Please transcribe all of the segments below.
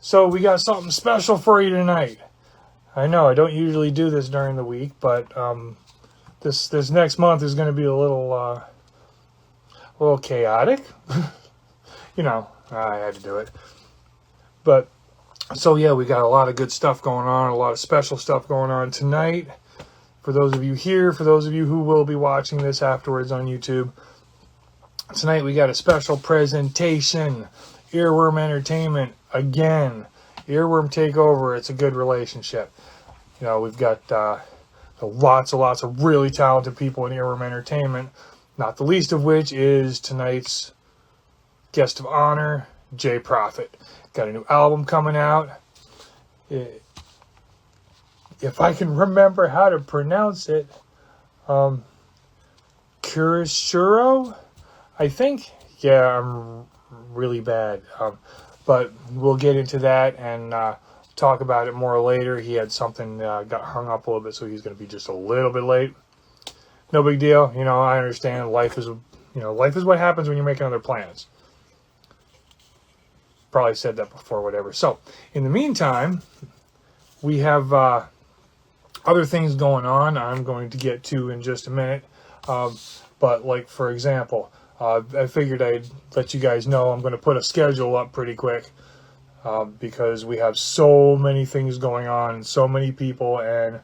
So we got something special for you tonight. I know I don't usually do this during the week, but this next month is going to be a little chaotic. You know, I had to do it. But so yeah, we got a lot of good stuff going on, a lot of special stuff going on tonight. For those of you here, for those of you who will be watching this afterwards on YouTube, tonight we got a special presentation. Earworm Entertainment again. Earworm Takeover. It's a good relationship. You know, we've got lots of really talented people in Earworm Entertainment. Not the least of which is tonight's guest of honor, Jay Prophet. Got a new album coming out. If I can remember how to pronounce it, Kurishiro, I think. Yeah, I'm really bad. But we'll get into that and talk about it more later. He had something got hung up a little bit, so he's going to be just a little bit late. No big deal. You know, I understand. Life is what happens when you're making other plans. Probably said that before, whatever. So, in the meantime, we have other things going on I'm going to get to in just a minute. But, like, for example, I figured I'd let you guys know I'm going to put a schedule up pretty quick because we have so many things going on and so many people and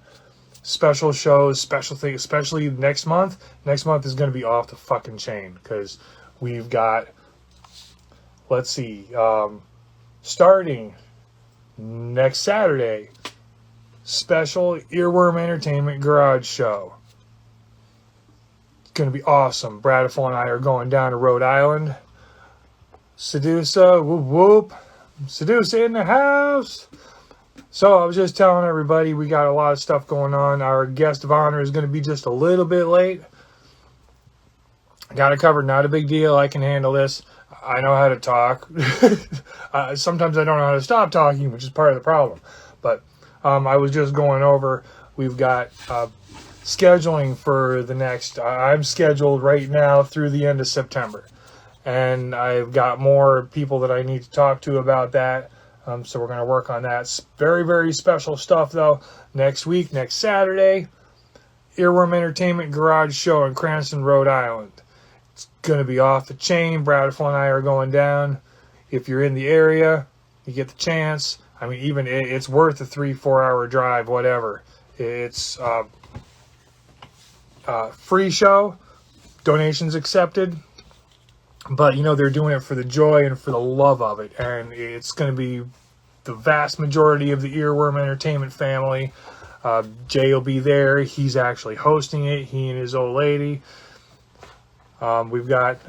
special shows, special things, especially next month. Next month is going to be off the fucking chain because we've got, let's see, starting next Saturday, special Earworm Entertainment Garage Show. It's going to be awesome. Bradiful and I are going down to Rhode Island. Sedusa, whoop whoop. Sedusa in the house. So I was just telling everybody we got a lot of stuff going on. Our guest of honor is going to be just a little bit late. Got it covered. Not a big deal. I can handle this. I know how to talk. Sometimes I don't know how to stop talking, which is part of the problem. But I was just going over. We've got scheduling for the next. I'm scheduled right now through the end of September. And I've got more people that I need to talk to about that. So we're going to work on that. It's very, very special stuff, though. Next week, next Saturday, Earworm Entertainment Garage Show in Cranston, Rhode Island. It's going to be off the chain. Bradiful and I are going down. If you're in the area, you get the chance. I mean, even it's worth a 3-4 hour drive, whatever. It's free show, donations accepted. But, you know, they're doing it for the joy and for the love of it. And it's going to be the vast majority of the Earworm Entertainment family. Jay will be there. He's actually hosting it. He and his old lady. We've got,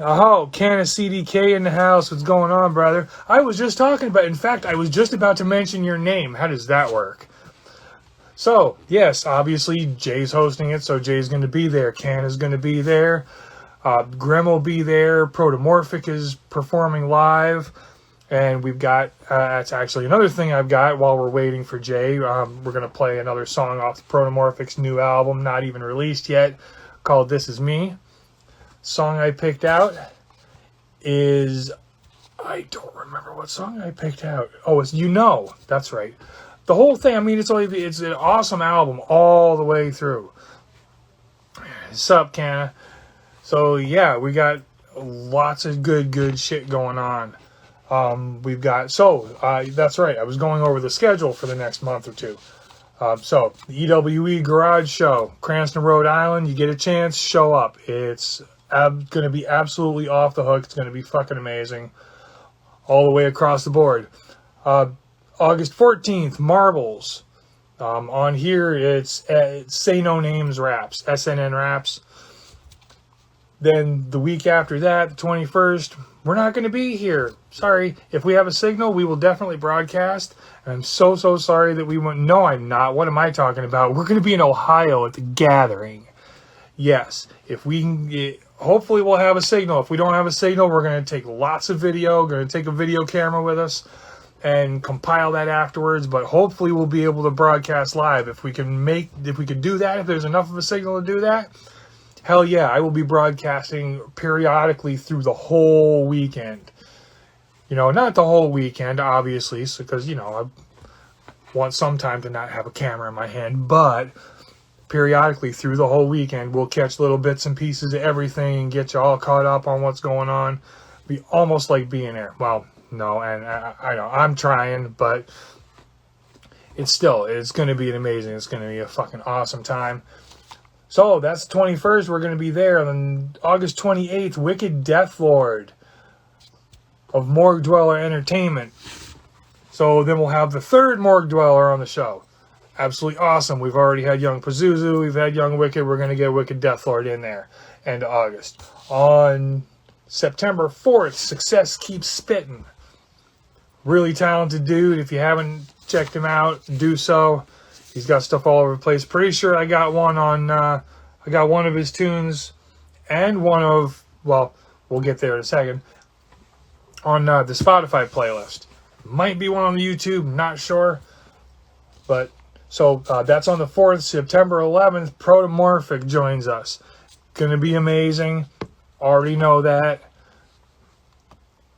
Canna CDK in the house. What's going on, brother? I was just talking about, in fact, I was just about to mention your name. How does that work? So, yes, obviously, Jay's hosting it, so Jay's going to be there. Canna's going to be there. Grim will be there. Protomorphic is performing live. And we've got, that's actually another thing I've got while we're waiting for Jay. We're going to play another song off the Protomorphic's new album, not even released yet, called This Is Me. Song I picked out is, I don't remember what song I picked out. Oh, it's You Know. That's right. The whole thing, I mean, it's an awesome album all the way through. What's up, Canna? So, yeah, we got lots of good shit going on. We've got, that's right, I was going over the schedule for the next month or two. So, the EWE Garage Show, Cranston, Rhode Island, you get a chance, show up. It's going to be absolutely off the hook. It's going to be fucking amazing. All the way across the board. August 14th, Marbles. On here, it's Say No Names Raps, SNN Raps. Then the week after that, the 21st, we're not going to be here. Sorry. If we have a signal, we will definitely broadcast. And I'm so sorry that we went. No, I'm not. What am I talking about? We're going to be in Ohio at the Gathering. Yes. If we can, hopefully we'll have a signal. If we don't have a signal, we're going to take lots of video. We're going to take a video camera with us and compile that afterwards. But hopefully we'll be able to broadcast live. If we can do that, if there's enough of a signal to do that, hell yeah, I will be broadcasting periodically through the whole weekend. not the whole weekend, obviously, because, I want some time to not have a camera in my hand, but periodically through the whole weekend, we'll catch little bits and pieces of everything and get you all caught up on what's going on. Be almost like being there. Well, no, and I know I'm trying, but it's going to be amazing. It's going to be a fucking awesome time. So that's the 21st. We're going to be there. On August 28th, Wicked Deathlord of Morgue Dweller Entertainment. So then we'll have the third Morgue Dweller on the show. Absolutely awesome. We've already had Young Pazuzu. We've had Young Wicked. We're going to get Wicked Deathlord in there. End of August. On September 4th, Success Keeps Spitting. Really talented dude. If you haven't checked him out, do so. He's got stuff all over the place. Pretty sure I got one of his tunes and we'll get there in a second, on the Spotify playlist. Might be one on the YouTube, not sure. But, so that's on the 4th. September 11th, Protomorphic joins us. Gonna be amazing. Already know that.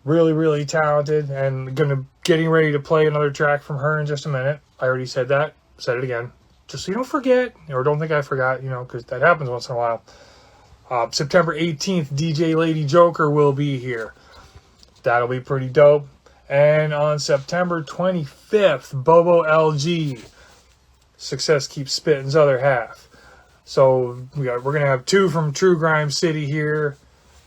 Really, really talented, and getting ready to play another track from her in just a minute. I already said that. Said it again. Just so you don't forget, or don't think I forgot, because that happens once in a while. September 18th, DJ Lady Joker will be here. That'll be pretty dope. And on September 25th, Bobo LG, Success Keeps Spitting's other half. So we're going to have two from True Grime City here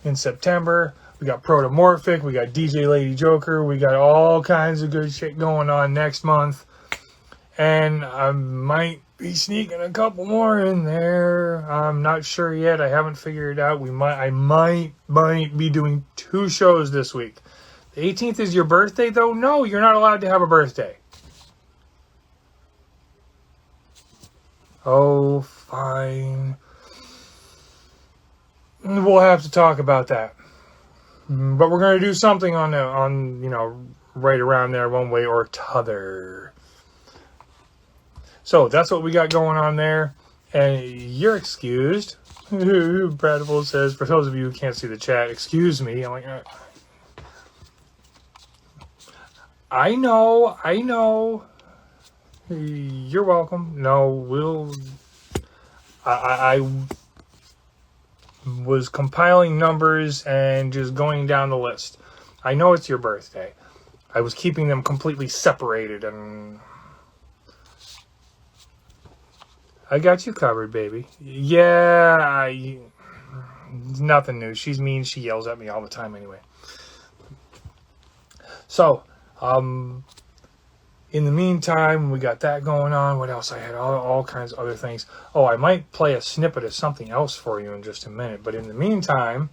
in September. We got Protomorphic, we got DJ Lady Joker, we got all kinds of good shit going on next month. And I might be sneaking a couple more in there. I'm not sure yet. I haven't figured it out. I might be doing 2 shows this week. The 18th is your birthday, though? No, you're not allowed to have a birthday. Oh, fine. We'll have to talk about that. But we're going to do something on right around there one way or t'other. So that's what we got going on there. And you're excused. Bradable says, for those of you who can't see the chat, excuse me. I'm like, I know. You're welcome. No, I was compiling numbers and just going down the list. I know it's your birthday. I was keeping them completely separated, and I got you covered, baby. Yeah, nothing new. She's mean. She yells at me all the time anyway. So, in the meantime, we got that going on. What else? I had all kinds of other things. Oh, I might play a snippet of something else for you in just a minute. But in the meantime,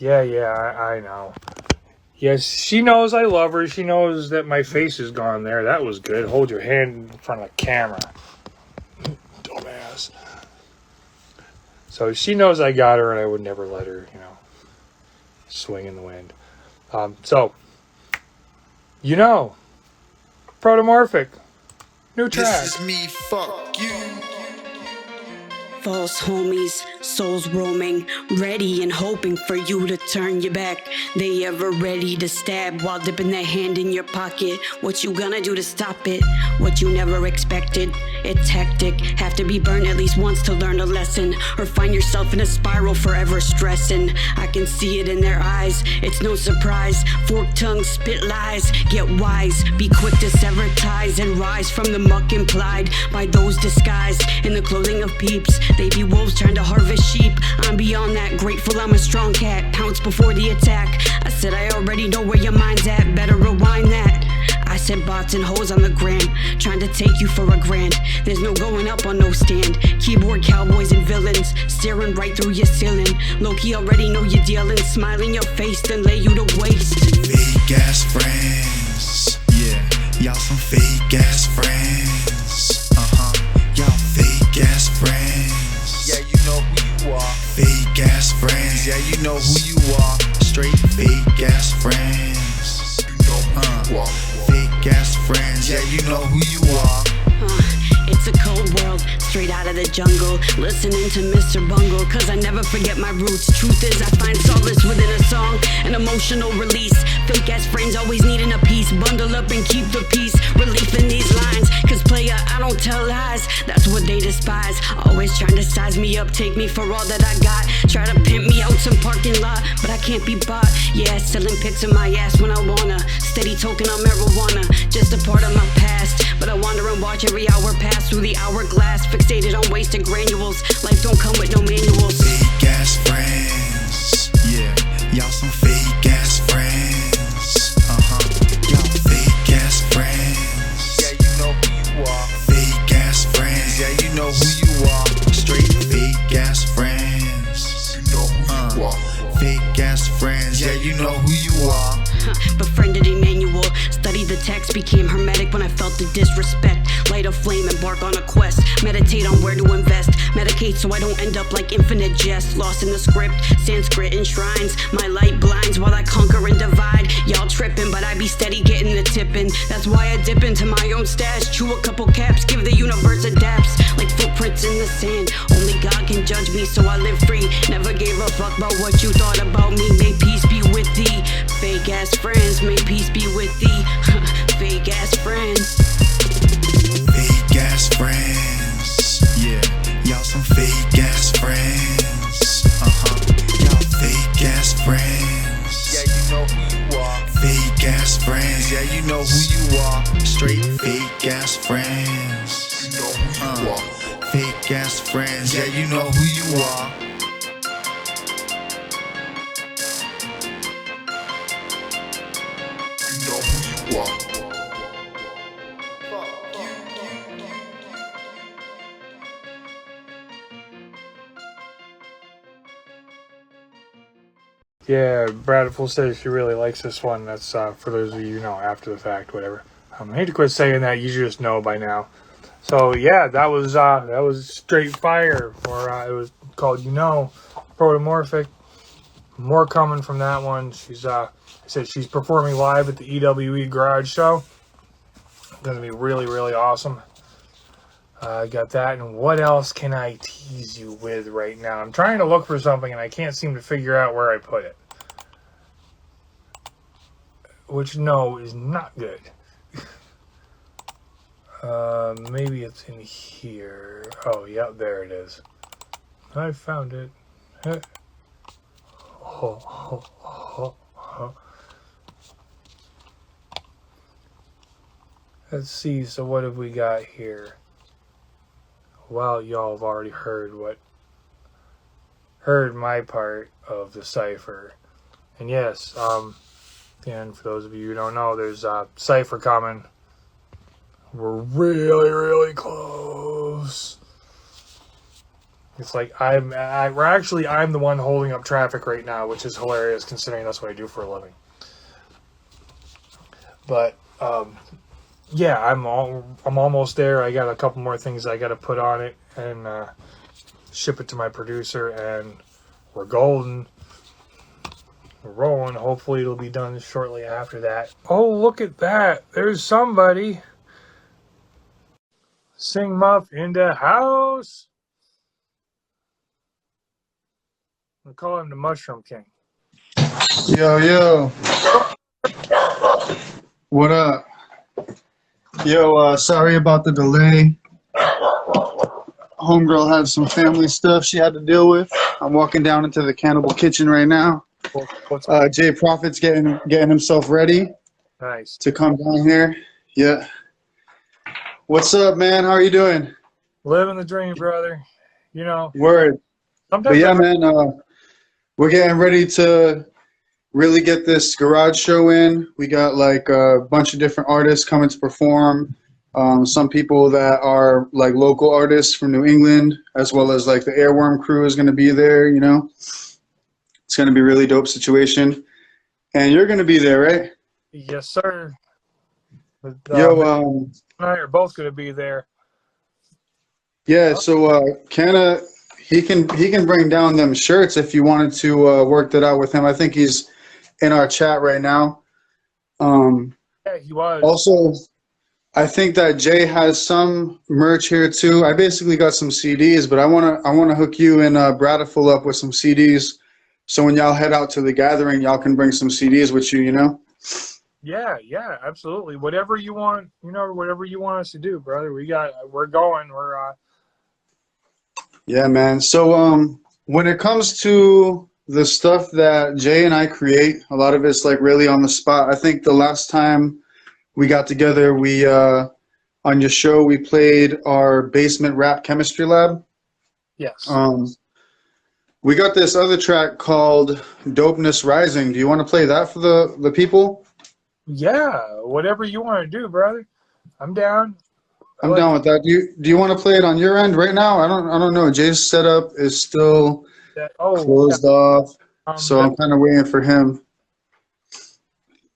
I know. Yes, she knows I love her. She knows that my face is gone there. That was good. Hold your hand in front of the camera. Dumbass. So she knows I got her, and I would never let her, swing in the wind. Protomorphic. New track. This is me, fuck you. False homies, souls roaming, ready and hoping for you to turn your back. They ever ready to stab while dipping their hand in your pocket. What you gonna do to stop it? What you never expected? It's hectic, have to be burned at least once to learn a lesson, or find yourself in a spiral forever stressing. I can see it in their eyes, it's no surprise. Forked tongues spit lies, get wise. Be quick to sever ties and rise from the muck implied by those disguised in the clothing of peeps. They be wolves trying to harvest sheep. I'm beyond that, grateful I'm a strong cat. Pounce before the attack. I said I already know where your mind's at, better rewind that. I said bots and hoes on the gram, trying to take you for a grand. There's no going up on no stand. Keyboard cowboys and villains, staring right through your ceiling. Low-key already know you're dealing, smile in your face, then lay you to waste. Fake ass friends, yeah, y'all some fake ass friends. Y'all fake ass friends. Yeah, you know who you are. Fake ass friends. Yeah, you know who you are. Straight fake ass friends. You know who you are. Fake ass friends. Yeah, you know who you are. It's It's a cold world, straight out of the jungle. Listening to Mr. Bungle, cause I never forget my roots. Truth is, I find solace within a song, an emotional release. Fake ass friends always needing a piece. Bundle up and keep the peace. Relief in these lines, cause player, I don't tell lies. That's what they despise. Always trying to size me up, take me for all that I got. Try to pimp me out some parking lot, but I can't be bought. Yeah, selling pics of my ass when I wanna. Steady token on marijuana, just a part of my past. But I wander and watch every hour pass through the hourglass. Fixated on wasted granules. Life don't come with no manuals. Fake ass friends, yeah, y'all some fake ass friends. Y'all fake ass friends. Yeah, you know who you are. Fake ass friends. Yeah, you know who you are. Straight fake ass friends. You know who you are. Fake ass friends. Yeah, you know who you are. Befriended Emmanuel, studied the text, became hermetic when I felt the disrespect. Light a flame, embark on a quest, meditate on where to invest. Medicate so I don't end up like infinite jest. Lost in the script, Sanskrit enshrines. My light blinds while I conquer and divide. Y'all tripping, but I be steady getting the tipping. That's why I dip into my own stash. Chew a couple caps, give the universe adapts. Like footprints in the sand, only God can judge me, so I live free. Never gave a fuck about what you thought about me. May peace be with thee. Fake ass friends, may peace be with thee. Fake ass friends. Fake ass friends, yeah, y'all some fake ass friends. Y'all fake ass friends. Yeah, you know who you are. Fake ass friends. Yeah, you know who you are. Straight fake ass friends. You know who you are. Fake ass friends. Yeah, you know who you are. You know who you are. Yeah, Bradful says she really likes this one. That's for those of you who know after the fact, whatever. I hate to quit saying that. You just know by now. So yeah, that was straight fire, or it was called Protomorphic. More coming from that one. She's I said she's performing live at the EWE Garage Show. Going to be really, really awesome. I got that, and what else can I tease you with right now? I'm trying to look for something, and I can't seem to figure out where I put it. Which, no, is not good. Maybe it's in here. Oh, yeah, there it is. I found it. Let's see, so what have we got here? Well, y'all have already heard my part of the cipher. And yes, and for those of you who don't know, there's a cipher coming. We're really, really close. It's like I'm the one holding up traffic right now, which is hilarious considering that's what I do for a living. But yeah, I'm almost there. I got a couple more things I got to put on it and ship it to my producer, and we're golden. We're rolling. Hopefully it'll be done shortly after that. Oh, look at that. There's somebody. Sing Muff in the house. We'll call him the Mushroom King. Yo. What up? Yo, sorry about the delay. Homegirl had some family stuff she had to deal with. I'm walking down into the Cannibal Kitchen right now. Jay Prophet's getting himself ready. Nice. To come down here. Yeah. What's up, man? How are you doing? Living the dream, brother. You know. Word. But yeah, man, we're getting ready to really get this garage show in. We got like a bunch of different artists coming to perform. Some people that are like local artists from New England, as well as like the Airworm crew is going to be there, you know. It's going to be a really dope situation. And you're going to be there, right? Yes, sir. Yo, and I are both going to be there. Yeah, so he can bring down them shirts if you wanted to work that out with him. I think he's in our chat right now. Yeah, he was. I think that Jay has some merch here too. I basically got some CDs, but I wanna hook you and Bradiful up with some CDs. So when y'all head out to the gathering, y'all can bring some CDs with you. You know. Yeah, absolutely. Whatever you want, whatever you want us to do, brother. We're going. Yeah, man. So when it comes to the stuff that Jay and I create, a lot of it's like really on the spot. I think the last time we got together, we on your show we played our basement rap chemistry lab. Yes. We got this other track called Dopeness Rising. Do you want to play that for the people? Yeah, whatever you want to do, brother. I'm down. I'm down with that. Do you want to play it on your end right now? I don't know. Jay's setup is still closed off, so I'm kind of waiting for him.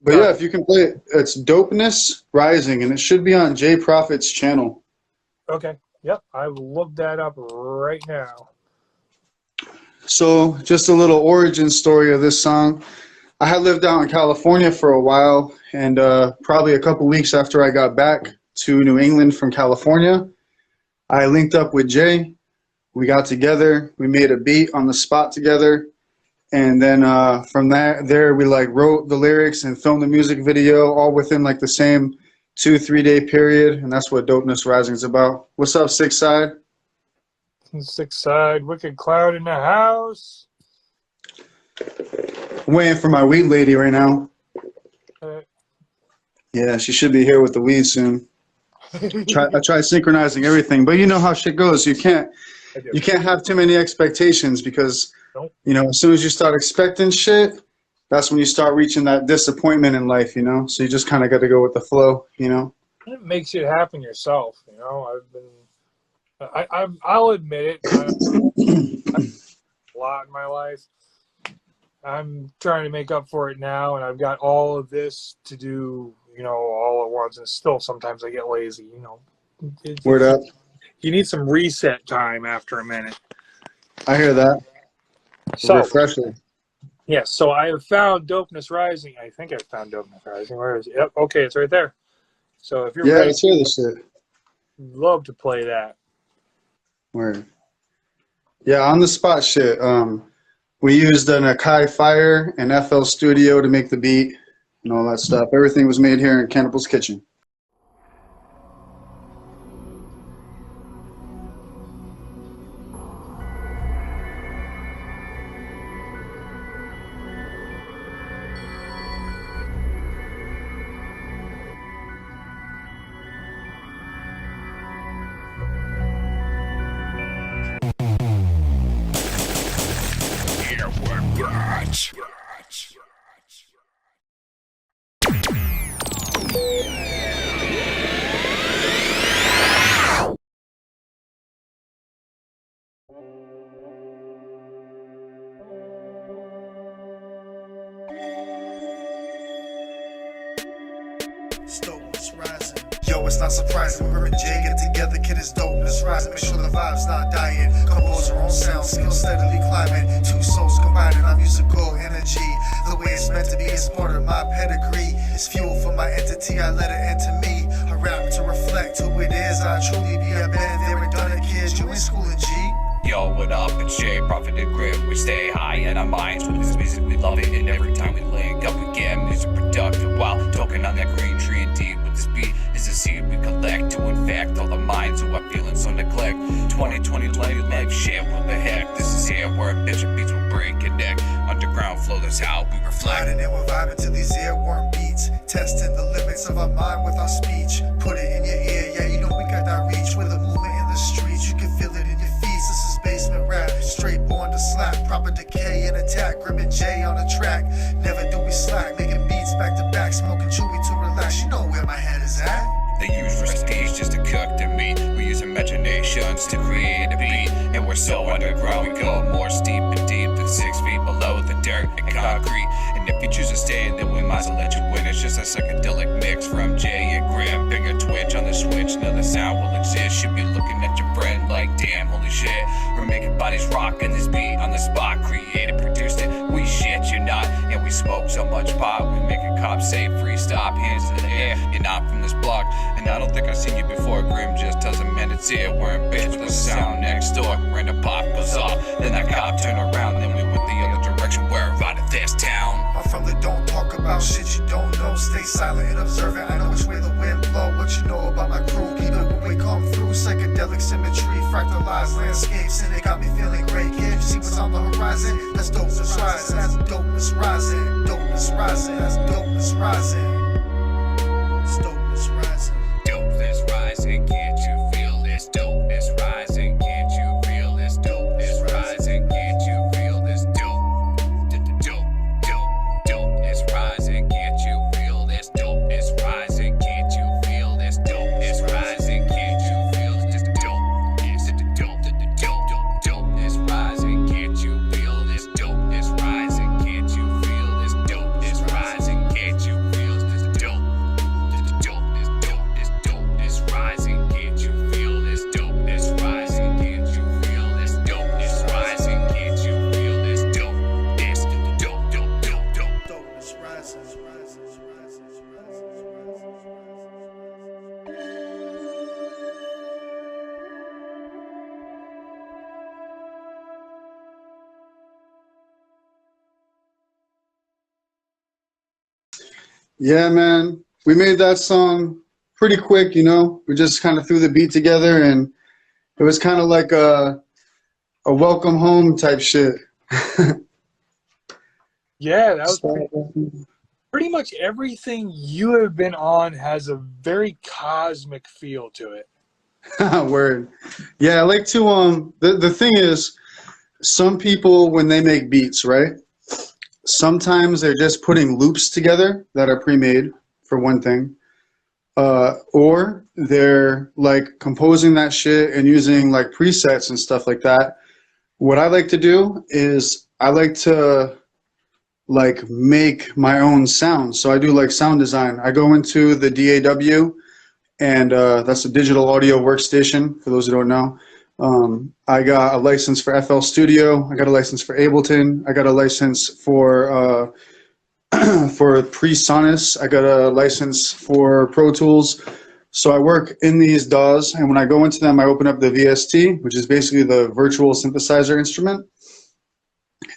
But yeah, if you can play it, it's Dopeness Rising, and it should be on Jay Prophet's channel. Okay. Yep, I will look that up right now. So just a little origin story of this song. I had lived out in California for a while, and probably a couple weeks after I got back to New England from California, I linked up with Jay. We got together. We made a beat on the spot together, and then from there we like wrote the lyrics and filmed the music video all within like the same 2-3 day period, and that's what Dopeness Rising is about. What's up, Six Side? Six Side, Wicked Cloud in the house. I'm waiting for my weed lady right now. Uh, Yeah, she should be here with the weed soon. I try synchronizing everything, but you know how shit goes. You can't have too many expectations because as soon as you start expecting shit, that's when you start reaching that disappointment in life. So you just kind of got to go with the flow. It makes it happen yourself. I'll admit it. A lot in my life. I'm trying to make up for it now, and I've got all of this to do, all at once, and still sometimes I get lazy, Word up. You need some reset time after a minute. I hear that. So, refreshing. Yes, so I have found Dopeness Rising. I think I found Dopeness Rising. Where is it? Yep, okay, it's right there. So if you're ready, let's hear this shit. Love to play that. Word. Yeah, on the spot shit. We used an Akai Fire and FL Studio to make the beat and all that stuff. Everything was made here in Cannibal's Kitchen. Yo, it's not surprising. When Rip and Jay get together, kid, it's Dopeness Rising. Make sure the vibe's not dying. Compose our own sound, skills steadily climbing. Two souls combining our musical energy. The way it's meant to be is part of my pedigree. It's fuel for my entity, I let it enter me. I rap to reflect who it is I truly be. I've been there and done it, kids. You in school and G. Yo, what up? It's Jay, Prophet and Grim. We stay high in our minds with this music, we love it. And every time we link up, we get music productive while talking on that green tree. Indeed, with this beat is a seed we collect to infect all the minds who are feeling so neglect. 2020 life shit, what the heck? This is here where bitch beats will break a neck. Underground flow, that's how we reflect. Sliding and we're vibing to these earworm beats. Testing the limits of our mind with our speech. Put it in your ear, yeah, you know we got that reach. With a movement in the streets, you can feel it in your feet. This is basement rap, straight born to slap. Proper decay and attack, Grim and Jay on the track. Never do we slack, making beats back to back. Smoking chewy to relax, you know where my head is at. They use recipes just to cook their meat. We use imaginations to create a beat. And we're so underground, we go more steep and deep than 6 feet below the dirt and concrete. And if you choose to stay, then we might as well let you win. It's just a psychedelic mix from Jay and Grim. Bigger twitch on the switch, another sound will exist. Should be looking at your friend like, damn, holy shit. We're making bodies rock in this beat on the spot. Created, produced it, we shit you not. And we smoke so much pot, we make a cop say free stop, hands to the air. yeah, you're not from this block. And I don't think I've seen you before. Grim just tells a man it's here. We're in bed with the sound next door. When the pop goes off, then that cop turn around. Then we went the other direction. We're out of this town. I'm from the don't talk about shit you don't know. Stay silent and observant. I know which way the wind blow. What you know about my crew? Keep it when we come through. Psychedelic symmetry, fractalized landscapes, and it got me feeling great. Can't you see what's on the horizon? That's dopeness rising. That's dopeness rising. Dopeness rising. That's dopeness rising. It's dopeness rising. Dopeness rising. Can't you feel this? Dopeness rising. Can't you feel this? Dopeness rising. Can't you feel this? Dopeness rising. Can't you feel this? Dopeness rising. Can't you feel this? Dopeness rising. Can't you feel this? Just dopeness rising. Can't you feel this? Dopeness rising. Can't you feel this? Dopeness rising. Can't you feel this? Dopeness rising. Can't you feel this? Dopeness rising. Can't you feel this? Dopeness rising. Can't you feel this? Dopeness rising. Yeah, man. We made that song pretty quick, you know. We just kind of threw the beat together, and it was kind of like a welcome home type shit. Yeah, that was pretty much everything you have been on has a very cosmic feel to it. Word. Yeah, I like to the thing is, some people when they make beats, right? Sometimes they're just putting loops together that are pre-made, for one thing. Or they're like composing that shit and using like presets and stuff like that. What I like to do is I like to like make my own sound. So I do like sound design. I go into the DAW, and that's a digital audio workstation for those who don't know. I got a license for FL Studio. I got a license for Ableton. I got a license for PreSonus. I got a license for Pro Tools. So I work in these DAWs, and when I go into them, I open up the VST, which is basically the virtual synthesizer instrument.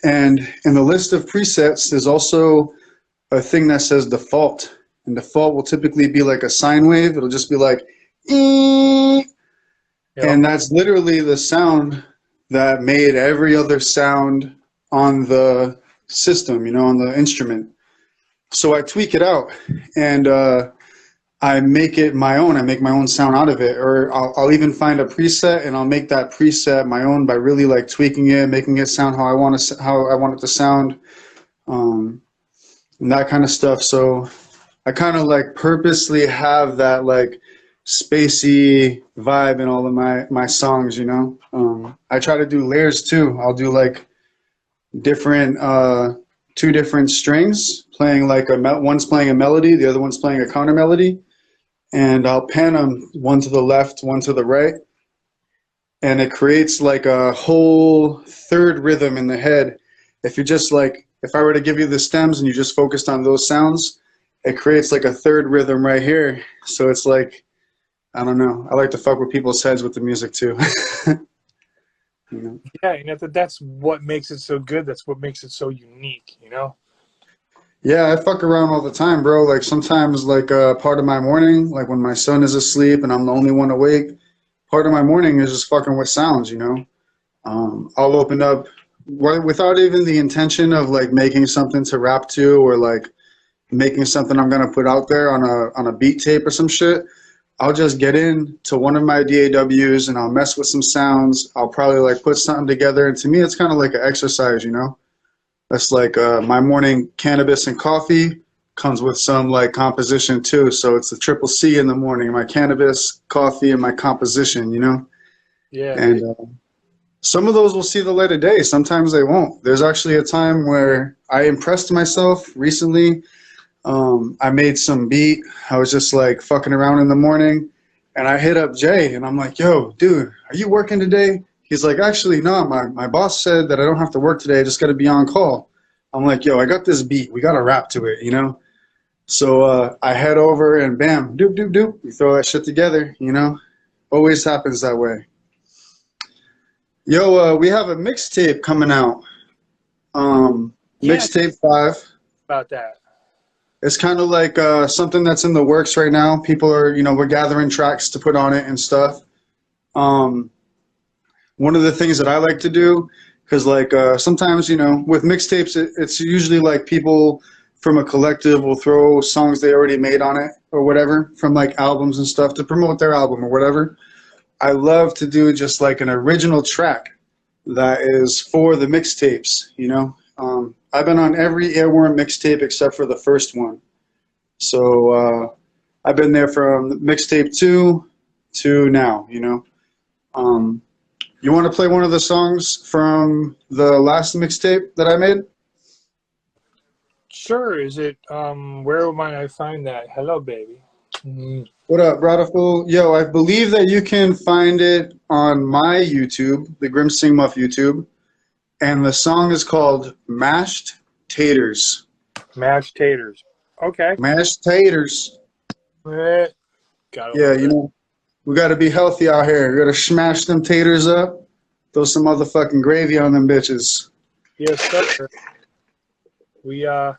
And in the list of presets, there's also a thing that says default. And default will typically be like a sine wave. It'll just be like, ee. Yep. And that's literally the sound that made every other sound on the system, you know, on the instrument. So I tweak it out, and I make it my own. I make my own sound out of it, or I'll even find a preset and I'll make that preset my own by really like tweaking it, making it sound how I want it to sound, and that kind of stuff. So I kind of like purposely have that like spacey vibe in all of my songs, you know. I try to do layers too. I'll do like different two different strings playing like one's playing a melody, the other one's playing a counter melody, and I'll pan them one to the left, one to the right, and it creates like a whole third rhythm in the head. If you just like, if I were to give you the stems and you just focused on those sounds, it creates like a third rhythm right here. So it's like, I don't know. I like to fuck with people's heads with the music too. You know? Yeah, and that's what makes it so good. That's what makes it so unique, you know? Yeah, I fuck around all the time, bro. Like sometimes like part of my morning, like when my son is asleep and I'm the only one awake, part of my morning is just fucking with sounds, you know? I'll open up without even the intention of like making something to rap to, or like making something I'm gonna put out there on a beat tape or some shit. I'll just get in to one of my DAWs and I'll mess with some sounds. I'll probably like put something together, and to me it's kind of like an exercise, you know? That's like my morning cannabis and coffee comes with some like composition too. So it's the triple C in the morning, my cannabis, coffee, and my composition, you know? Yeah. And some of those will see the light of day. Sometimes they won't. There's actually a time where I impressed myself recently. I made some beat. I was just like fucking around in the morning, and I hit up Jay and I'm like, yo, dude, are you working today? He's like, actually, no, my boss said that I don't have to work today. I just got to be on call. I'm like, yo, I got this beat. We got to rap to it, you know? So I head over and bam, doop, doop, doop. We throw that shit together, you know? Always happens that way. Yo, we have a mixtape coming out. Yeah, Mixtape 5. about that. It's kind of like something that's in the works right now. People are, we're gathering tracks to put on it and stuff. One of the things that I like to do, because like sometimes, with mixtapes, it's usually like people from a collective will throw songs they already made on it or whatever from like albums and stuff to promote their album or whatever. I love to do just like an original track that is for the mixtapes, I've been on every Airworm mixtape except for the first one. So I've been there from mixtape 2 to now, You want to play one of the songs from the last mixtape that I made? Sure. Is it, where might I find that? Hello, baby. Mm. What up, Brotherful? Yo, I believe that you can find it on my YouTube, the Grim Sing Muff YouTube, and the song is called Mashed Taters. Mashed taters. Okay. Mashed taters. Got Yeah, we got to be healthy out here. We got to smash them taters up, throw some motherfucking gravy on them bitches. Yes, sir. We, the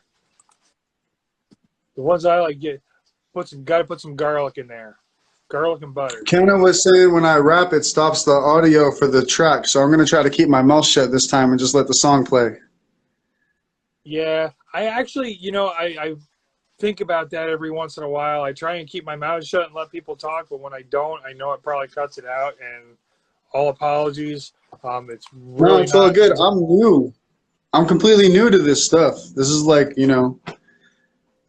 ones I like gotta put some garlic in there. Garlic and butter. Kenna was saying when I rap, it stops the audio for the track, so I'm going to try to keep my mouth shut this time and just let the song play. Yeah, I actually, I think about that every once in a while. I try and keep my mouth shut and let people talk, but when I don't, I know it probably cuts it out, and all apologies. It's really No, it's all good. I'm new. I'm completely new to this stuff. This is like,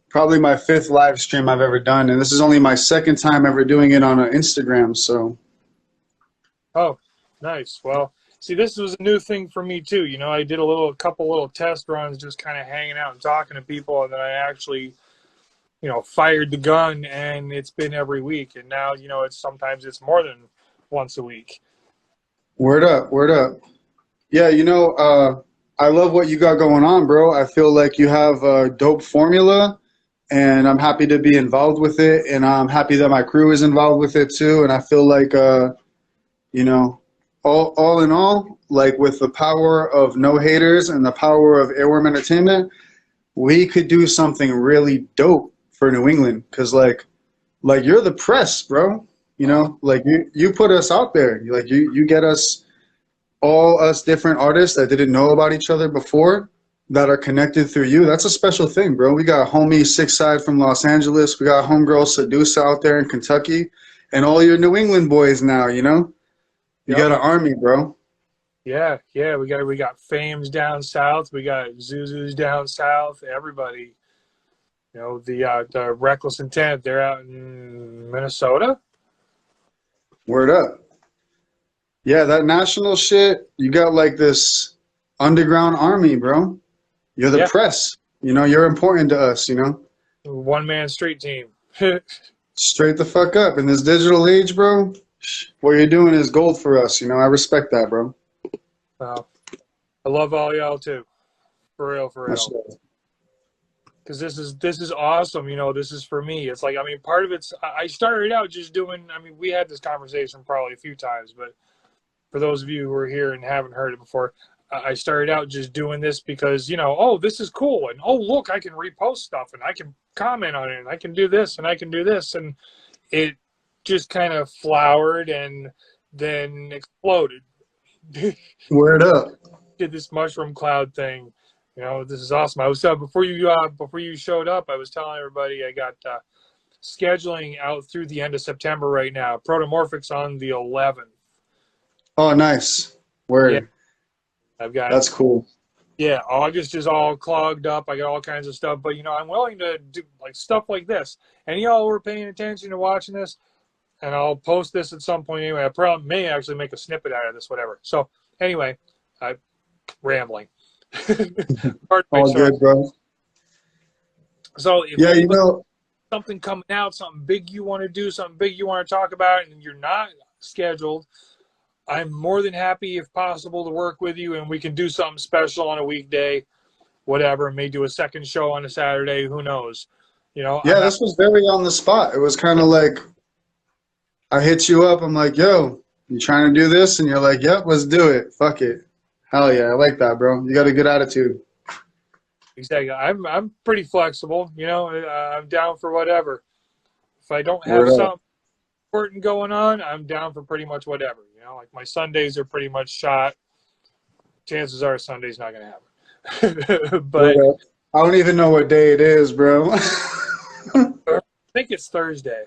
probably my 5th live stream I've ever done, and this is only my 2nd time ever doing it on Instagram, so. Oh, nice. Well, see, this was a new thing for me too. I did a couple little test runs, just kind of hanging out and talking to people, and then I actually, fired the gun, and it's been every week. And now, sometimes it's more than once a week. Word up, word up. Yeah, I love what you got going on, bro. I feel like you have a dope formula, and I'm happy to be involved with it, and I'm happy that my crew is involved with it too. And I feel like, all in all, like with the power of No Haters and the power of Airworm Entertainment, we could do something really dope for New England. Cause like you're the press, bro. Like you put us out there. Like you get us, all us different artists that didn't know about each other before, that are connected through you. That's a special thing, bro. We got homie Six Side from Los Angeles. We got homegirl Seduce out there in Kentucky, and all your New England boys now. You got an army, bro. Yeah. We got Fames down south. We got Zuzus down south. Everybody. The Reckless Intent. They're out in Minnesota. Word up. Yeah, that national shit. You got like this underground army, bro. You're the press. You're important to us, One-man street team. Straight the fuck up. In this digital age, bro, what you're doing is gold for us. I respect that, bro. I love all y'all, too. For real. Because this is awesome. This is for me. It's like, part of it's, I started out just doing, we had this conversation probably a few times, but for those of you who are here and haven't heard it before, I started out just doing this because, oh, this is cool. And, oh, look, I can repost stuff and I can comment on it and I can do this and I can do this. And it just kind of flowered and then exploded. Word up. Did this mushroom cloud thing. This is awesome. I was before you showed up, I was telling everybody I got scheduling out through the end of September right now. Protomorphics on the 11th. Oh, nice. Word. Yeah. That's cool. Yeah, August is all clogged up. I got all kinds of stuff, but I'm willing to do like stuff like this. And y'all who are paying attention to watching this, and I'll post this at some point anyway. I probably may actually make a snippet out of this, whatever. So anyway, I'm rambling. All good, bro. So if something coming out, something big you want to do, something big you want to talk about, and you're not scheduled, I'm more than happy, if possible, to work with you, and we can do something special on a weekday, whatever. May do a second show on a Saturday, who knows? You know, Yeah, this was very on the spot. It was kind of like I hit you up. I'm like, yo, you trying to do this? And you're like, yep, let's do it. Fuck it. Hell yeah, I like that, bro. You got a good attitude. exactly. I'm pretty flexible. You know, I'm down for whatever. If I don't have Word up. something important going on, I'm down for pretty much whatever. You know, like my Sundays are pretty much shot. Chances are Sunday's not going to happen. But Word up. I don't even know what day it is, bro. I think it's Thursday.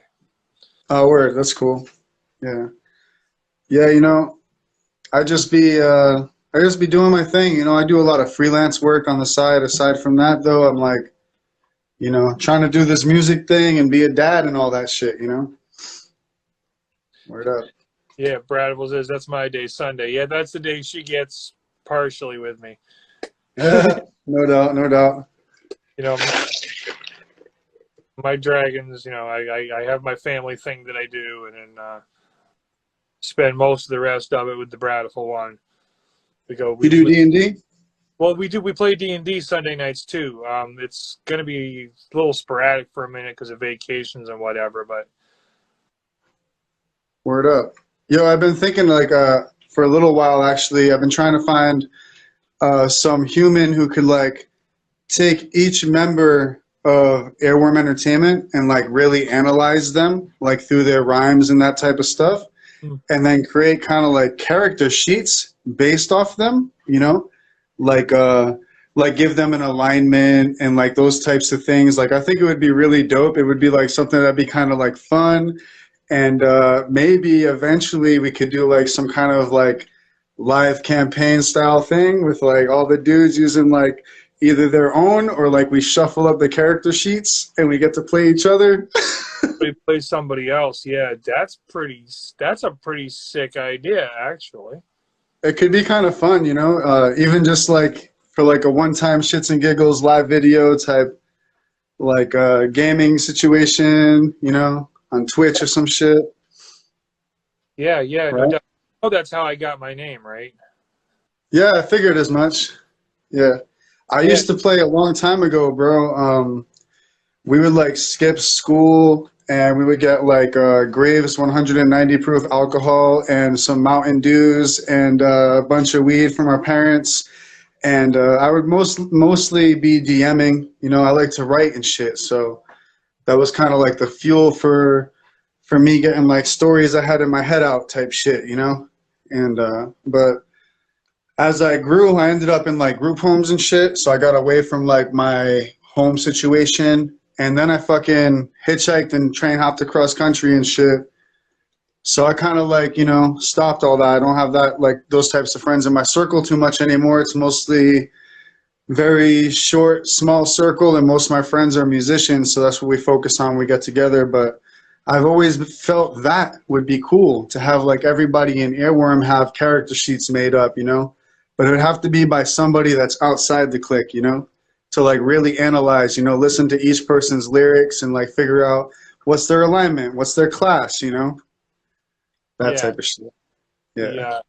Oh, word. That's cool. Yeah. Yeah, you know, I just be doing my thing. You know, I do a lot of freelance work on the side. Aside from that, though, I'm like, you know, trying to do this music thing and be a dad and all that shit. You know. Word up. Yeah, Brad says that's my day, Sunday. Yeah, that's the day she gets partially with me. No doubt, no doubt. You know, my dragons. You know, I have my family thing that I do, and then spend most of the rest of it with the Bradful one. We You do D&D? Well, we do. We play D&D Sunday nights too. It's going to be a little sporadic for a minute because of vacations and whatever. But Word up. Yo, I've been thinking like for a little while actually. I've been trying to find some human who could like take each member of Airworm Entertainment and like really analyze them like through their rhymes and that type of stuff, and then create kind of like character sheets based off them. You know, like give them an alignment and like those types of things. Like I think it would be really dope. It would be like something that'd be kind of like fun. And maybe eventually we could do like some kind of like live campaign style thing with like all the dudes using like either their own or like we shuffle up the character sheets and we get to play each other. we play somebody else. Yeah, that's a pretty sick idea, actually. It could be kind of fun, you know, even just like for like a one-time shits and giggles live video type like gaming situation, you know, on Twitch or some shit. Yeah, Right? no doubt. Oh, that's how I got my name, right? Yeah, I figured as much. Yeah. I used to play a long time ago, bro. We would like skip school and we would get like Graves 190 proof alcohol and some Mountain Dews and a bunch of weed from our parents. And I would mostly be DMing. You know, I like to write and shit. So that was kind of like the fuel for me getting like stories I had in my head out type shit, you know? And but as I grew, I ended up in like group homes and shit. So I got away from like my home situation. And then I fucking hitchhiked and train hopped across country and shit. So I kind of like, you know, stopped all that. I don't have that, like those types of friends in my circle too much anymore. It's mostly very short, small circle. And most of my friends are musicians. So that's what we focus on when we get together. But I've always felt that would be cool to have like everybody in Earworm have character sheets made up, you know? But it would have to be by somebody that's outside the clique, you know, to like really analyze, you know, listen to each person's lyrics and like figure out what's their alignment, what's their class, you know, that type of shit. Yeah.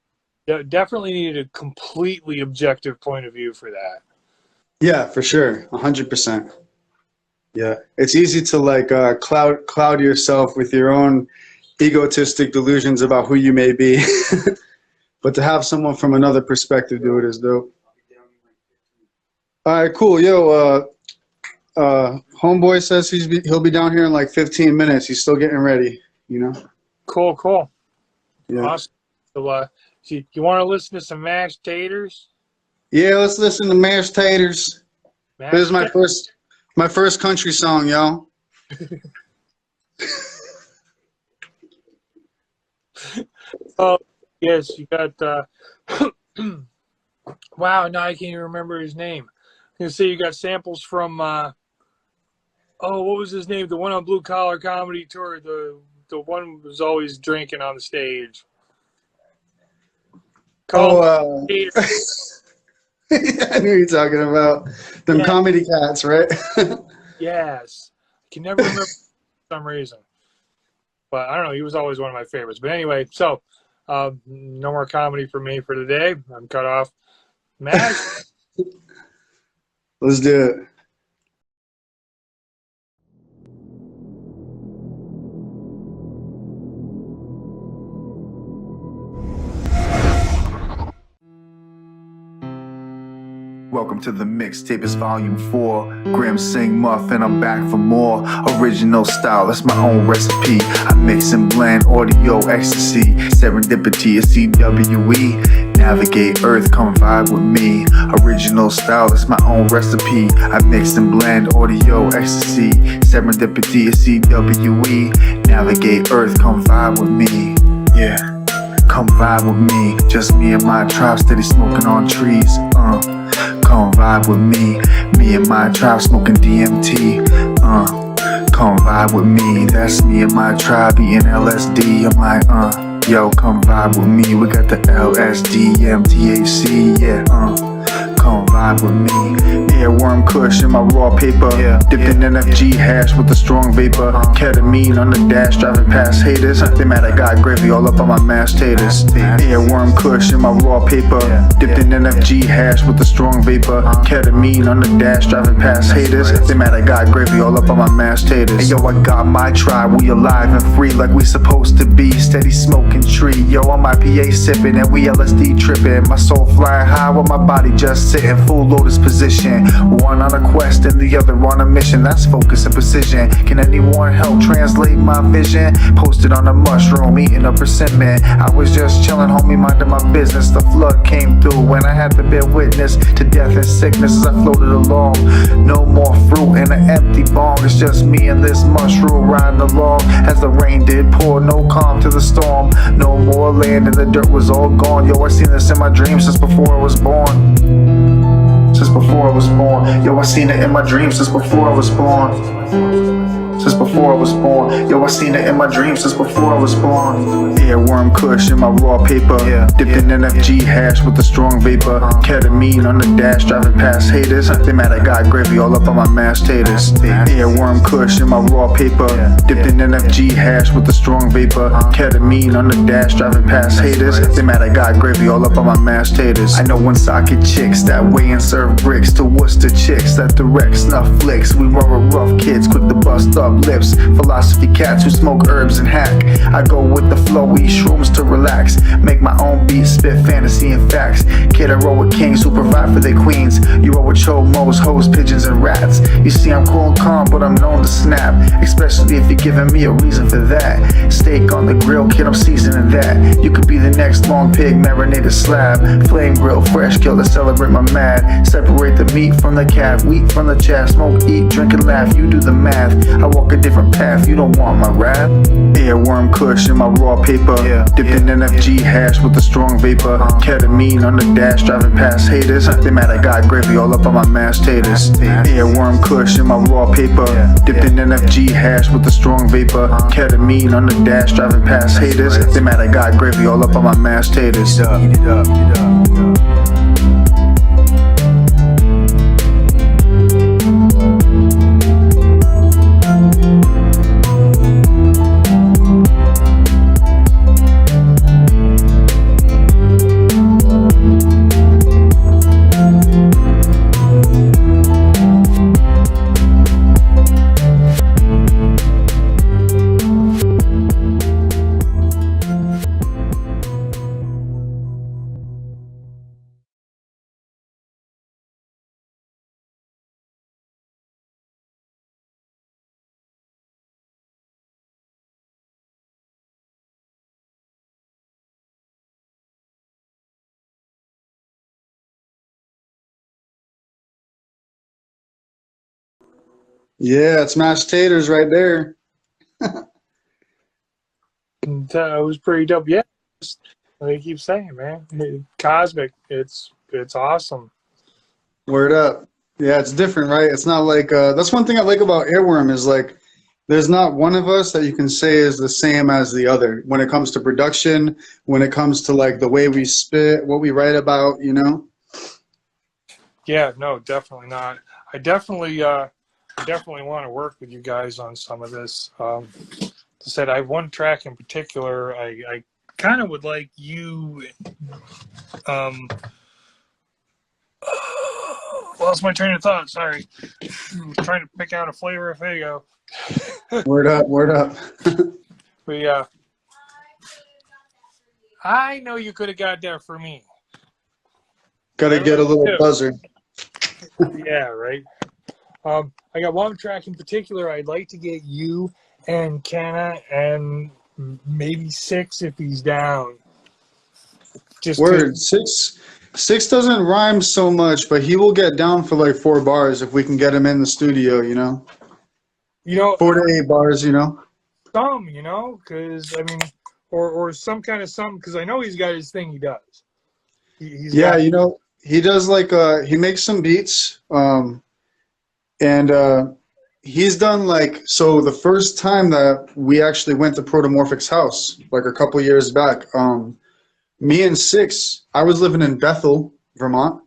Definitely need a completely objective point of view for that. Yeah, for sure. 100%. Yeah. It's easy to like cloud yourself with your own egotistic delusions about who you may be. But to have someone from another perspective do it is dope. All right, cool. Yo, homeboy says he'll be down here in like 15 minutes. He's still getting ready, you know? Cool. Yeah. Awesome. So, you want to listen to some mashed taters? Yeah, let's listen to Mashed Taters. This is my first country song, y'all. Oh, yes, you got. Wow, now I can't even remember his name. You see, you got samples from. What was his name? The one on Blue Collar Comedy Tour. The one who was always drinking on the stage. I knew you were talking about them comedy cats, right? Yes. I can never remember for some reason. But I don't know. He was always one of my favorites. But anyway, so no more comedy for me for today. I'm cut off. Matt? Let's do it. Welcome to the mixtape, it's volume 4. Grim Sing Muff, and I'm back for more. Original style, that's my own recipe. I mix and blend audio ecstasy. Serendipity is CWE. Navigate Earth, come vibe with me. Original style, that's my own recipe. I mix and blend audio ecstasy. Serendipity is CWE. Navigate Earth, come vibe with me. Yeah, come vibe with me. Just me and my tribe, steady smoking on trees. Come vibe with me. Me and my tribe smoking DMT. Come vibe with me. That's me and my tribe eating LSD. I'm like, yo, come vibe with me. We got the LSD, MTHC, yeah, come vibe with me. Earworm kush in my raw paper. Dipped in NFG hash with a strong vapor. Ketamine on the dash, driving past haters. They mad I got gravy all up on my mashed taters. Earworm kush in my raw paper. Dipped in NFG hash with a strong vapor. Ketamine on the dash, driving past haters. They mad I got gravy all up on my mashed taters. Hey, yo, I got my tribe, we alive and free like we supposed to be. Steady smoking tree, yo, I'm IPA sipping and we LSD tripping. My soul flying high while my body just sitting full lotus position. One on a quest and the other on a mission. That's focus and precision. Can anyone help translate my vision? Posted on a mushroom, eating a persimmon. I was just chilling, homie, minding my business. The flood came through and I had to bear witness to death and sickness as I floated along. No more fruit in an empty bong. It's just me and this mushroom riding along as the rain did pour. No calm to the storm. No more land and the dirt was all gone. Yo, I seen this in my dreams since before I was born. Since before I was born. Yo, I seen it in my dreams since before I was born. Since before I was born. Yo, I seen it in my dreams since before I was born. Earworm kush in my raw paper. Dipped in NFG hash with a strong vapor. Ketamine on the dash, driving past haters. They mad I got gravy all up on my mashed taters. Earworm kush in my raw paper. Dipped in NFG hash with a strong vapor. Ketamine on the dash, driving past haters. They mad I got gravy all up on my mashed taters. I know one socket chicks that weigh and serve bricks to Worcester chicks that direct snuff flicks. We were rough kids, quick to bust up lips. Philosophy cats who smoke herbs and hack. I go with the flow, eat shrooms to relax. Make my own beats, spit fantasy and facts. Kid, I roll with kings who provide for their queens. You roll with chomos, hoes, pigeons, and rats. You see, I'm cool and calm, but I'm known to snap. Especially if you're giving me a reason for that. Steak on the grill, kid, I'm seasoning that. You could be the next long pig marinated slab. Flame grill, fresh kill to celebrate my mad. Separate the meat from the calf, wheat from the chaff. Smoke, eat, drink, and laugh. You do the math. I walk a different path, you don't want my rap. Earworm kush in my raw paper. Dipped in NFG hash with a strong vapor. Ketamine on the dash, driving past haters. They mad I got gravy all up on my mashed taters. Earworm kush in my raw paper. Dipped in NFG hash with a strong vapor. Ketamine on the dash, driving past haters. They mad I got gravy all up on my mashed taters. Eat it up, eat it up, eat it up. Yeah, it's mashed taters right there. That was pretty dope. Yeah, like I keep saying, man, cosmic. It's awesome. Word up. Yeah, it's different, right? It's not like that's one thing I like about Airworm is like there's not one of us that you can say is the same as the other when it comes to production, when it comes to like the way we spit, what we write about, you know? Yeah, no, definitely not. I definitely want to work with you guys on some of this. I said I have one track in particular. I kind of would like you. Lost my train of thought. Sorry, trying to pick out a flavor of Fago. Word up, word up. But I know you could have got that for me. Gotta get a little buzzer. Yeah, right. I got one track in particular I'd like to get you and Kenna and maybe Six if he's down. Just 'cause, Word. Six doesn't rhyme so much, but he will get down for like 4 bars if we can get him in the studio, you know? you know, 4 to 8 bars, you know? some, you know, because I mean, or some kind of something, because I know he's got his thing he does. He's Yeah, got, you know, he does like he makes some beats, and he's done like so the first time that we actually went to Protomorphic's house, like a couple years back, me and Six, I was living in Bethel, Vermont,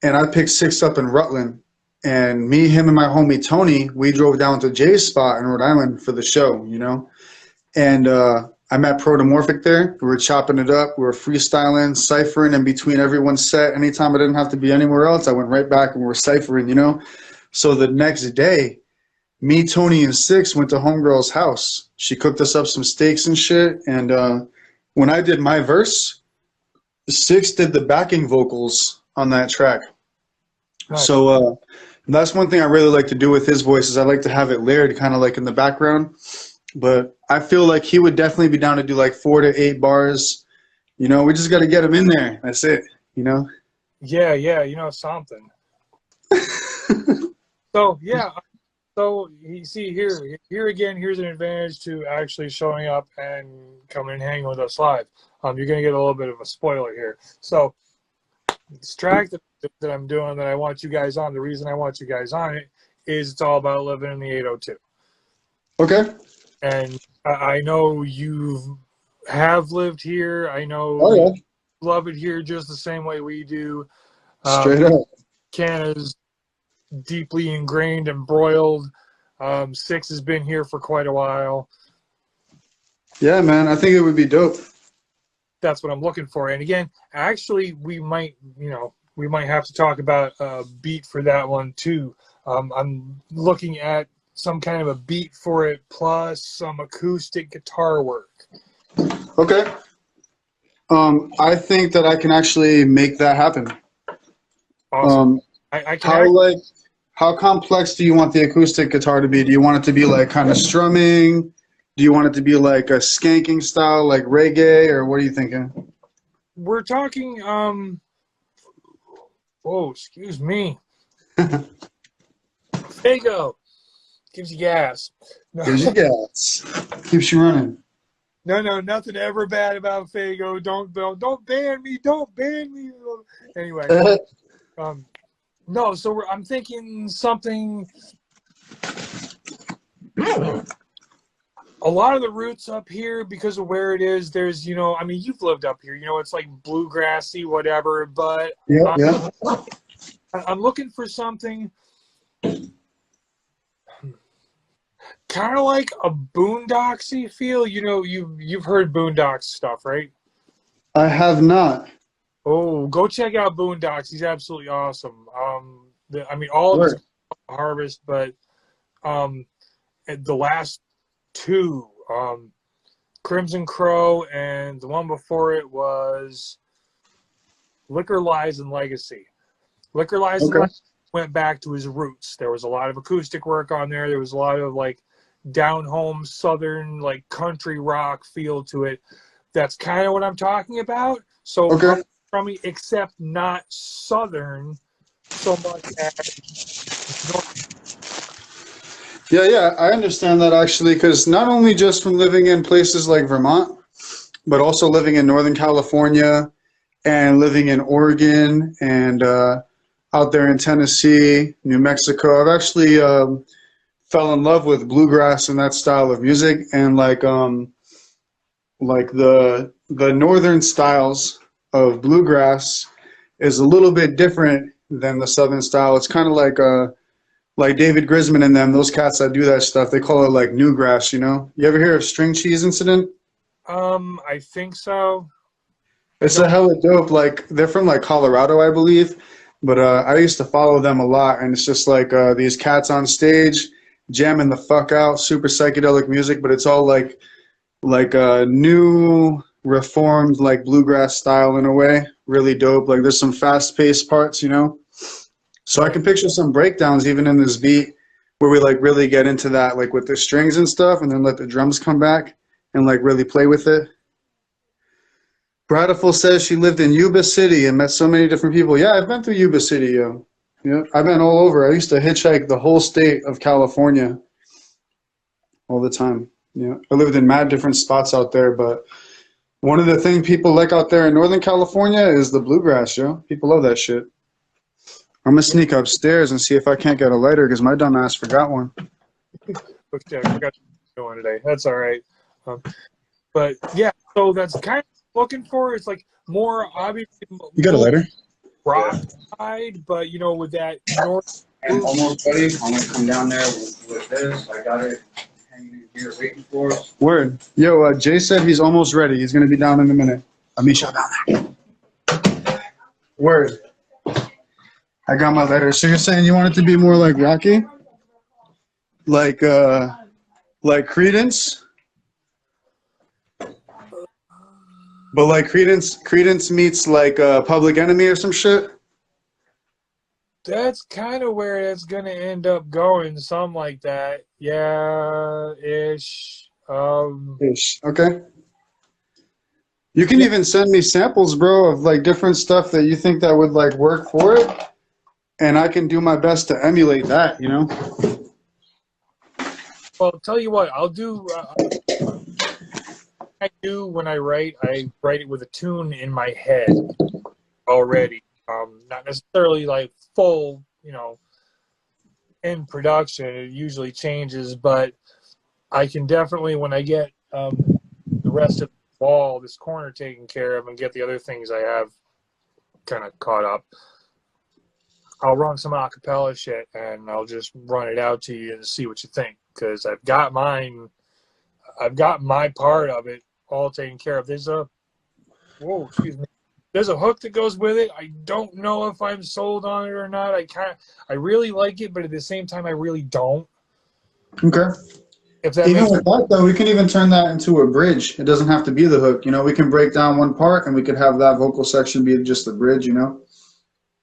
and I picked Six up in Rutland. And me, him, and my homie Tony, we drove down to Jay's spot in Rhode Island for the show, you know? And I met Protomorphic there. We were chopping it up. We were freestyling, ciphering in between everyone's set. Anytime I didn't have to be anywhere else, I went right back and we were ciphering, you know? So the next day, me, Tony, and Six went to Homegirl's house. She cooked us up some steaks and shit. And when I did my verse, Six did the backing vocals on that track. Nice. So that's one thing I really like to do with his voice is I like to have it layered kind of like in the background. But I feel like he would definitely be down to do like 4 to 8 bars. You know, we just got to get him in there. That's it, you know? yeah, you know, something. So yeah, so you see here again, here's an advantage to actually showing up and coming and hanging with us live. You're gonna get a little bit of a spoiler here. So this track that I'm doing that I want you guys on, the reason I want you guys on it is it's all about living in the 802. Okay. And I know you have lived here. I know Oh, yeah. you love it here just the same way we do. Straight up. Canada's deeply ingrained and broiled. Six has been here for quite a while. Yeah, man. I think it would be dope. That's what I'm looking for. And again, actually, we might have to talk about a beat for that one too. I'm looking at some kind of a beat for it plus some acoustic guitar work. Okay. I think that I can actually make that happen. Awesome. How complex do you want the acoustic guitar to be? Do you want it to be like kind of strumming? Do you want it to be like a skanking style, like reggae, or what are you thinking? We're talking, oh, excuse me. Fago. Gives you gas. No. Gives you gas. Keeps you running. No, nothing ever bad about Fago. Don't ban me. Don't ban me. Anyway. No, so I'm thinking something. A lot of the roots up here, because of where it is, there's, you know, I mean, you've lived up here, you know, it's like bluegrassy, whatever, but yeah. I'm looking for something kind of like a boondocksy feel. You know, you've heard Boondocks stuff, right? I have not. Oh, go check out Boondocks. He's absolutely awesome. I mean, all of his Harvest, but the last two, Crimson Crow, and the one before it was Liquor Lies and Legacy. Liquor Lies and Legacy went back to his roots. There was a lot of acoustic work on there. There was a lot of like down home southern like country rock feel to it. That's kind of what I'm talking about. So from me, except not southern so much as north. Yeah, I understand that actually, because not only just from living in places like Vermont, but also living in Northern California and living in Oregon and out there in Tennessee, New Mexico. I've actually fell in love with bluegrass and that style of music, and like the northern styles of bluegrass is a little bit different than the southern style. It's kind of like David Grisman and them, those cats that do that stuff, they call it like newgrass, you know? You ever hear of String Cheese Incident? I think so. It's a hella dope. Like, they're from like Colorado, I believe. But I used to follow them a lot, and it's just like these cats on stage jamming the fuck out, super psychedelic music, but it's all like new, reformed, like bluegrass style in a way. Really dope. Like, there's some fast-paced parts, you know? So I can picture some breakdowns even in this beat where we like really get into that, like with the strings and stuff, and then let the drums come back and like really play with it. Bradiful says she lived in Yuba City and met so many different people. Yeah, I've been through Yuba City, yo. Yeah, I've been all over. I used to hitchhike the whole state of California all the time. Yeah, I lived in mad different spots out there, but one of the things people like out there in Northern California is the bluegrass, yo. People love that shit. I'm gonna sneak upstairs and see if I can't get a lighter because my dumb ass forgot one. Okay, I forgot to go on today. That's all right. But yeah, so that's kind of looking for. It's like more obviously. You got a lighter? Rock side, but you know, with that north. And almost buddy, I'm gonna come down there with this. I got it hanging in here waiting for us. Word. Yo, Jay said he's almost ready. He's gonna be down in a minute. Amisha down there. Word. I got my letter. So you're saying you want it to be more like Rocky? Like Credence? But like Credence meets like Public Enemy or some shit? That's kind of where it's gonna end up going, something like that. Yeah, ish. Ish. Okay. You can even send me samples, bro, of like different stuff that you think that would like work for it. And I can do my best to emulate that, you know? Well, I'll tell you what, I'll do. I do when I write it with a tune in my head already. Not necessarily like full, you know, in production. It usually changes, but I can definitely, when I get the rest of the wall, this corner taken care of, and get the other things I have kind of caught up, I'll run some acapella shit and I'll just run it out to you and see what you think. Because I've got my part of it all taken care of. There's a hook that goes with it. I don't know if I'm sold on it or not. I really like it, but at the same time, I really don't. Okay. If that even makes with that, though, we can even turn that into a bridge. It doesn't have to be the hook. You know, we can break down one part and we could have that vocal section be just the bridge, you know?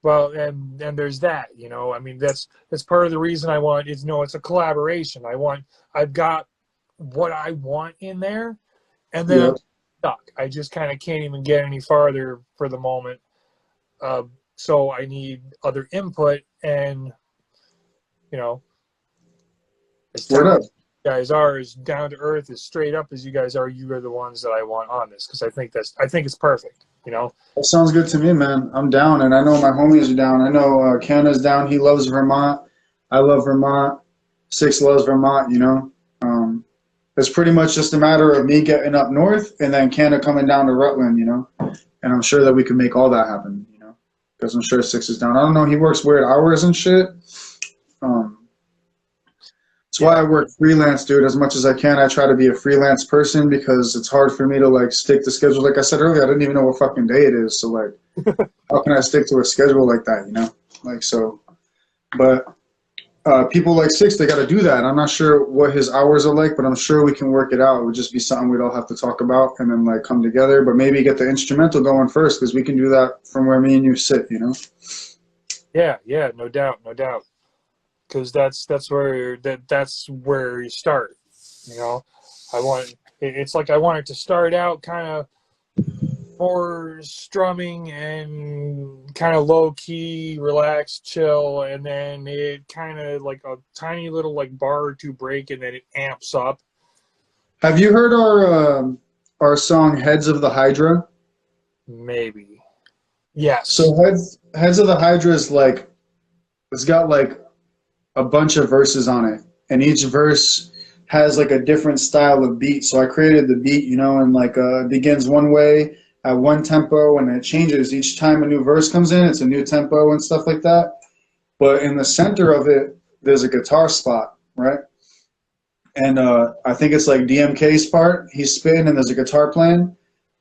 Well, and there's that, you know. I mean, that's part of the reason I want is, no, it's a collaboration. I've got what I want in there, and then I'm stuck. I just kind of can't even get any farther for the moment. So I need other input, and you know, as talented as you guys are, as down to earth, as straight up as you guys are, you are the ones that I want on this, because I think it's perfect. You know, that sounds good to me, man. I'm down, and I know my homies are down. I know Canna's down. He loves Vermont. I love Vermont. Six loves Vermont, you know. It's pretty much just a matter of me getting up north and then Canna coming down to Rutland, you know. And I'm sure that we can make all that happen, you know, because I'm sure Six is down. I don't know. He works weird hours and shit. That's why I work freelance, dude. As much as I can, I try to be a freelance person because it's hard for me to like stick to schedules. Like I said earlier, I didn't even know what fucking day it is. So like, how can I stick to a schedule like that? You know, like so. But people like Six, they got to do that. I'm not sure what his hours are like, but I'm sure we can work it out. It would just be something we'd all have to talk about and then like come together. But maybe get the instrumental going first because we can do that from where me and you sit. You know. Yeah, no doubt. Because that's where you start, you know. It's like I want it to start out kind of more strumming and kind of low key, relaxed, chill, and then it kind of like a tiny little like bar or two break, and then it amps up. Have you heard our song "Heads of the Hydra"? Maybe. Yes. So Heads of the Hydra is like, it's got like a bunch of verses on it, and each verse has like a different style of beat. So I created the beat, you know, and like it begins one way at one tempo, and it changes each time a new verse comes in. It's a new tempo and stuff like that. But in the center of it, there's a guitar spot, right? And I think it's like DMK's part. He's spitting, and there's a guitar playing.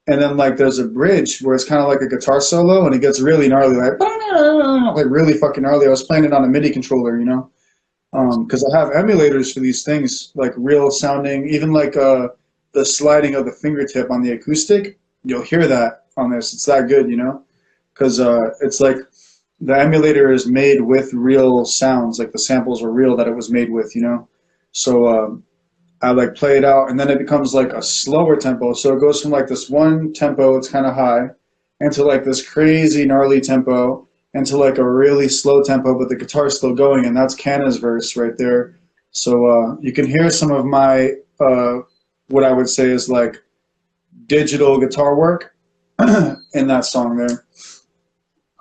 And then like there's a bridge where it's kind of like a guitar solo, and it gets really gnarly, like really fucking gnarly. I was playing it on a MIDI controller, you know. Because I have emulators for these things, like real sounding, even like the sliding of the fingertip on the acoustic, you'll hear that on this. It's that good, you know? Because it's like the emulator is made with real sounds, like the samples are real that it was made with, you know. So I like play it out, and then it becomes like a slower tempo. So it goes from like this one tempo, it's kind of high, into like this crazy gnarly tempo, into like a really slow tempo, but the guitar's still going, and that's Canna's verse right there. So you can hear some of my what I would say is like digital guitar work in that song there.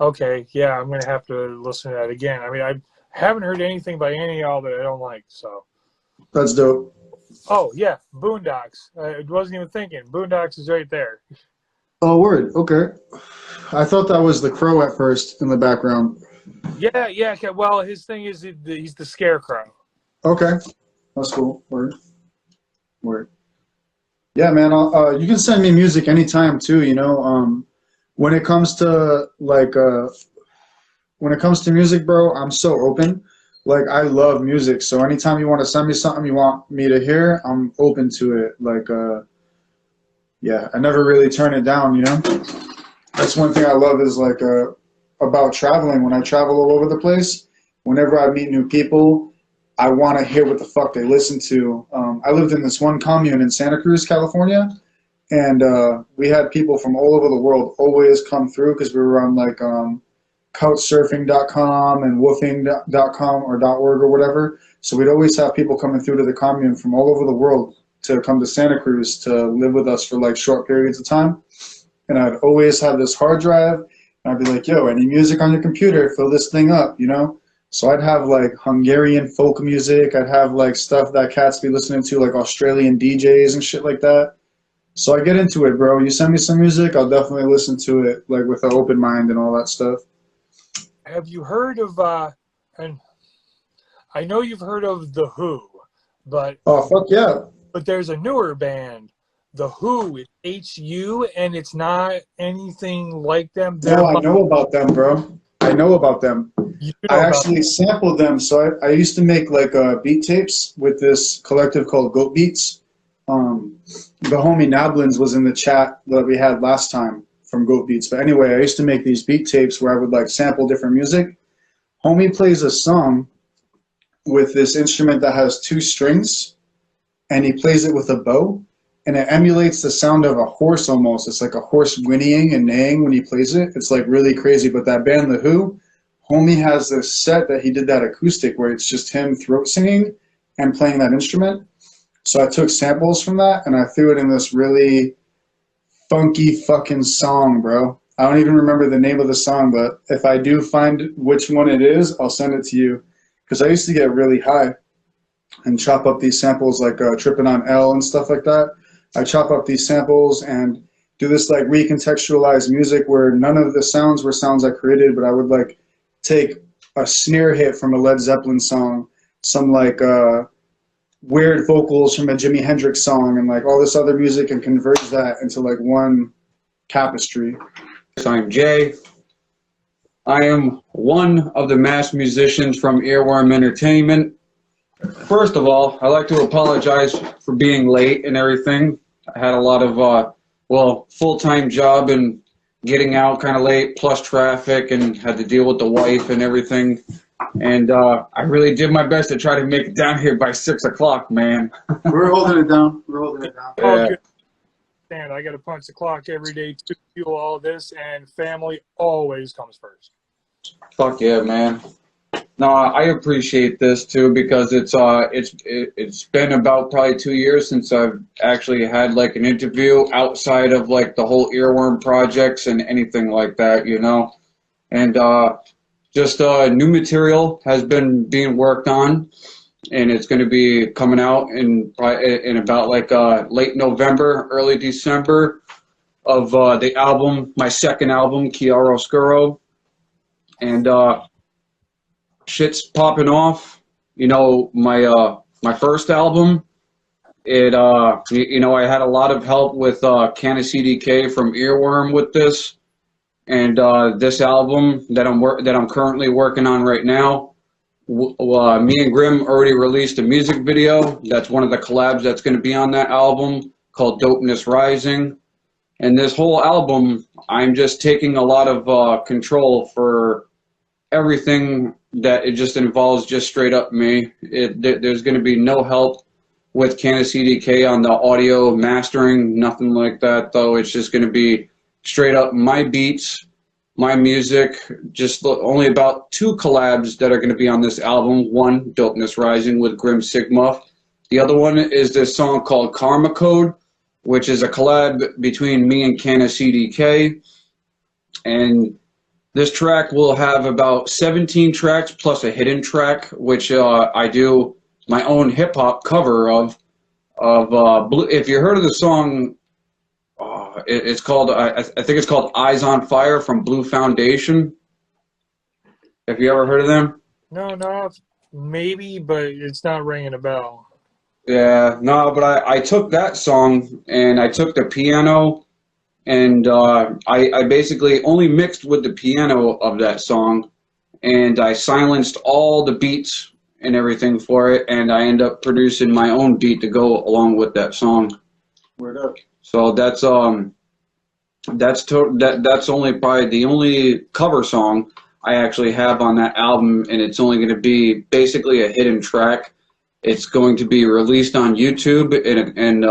Okay, yeah, I'm gonna have to listen to that again. I mean, I haven't heard anything by any of y'all that I don't like. So. That's dope. Oh yeah, Boondocks. I wasn't even thinking. Boondocks is right there. Oh, word. Okay. I thought that was the Crow at first in the background. Yeah, yeah. Okay. Well, his thing is he's the Scarecrow. Okay. That's cool. Word. Word. Yeah, man. You can send me music anytime too. You know, when it comes to like, when it comes to music, bro, I'm so open. Like, I love music. So anytime you want to send me something you want me to hear, I'm open to it. Like, yeah, I never really turn it down. You know, that's one thing I love is like about traveling. When I travel all over the place, whenever I meet new people, I want to hear what the fuck they listen to. I lived in this one commune in Santa Cruz, California, and we had people from all over the world always come through because we were on like couchsurfing.com and woofing.com or .org or whatever. So we'd always have people coming through to the commune from all over the world to come to Santa Cruz to live with us for like short periods of time. And I'd always have this hard drive, and I'd be like, yo, any music on your computer, fill this thing up, you know? So I'd have like Hungarian folk music. I'd have like stuff that cats be listening to, like Australian DJs and shit like that. So I get into it, bro. You send me some music, I'll definitely listen to it, like with an open mind and all that stuff. Have you heard of and I know you've heard of The Who, but Oh, fuck yeah. But there's a newer band, The Who. It's H-U, and it's not anything like them. No, I know about them, bro. I know about them. You I know about actually sampled them. So I used to make like beat tapes with this collective called Goat Beats. The homie Nablins was in the chat that we had last time from Goat Beats. But anyway, I used to make these beat tapes where I would like sample different music. Homie plays a song with this instrument that has 2 strings, and he plays it with a bow, and it emulates the sound of a horse almost. It's like a horse whinnying and neighing when he plays it. It's like really crazy. But that band, The Who, homie has this set that he did that acoustic where it's just him throat singing and playing that instrument. So I took samples from that and I threw it in this really funky fucking song, bro. I don't even remember the name of the song, but if I do find which one it is, I'll send it to you. Because I used to get really high and chop up these samples like Tripping on L and stuff like that. I chop up these samples and do this like recontextualized music where none of the sounds were sounds I created, but I would like take a snare hit from a Led Zeppelin song, some like weird vocals from a Jimi Hendrix song, and like all this other music, and converge that into like one tapestry. I'm Jay. I am one of the mass musicians from Earworm Entertainment. First of all, I'd like to apologize for being late and everything. I had a lot of, full-time job and getting out kind of late, plus traffic, and had to deal with the wife and everything. And I really did my best to try to make it down here by 6 o'clock, man. We're holding it down. We're holding it down. Oh, good. And I got to punch the clock every day to do all this, and family always comes first. Fuck yeah, man. No, I appreciate this too, because it's been about probably 2 years since I've actually had like an interview outside of like the whole Earworm projects and anything like that, you know. And just new material has been being worked on, and it's going to be coming out in about like late November, early December of the album, my second album, Chiaroscuro. And shit's popping off. You know, my first album, I had a lot of help with Canna CDK from Earworm with this, and this album that I'm currently working on right now. Me and Grim already released a music video. That's one of the collabs that's going to be on that album, called Dopeness Rising. And this whole album, I'm just taking a lot of control for everything that it just involves just straight up me. There's going to be no help with Canna CDK on the audio mastering, nothing like that, though. It's just going to be straight up my beats, my music, just only about 2 collabs that are going to be on this album. One, Dopeness Rising with Grim Sigma. The other one is this song called Karma Code, which is a collab between me and Canna CDK. And this track will have about 17 tracks plus a hidden track, which I do my own hip hop cover of Blue. If you heard of the song, it's called I think it's called Eyes on Fire from Blue Foundation. Have you ever heard of them? No, maybe, but it's not ringing a bell. Yeah, no, but I took that song and I took the piano. And I basically only mixed with the piano of that song, and I silenced all the beats and everything for it, and I end up producing my own beat to go along with that song. Word up. So that's only probably the only cover song I actually have on that album, and it's only going to be basically a hidden track. It's going to be released on YouTube, and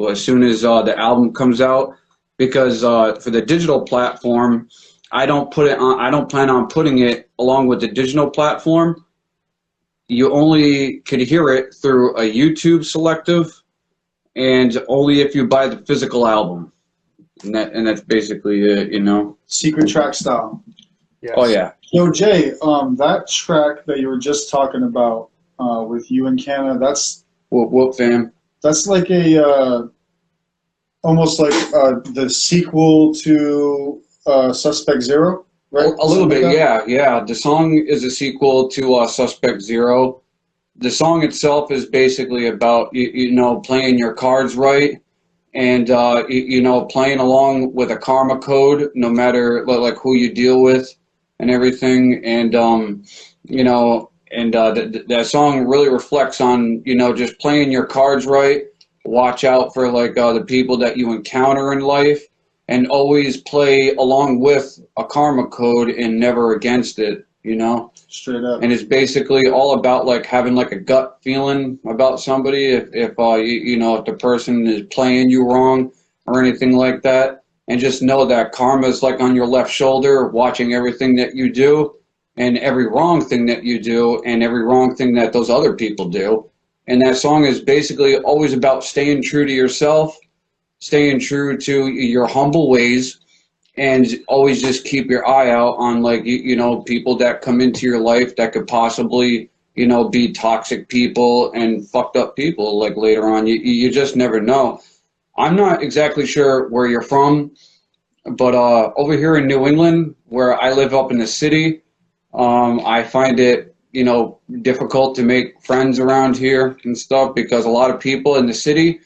as soon as the album comes out. Because for the digital platform, I don't plan on putting it along with the digital platform. You only can hear it through a YouTube selective, and only if you buy the physical album. And that's basically it, you know. Secret track style. Yes. Oh yeah. Yo, Jay, that track that you were just talking about with you and Canna, that's Whoop fam. That's like a almost like the sequel to Suspect Zero, right? A little bit, like that? yeah. The song is a sequel to Suspect Zero. The song itself is basically about you know, playing your cards right, and you know, playing along with a karma code, no matter like who you deal with and everything, and you know, and that song really reflects on, you know, just playing your cards right. Watch out for like the people that you encounter in life, and always play along with a karma code and never against it, you know. Straight up. And it's basically all about like having like a gut feeling about somebody, if you know, if the person is playing you wrong or anything like that, and just know that karma is like on your left shoulder, watching everything that you do, and every wrong thing that you do, and every wrong thing that those other people do. And that song is basically always about staying true to yourself, staying true to your humble ways, and always just keep your eye out on, like, you know, people that come into your life that could possibly, you know, be toxic people and fucked up people, like, later on. You just never know. I'm not exactly sure where you're from, but over here in New England, where I live up in the city, I find it, you know, difficult to make friends around here and stuff, because a lot of people in the city,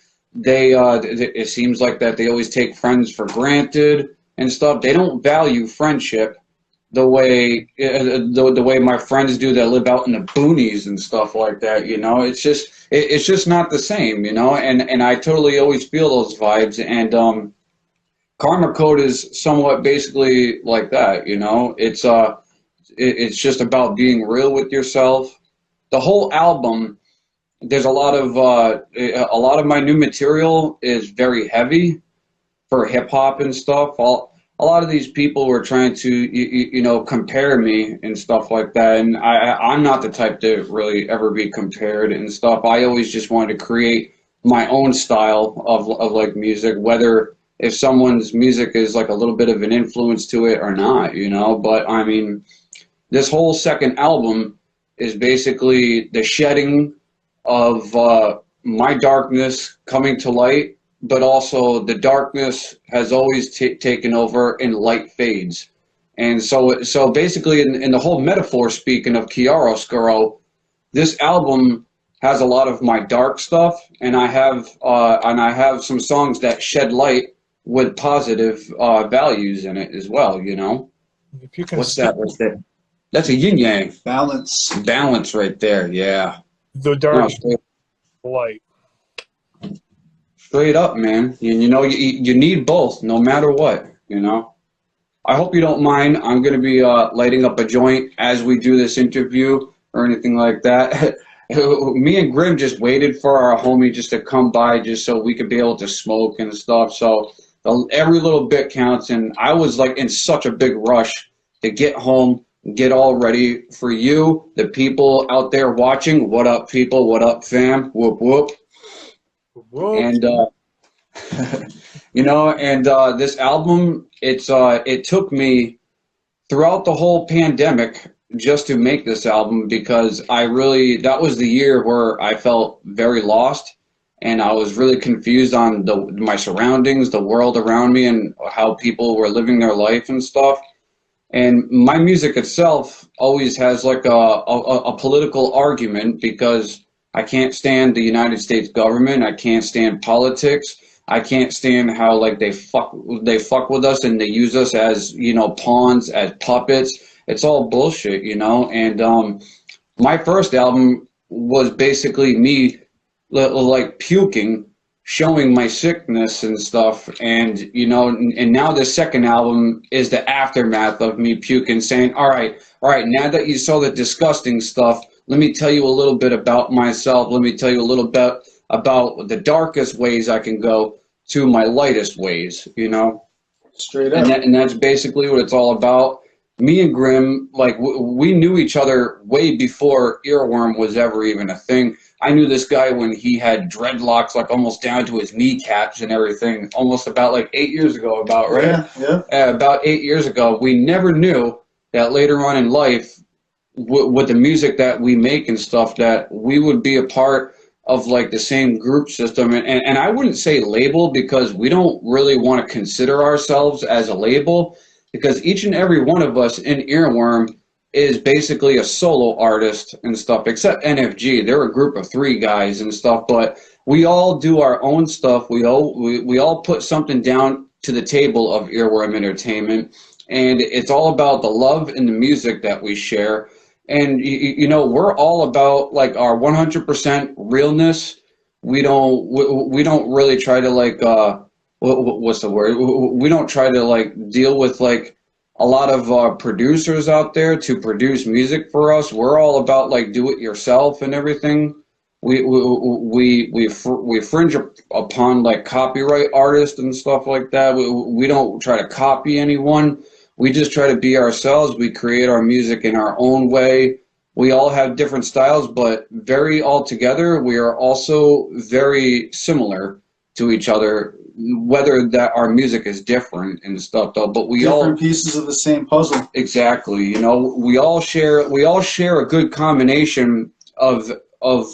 it seems like that they always take friends for granted and stuff. They don't value friendship the way my friends do that live out in the boonies and stuff like that, you know. It's just not the same, you know, and I totally always feel those vibes, and Karma Code is somewhat basically like that, you know. It's just about being real with yourself. The whole album, there's a lot of my new material is very heavy for hip hop and stuff. A lot of these people were trying to, you know, compare me and stuff like that, and I'm not the type to really ever be compared and stuff. I always just wanted to create my own style of like music, whether if someone's music is like a little bit of an influence to it or not, you know. But I mean, this whole second album is basically the shedding of my darkness coming to light, but also the darkness has always taken over and light fades. And so basically in the whole metaphor, speaking of chiaroscuro, this album has a lot of my dark stuff, and I have some songs that shed light with positive values in it as well, you know. If you can What's that? That's a yin yang. Balance. Balance right there, yeah. The dark No, light. straight up, man. You know, you need both, no matter what, you know. I hope you don't mind. I'm going to be lighting up a joint as we do this interview or anything like that. Me and Grim just waited for our homie just to come by just so we could be able to smoke and stuff. So every little bit counts. And I was like in such a big rush to get home, get all ready for you, the people out there watching. What up, people? What up, fam? Whoop, whoop. Whoa. And, you know, and this album, it took me throughout the whole pandemic just to make this album because that was the year where I felt very lost and I was really confused on my surroundings, the world around me, and how people were living their life and stuff. And my music itself always has like a political argument because I can't stand the United States government. I can't stand politics. I can't stand how like they fuck with us and they use us as, you know, pawns, as puppets. It's all bullshit, you know. And my first album was basically me like puking, showing my sickness and stuff. And, you know, and now the second album is the aftermath of me puking, saying, all right, now that you saw the disgusting stuff, let me tell you a little bit about myself. Let me tell you a little bit about the darkest ways I can go to my lightest ways, you know? Straight up. And that's basically what it's all about. Me and Grim, like, we knew each other way before Earworm was ever even a thing. I knew this guy when he had dreadlocks, like, almost down to his kneecaps and everything, almost about, like, 8 years ago, right? Yeah. About 8 years ago. We never knew that later on in life, with the music that we make and stuff, that we would be a part of like the same group system. And I wouldn't say label because we don't really want to consider ourselves as a label because each and every one of us in Earworm is basically a solo artist and stuff, except NFG. They're a group of 3 guys and stuff, but we all do our own stuff. We all put something down to the table of Earworm Entertainment, and it's all about the love and the music that we share. And, you know, we're all about, like, our 100% realness. We don't really try to, like, what's the word? We don't try to, like, deal with, like, a lot of producers out there to produce music for us. We're all about, like, do it yourself and everything. We fringe upon, like, copyright artists and stuff like that. We don't try to copy anyone. We just try to be ourselves. We create our music in our own way. We all have different styles, but very all together, we are also very similar to each other, whether that our music is different and stuff though, but we all different pieces of the same puzzle. Exactly. You know, we all share a good combination of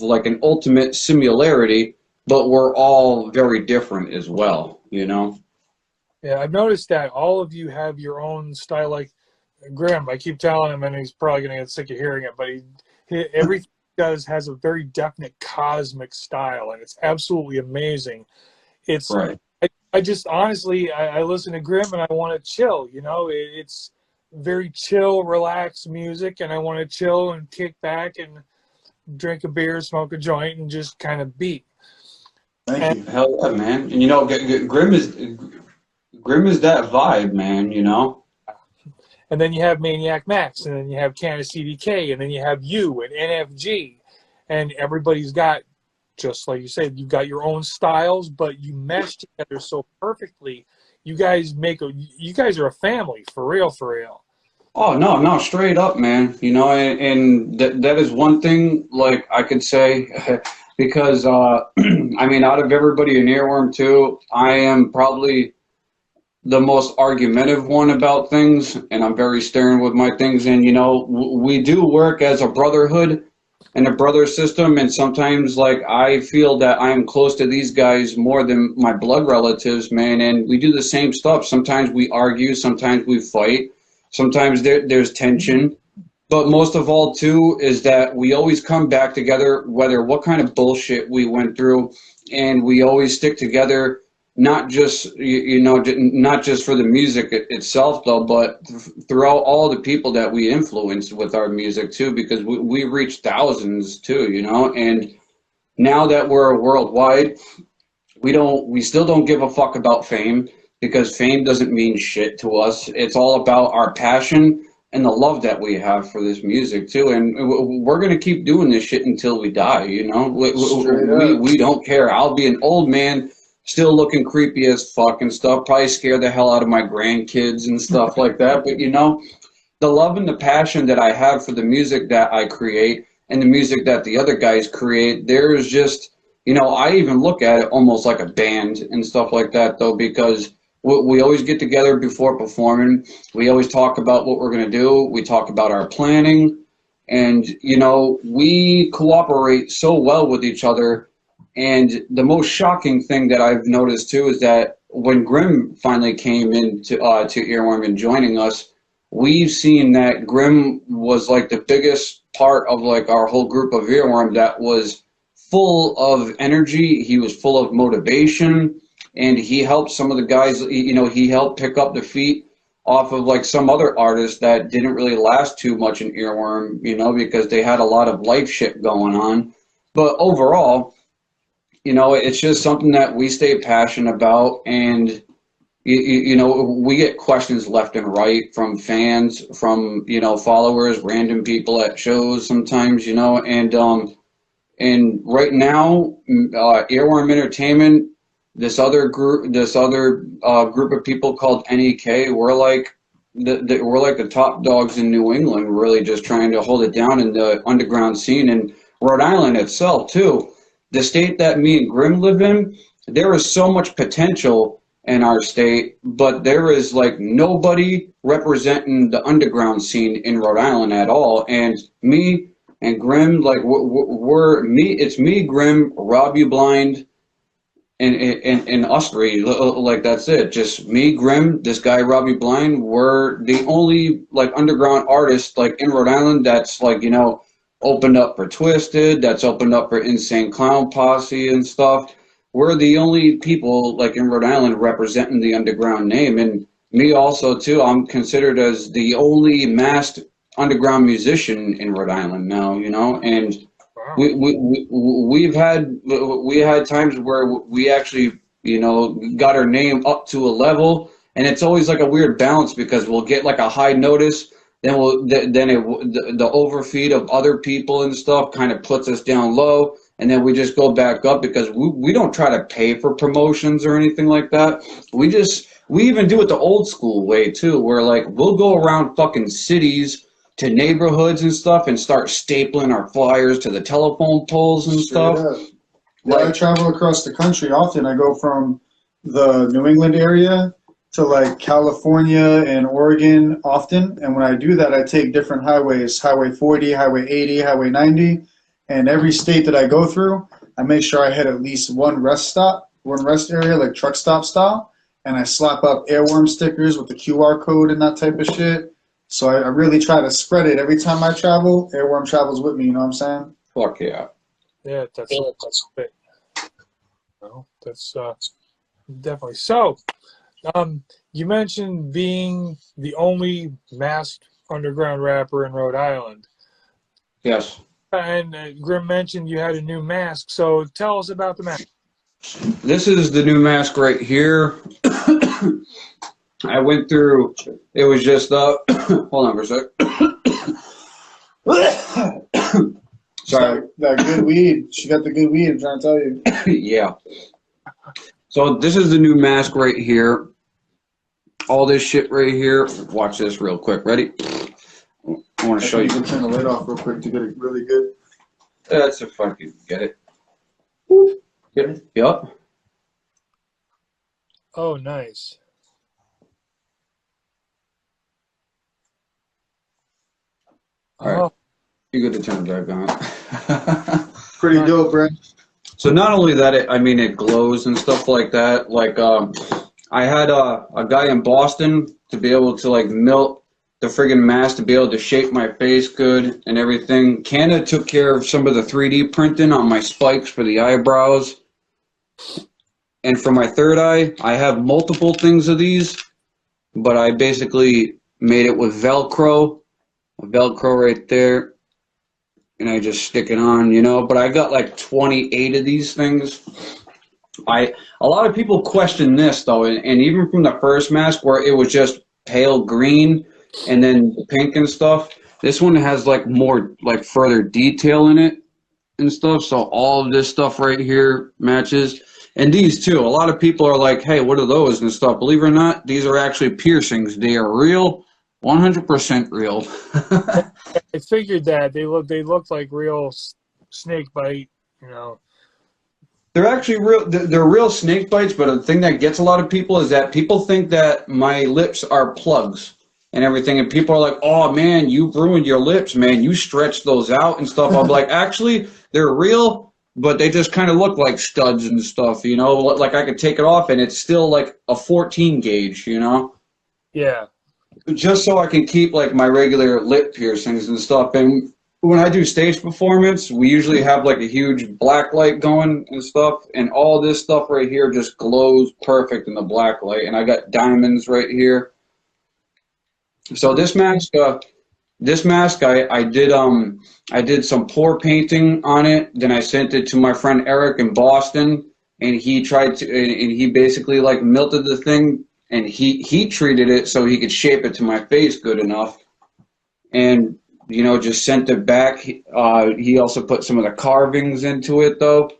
like an ultimate similarity, but we're all very different as well, you know? Yeah, I've noticed that all of you have your own style. Like Grim, I keep telling him, and he's probably going to get sick of hearing it, but everything he does has a very definite cosmic style, and it's absolutely amazing. It's right. I just honestly, I listen to Grim, and I want to chill. You know, it's very chill, relaxed music, and I want to chill and kick back and drink a beer, smoke a joint, and just kind of beat. Thank you. Hell yeah, man. And you know, Grim is that vibe, man, you know? And then you have Maniac Max, and then you have Canna CDK, and then you have you and NFG. And everybody's got, just like you said, you've got your own styles, but you mesh together so perfectly. You guys are a family, for real, for real. Oh, no, straight up, man. You know, and that is one thing, like, I could say, because, I mean, out of everybody in Earworm, too, I am probably the most argumentative one about things, and I'm very stern with my things. And, you know, we do work as a brotherhood and a brother system, and sometimes, like, I feel that I'm close to these guys more than my blood relatives, man, and we do the same stuff. Sometimes we argue, sometimes we fight, sometimes there's tension, but most of all, too, is that we always come back together, whether what kind of bullshit we went through, and we always stick together. Not just, you know, not just for the music itself, though, but throughout all the people that we influenced with our music, too, because we reach thousands, too, you know, and now that we're worldwide, we still don't give a fuck about fame. because fame doesn't mean shit to us. It's all about our passion and the love that we have for this music too. And we're gonna keep doing this shit until we die. You know, we don't care. I'll be an old man, still looking creepy as fuck and stuff. Probably scare the hell out of my grandkids and stuff like that. But you know, the love and the passion that I have for the music that I create and the music that the other guys create, there's just, you know, I even look at it almost like a band and stuff like that, though, because we always get together before performing. We always talk about what we're going to do. We talk about our planning. And, you know, we cooperate so well with each other. And the most shocking thing that I've noticed, too, is that when Grim finally came into to Earworm and joining us, we've seen that Grim was like the biggest part of like our whole group of Earworm that was full of energy. He was full of motivation. And he helped some of the guys, you know, he helped pick up the feet off of like some other artists that didn't really last too much in Earworm, you know, because they had a lot of life shit going on. But overall, you know, it's just something that we stay passionate about. And, you know, we get questions left and right from fans, from, you know, followers, random people at shows sometimes, you know. And right now, Earworm Entertainment, this other group of people called NEK, we're like the top dogs in New England, really just trying to hold it down in the underground scene. And Rhode Island itself too, the state that me and Grim live in, there is so much potential in our state, but there is like nobody representing the underground scene in Rhode Island at all. And me and Grim, like it's me, Grim, Rob You Blind, and us three, like that's it. Just me, Grim, this guy Robbie Blind. We're the only like underground artist like in Rhode Island that's like, you know, opened up for Twisted, that's opened up for Insane Clown Posse and stuff. We're the only people like in Rhode Island representing the underground name. And me also too, I'm considered as the only masked underground musician in Rhode Island now, you know. And we had times where we actually, you know, got our name up to a level, and it's always like a weird balance because we'll get like a high notice, then the overfeed of other people and stuff kind of puts us down low, and then we just go back up because we don't try to pay for promotions or anything like that. We even do it the old school way too, where like we'll go around fucking cities to neighborhoods and stuff and start stapling our flyers to the telephone poles and stuff. Yeah, I travel across the country often. I go from the New England area to like California and Oregon often. And when I do that, I take different highways, Highway 40, Highway 80, Highway 90. And every state that I go through, I make sure I hit at least one rest area, like truck style. And I slap up Earworm stickers with the QR code and that type of shit. So I really try to spread it. Every time I travel, Earworm travels with me, you know what I'm saying? Fuck yeah. Yeah, that's great. Well, that's definitely. So, you mentioned being the only masked underground rapper in Rhode Island. Yes. And Grim mentioned you had a new mask. So tell us about the mask. This is the new mask right here. I went through, it was just, hold on for a sec. Sorry. That good weed. She got the good weed, I'm trying to tell you. Yeah. So this is the new mask right here. All this shit right here. Watch this real quick. Ready? I want to show you. You can turn the lid off real quick to get it really good. That's if I can get it. Get it? Yup. Oh, nice. All right. You good to turn it back on. Pretty dope, Brent. So not only that, it glows and stuff like that. Like, I had a guy in Boston to be able to like melt the friggin' mask to be able to shape my face good and everything. Canada took care of some of the 3D printing on my spikes for the eyebrows. And for my third eye, I have multiple things of these, but I basically made it with Velcro. Velcro right there, and I just stick it on, you know. But I got like 28 of these things, A lot of people question this though, and even from the first mask where it was just pale green and then pink and stuff, this one has like more like further detail in it and stuff. So all of this stuff right here matches. And these too. A lot of people are like, hey, what are those and stuff? Believe it or not, these are actually piercings. They are real, 100% real. I figured that they looked like real snake bite, you know. They're actually real. They're real snake bites, but the thing that gets a lot of people is that people think that my lips are plugs and everything, and people are like, "Oh man, you ruined your lips, man. You stretched those out and stuff." I'm like, actually, they're real, but they just kind of look like studs and stuff, you know. Like I could take it off, and it's still like a 14 gauge, you know. Yeah. Just so I can keep like my regular lip piercings and stuff. And when I do stage performance, we usually have like a huge black light going and stuff, and all this stuff right here just glows perfect in the black light. And I got diamonds right here. So this mask, I did some pour painting on it. Then I sent it to my friend Eric in Boston, and he basically like melted the thing, and he treated it so he could shape it to my face good enough, and you know, just sent it back. He also put some of the carvings into it though,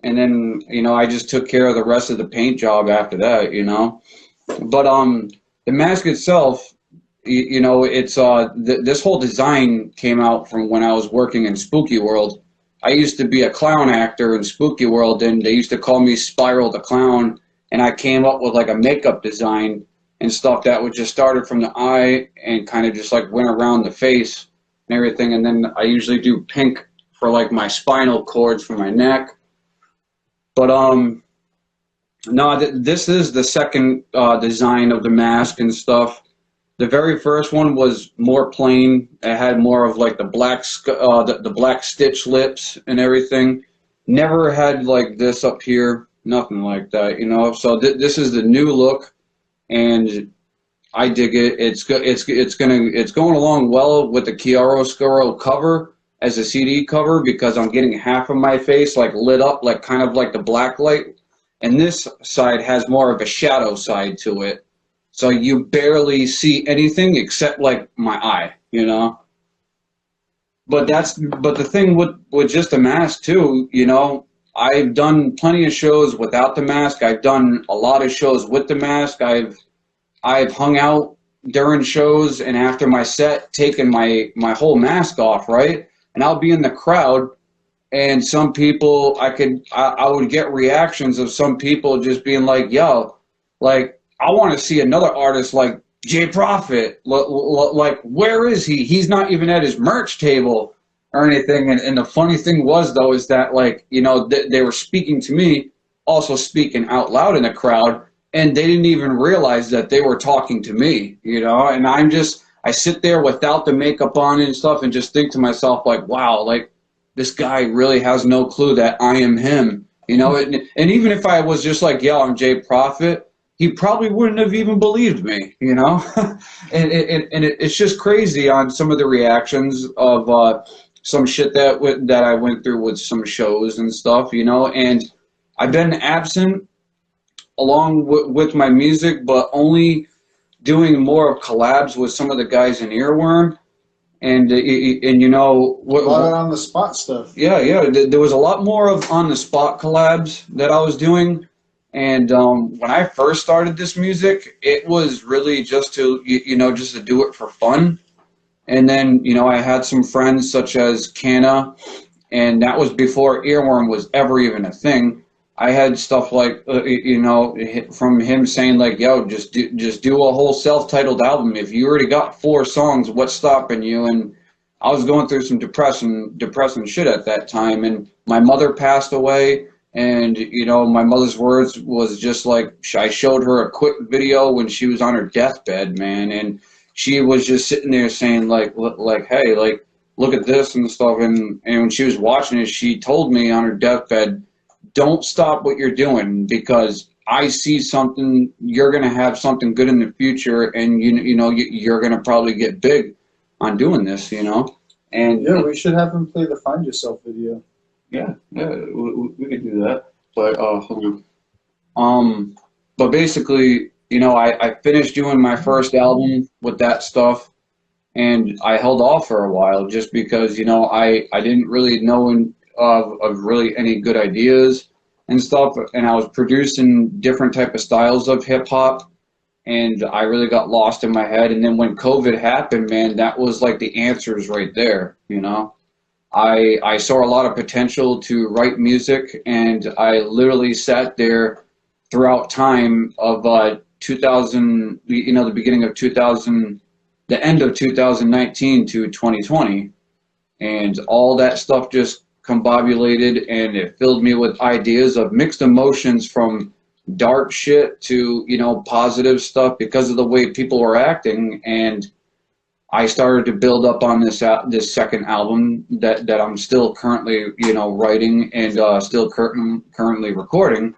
and then you know I just took care of the rest of the paint job after that, you know. But the mask itself, you know, it's this whole design came out from when I was working in Spooky World. I used to be a clown actor in Spooky World, and they used to call me Spiral the Clown, and I came up with like a makeup design and stuff that would just started from the eye and kind of just like went around the face and everything. And then I usually do pink for like my spinal cords for my neck. But no, this is the second design of the mask and stuff. The very first one was more plain. It had more of like the black stitch lips and everything. Never had like this up here, nothing like that, you know. So this is the new look, and I dig it. It's going along well with the chiaroscuro cover as a CD cover, because I'm getting half of my face like lit up like kind of like the black light, and this side has more of a shadow side to it. So you barely see anything except like my eye, you know. But the thing with just the mask too, you know, I've done plenty of shows without the mask. I've done a lot of shows with the mask. I've hung out during shows and after my set, taken my whole mask off, right? And I'll be in the crowd, and some people I would get reactions of some people just being like, "Yo, like, I want to see another artist like Jay Prophet. Like, where is he? He's not even at his merch table or anything." And the funny thing was, though, is that, like, you know, they were speaking to me, also speaking out loud in the crowd, and they didn't even realize that they were talking to me, you know? And I sit there without the makeup on and stuff and just think to myself, like, wow, like, this guy really has no clue that I am him, you know? And even if I was just like, "Yo, I'm Jay Prophet," he probably wouldn't have even believed me, you know? and it's just crazy on some of the reactions of some shit that I went through with some shows and stuff, you know? And I've been absent along with my music, but only doing more of collabs with some of the guys in Earworm. And you know, A lot of on the spot stuff. Yeah. There was a lot more of on the spot collabs that I was doing. And when I first started this music, it was really just to, you know, just to do it for fun. And then, you know, I had some friends such as Canna, and that was before Earworm was ever even a thing. I had stuff like, you know, from him saying like, "Yo, just do a whole self-titled album. If you already got 4 songs, what's stopping you?" And I was going through some depressing shit at that time, and my mother passed away. And, you know, my mother's words was just like, I showed her a quick video when she was on her deathbed, man. And she was just sitting there saying like, "Hey, like, look at this and stuff." And when she was watching it, she told me on her deathbed, "Don't stop what you're doing, because I see something, you're going to have something good in the future. And, you know, you're going to probably get big on doing this, you know." And yeah, we should have him play the Find Yourself video. Yeah, we could do that. But hold on. But basically, you know, I finished doing my first album with that stuff, and I held off for a while just because, you know, I didn't really know of really any good ideas and stuff, and I was producing different type of styles of hip hop, and I really got lost in my head. And then when COVID happened, man, that was like the answers right there, you know. I saw a lot of potential to write music, and I literally sat there throughout time of 2000, you know, the beginning of 2000, the end of 2019 to 2020, and all that stuff just combobulated, and it filled me with ideas of mixed emotions from dark shit to, you know, positive stuff because of the way people were acting. And I started to build up on this second album that I'm still currently, you know, writing and still currently recording.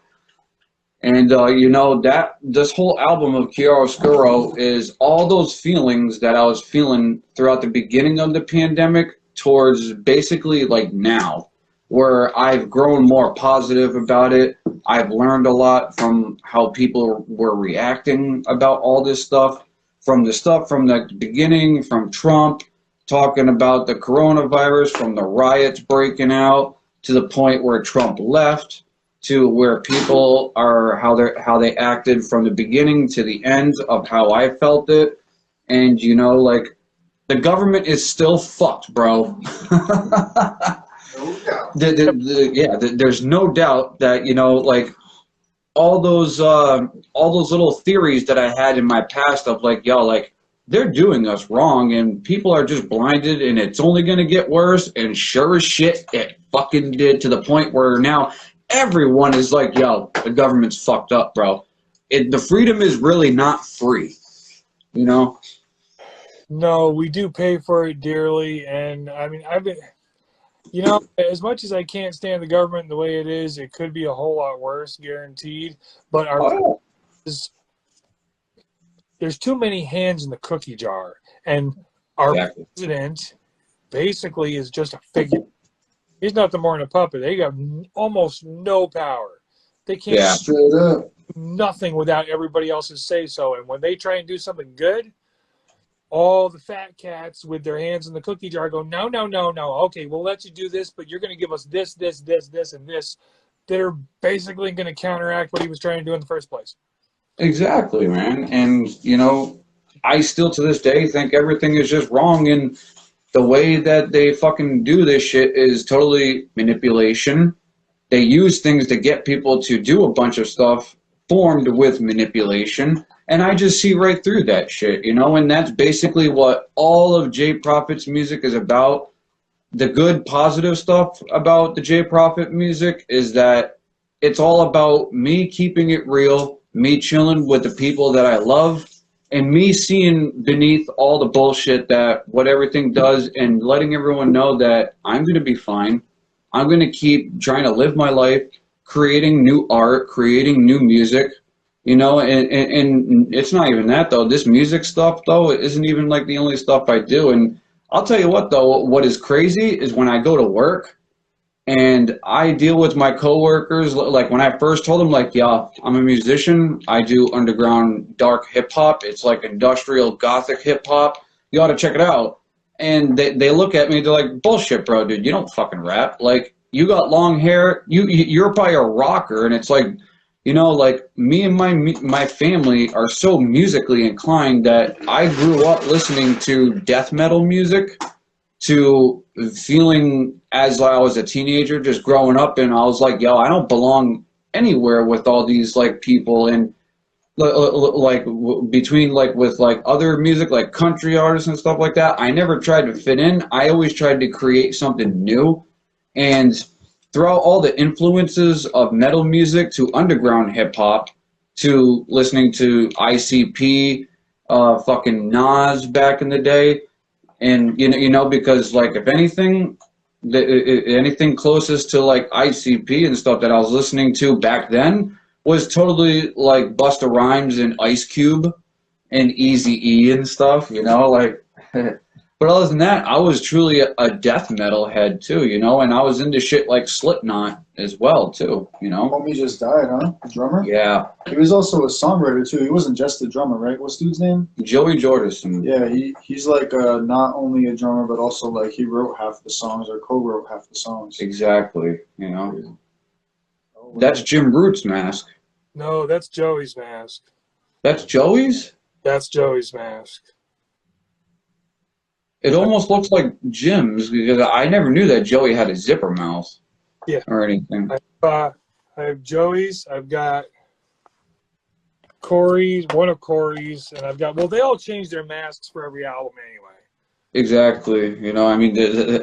And you know, that this whole album of Chiaroscuro is all those feelings that I was feeling throughout the beginning of the pandemic towards basically like now, where I've grown more positive about it. I've learned a lot from how people were reacting about all this stuff. From the stuff from the beginning, from Trump talking about the coronavirus, from the riots breaking out to the point where Trump left, to where people are how they acted from the beginning to the end of how I felt it. And you know, like, the government is still fucked, bro. There's no doubt that, you know, like, all those little theories that I had in my past of like, yo, like, they're doing us wrong and people are just blinded and it's only gonna get worse, and sure as shit it fucking did, to the point where now everyone is like, yo, the government's fucked up, bro. The freedom is really not free, you know? No, we do pay for it dearly, and I mean, you know, as much as I can't stand the government the way it is, it could be a whole lot worse, guaranteed. But there's too many hands in the cookie jar, and our president basically is just a figure. He's nothing more than a puppet. They got almost no power. They can't do nothing without everybody else's say so. And when they try and do something good, all the fat cats with their hands in the cookie jar go, no, no, no, no. Okay, we'll let you do this, but you're going to give us this, this, this, this, and this. They're basically going to counteract what he was trying to do in the first place. Exactly, man. And, you know, I still to this day think everything is just wrong. And the way that they fucking do this shit is totally manipulation. They use things to get people to do a bunch of stuff formed with manipulation. And I just see right through that shit, you know, and that's basically what all of J Prophet's music is about. The good, positive stuff about the J Prophet music is that it's all about me keeping it real, me chilling with the people that I love, and me seeing beneath all the bullshit that what everything does, and letting everyone know that I'm going to be fine. I'm going to keep trying to live my life, creating new art, creating new music. You know, and it's not even that, though. This music stuff, though, it isn't even like the only stuff I do. And I'll tell you what, though, what is crazy is when I go to work and I deal with my coworkers. Like, when I first told them, like, yeah, I'm a musician. I do underground dark hip hop. It's like industrial gothic hip hop. You ought to check it out. And they look at me, they're like, bullshit, bro, dude. You don't fucking rap. Like, you got long hair. You're probably a rocker. And it's like, you know, like, me and my family are so musically inclined that I grew up listening to death metal music, to feeling as I was a teenager, just growing up, and I was like, yo, I don't belong anywhere with all these, like, people, and like between, like, with, like, other music, like country artists and stuff like that. I never tried to fit in. I always tried to create something new. And throughout all the influences of metal music to underground hip hop to listening to ICP, fucking Nas back in the day, and you know, because, like, if anything, anything closest to like ICP and stuff that I was listening to back then was totally like Busta Rhymes and Ice Cube and Eazy-E and stuff. You know, like But other than that, I was truly a death metal head too, you know, and I was into shit like Slipknot as well too, you know. Homie just died, huh? The drummer? Yeah, He was also a songwriter too. He wasn't just a drummer, right? What's dude's name? Joey Jordison. Yeah, he's like not only a drummer, but also like he wrote half the songs or co-wrote half the songs. Exactly, you know. That's Jim Root's mask. No, that's Joey's mask. That's Joey's? That's Joey's mask. It almost looks like Jim's because I never knew that Joey had a zipper mouth. Yeah. Or anything. I have Joey's. I've got Corey's, one of Corey's, and I've got. Well, they all change their masks for every album anyway. Exactly. You know, I mean,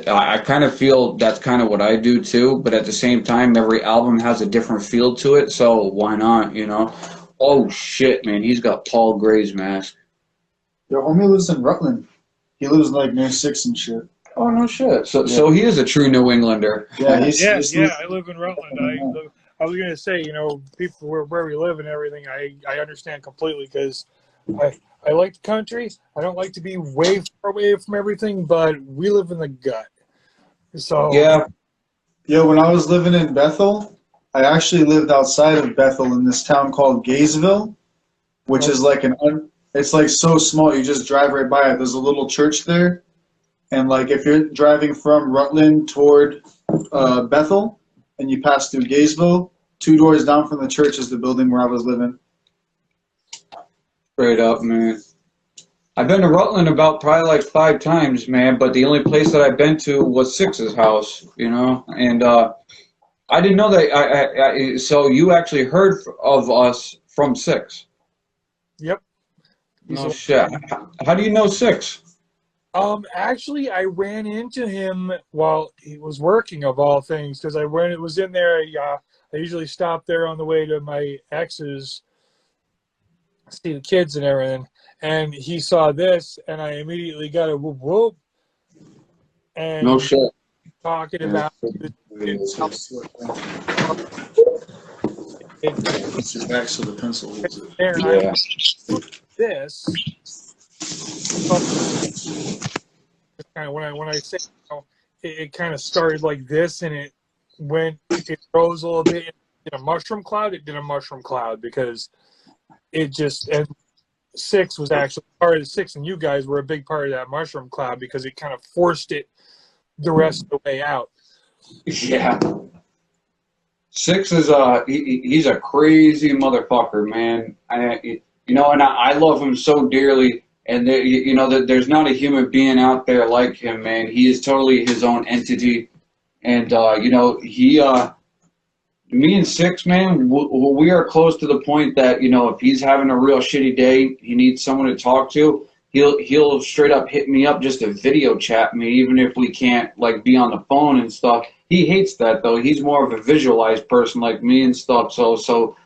I kind of feel that's kind of what I do too. But at the same time, every album has a different feel to it. So why not? You know. Oh shit, man! He's got Paul Gray's mask. Your homie lives in Rutland. He lives like near 6 and shit. Oh no shit! So he is a true New Englander. Yeah, I live in Rutland. I was gonna say, you know, people where we live and everything, I understand completely because I like the country. I don't like to be way far away from everything, but we live in the gut. So Yeah. Yeah, when I was living in Bethel, I actually lived outside of Bethel in this town called Gaysville, which is like it's like so small. You just drive right by it. There's a little church there. And like if you're driving from Rutland toward Bethel and you pass through Gaysville, 2 doors down from the church is the building where I was living. Straight up, man. I've been to Rutland about probably like 5 times, man, but the only place that I've been to was Six's house, you know, and I didn't know that. So you actually heard of us from Six? Yep. No shit. How do you know Six? Actually, I ran into him while he was working, of all things, because when it was in there, I usually stop there on the way to my ex's, see the kids and everything, and he saw this, and I immediately got a whoop whoop, and No shit. talking about It's back so the pencil holds it. and Yeah. this. Kind of when I say, you know, it kind of started like this, and it rose a little bit in a mushroom cloud. It did a mushroom cloud because it just, and Six was actually part of the Six, and you guys were a big part of that mushroom cloud because it kind of forced it the rest of the way out. Yeah. Six is he's a crazy motherfucker, man. You know, and I love him so dearly. And you know that there's not a human being out there like him, man. He is totally his own entity, and you know me and Six, man, we are close to the point that you know if he's having a real shitty day, he needs someone to talk to. He'll straight up hit me up just to video chat me, even if we can't like be on the phone and stuff. He hates that though. He's more of a visualized person like me and stuff. So.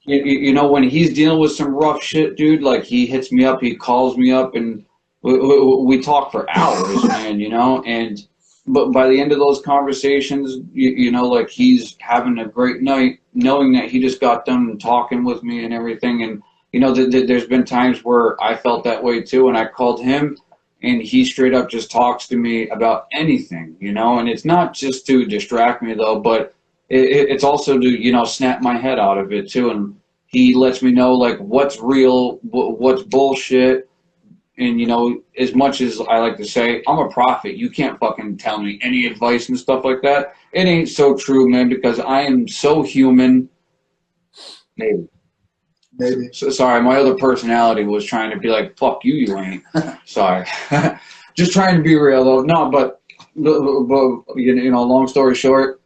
You know, when he's dealing with some rough shit, dude, like he hits me up, he calls me up, and we talk for hours, man, you know, but by the end of those conversations, you know, like he's having a great night knowing that he just got done talking with me and everything. And, you know, there's been times where I felt that way too, and I called him and he straight up just talks to me about anything, you know, and it's not just to distract me though, but it's also to, you know, snap my head out of it too. And he lets me know like what's real, what's bullshit. And, you know, as much as I like to say, I'm a prophet. You can't fucking tell me any advice and stuff like that. It ain't so true, man, because I am so human. Maybe. So, sorry, my other personality was trying to be like, fuck you, you ain't. Sorry. Just trying to be real, though. No, but you know, long story short,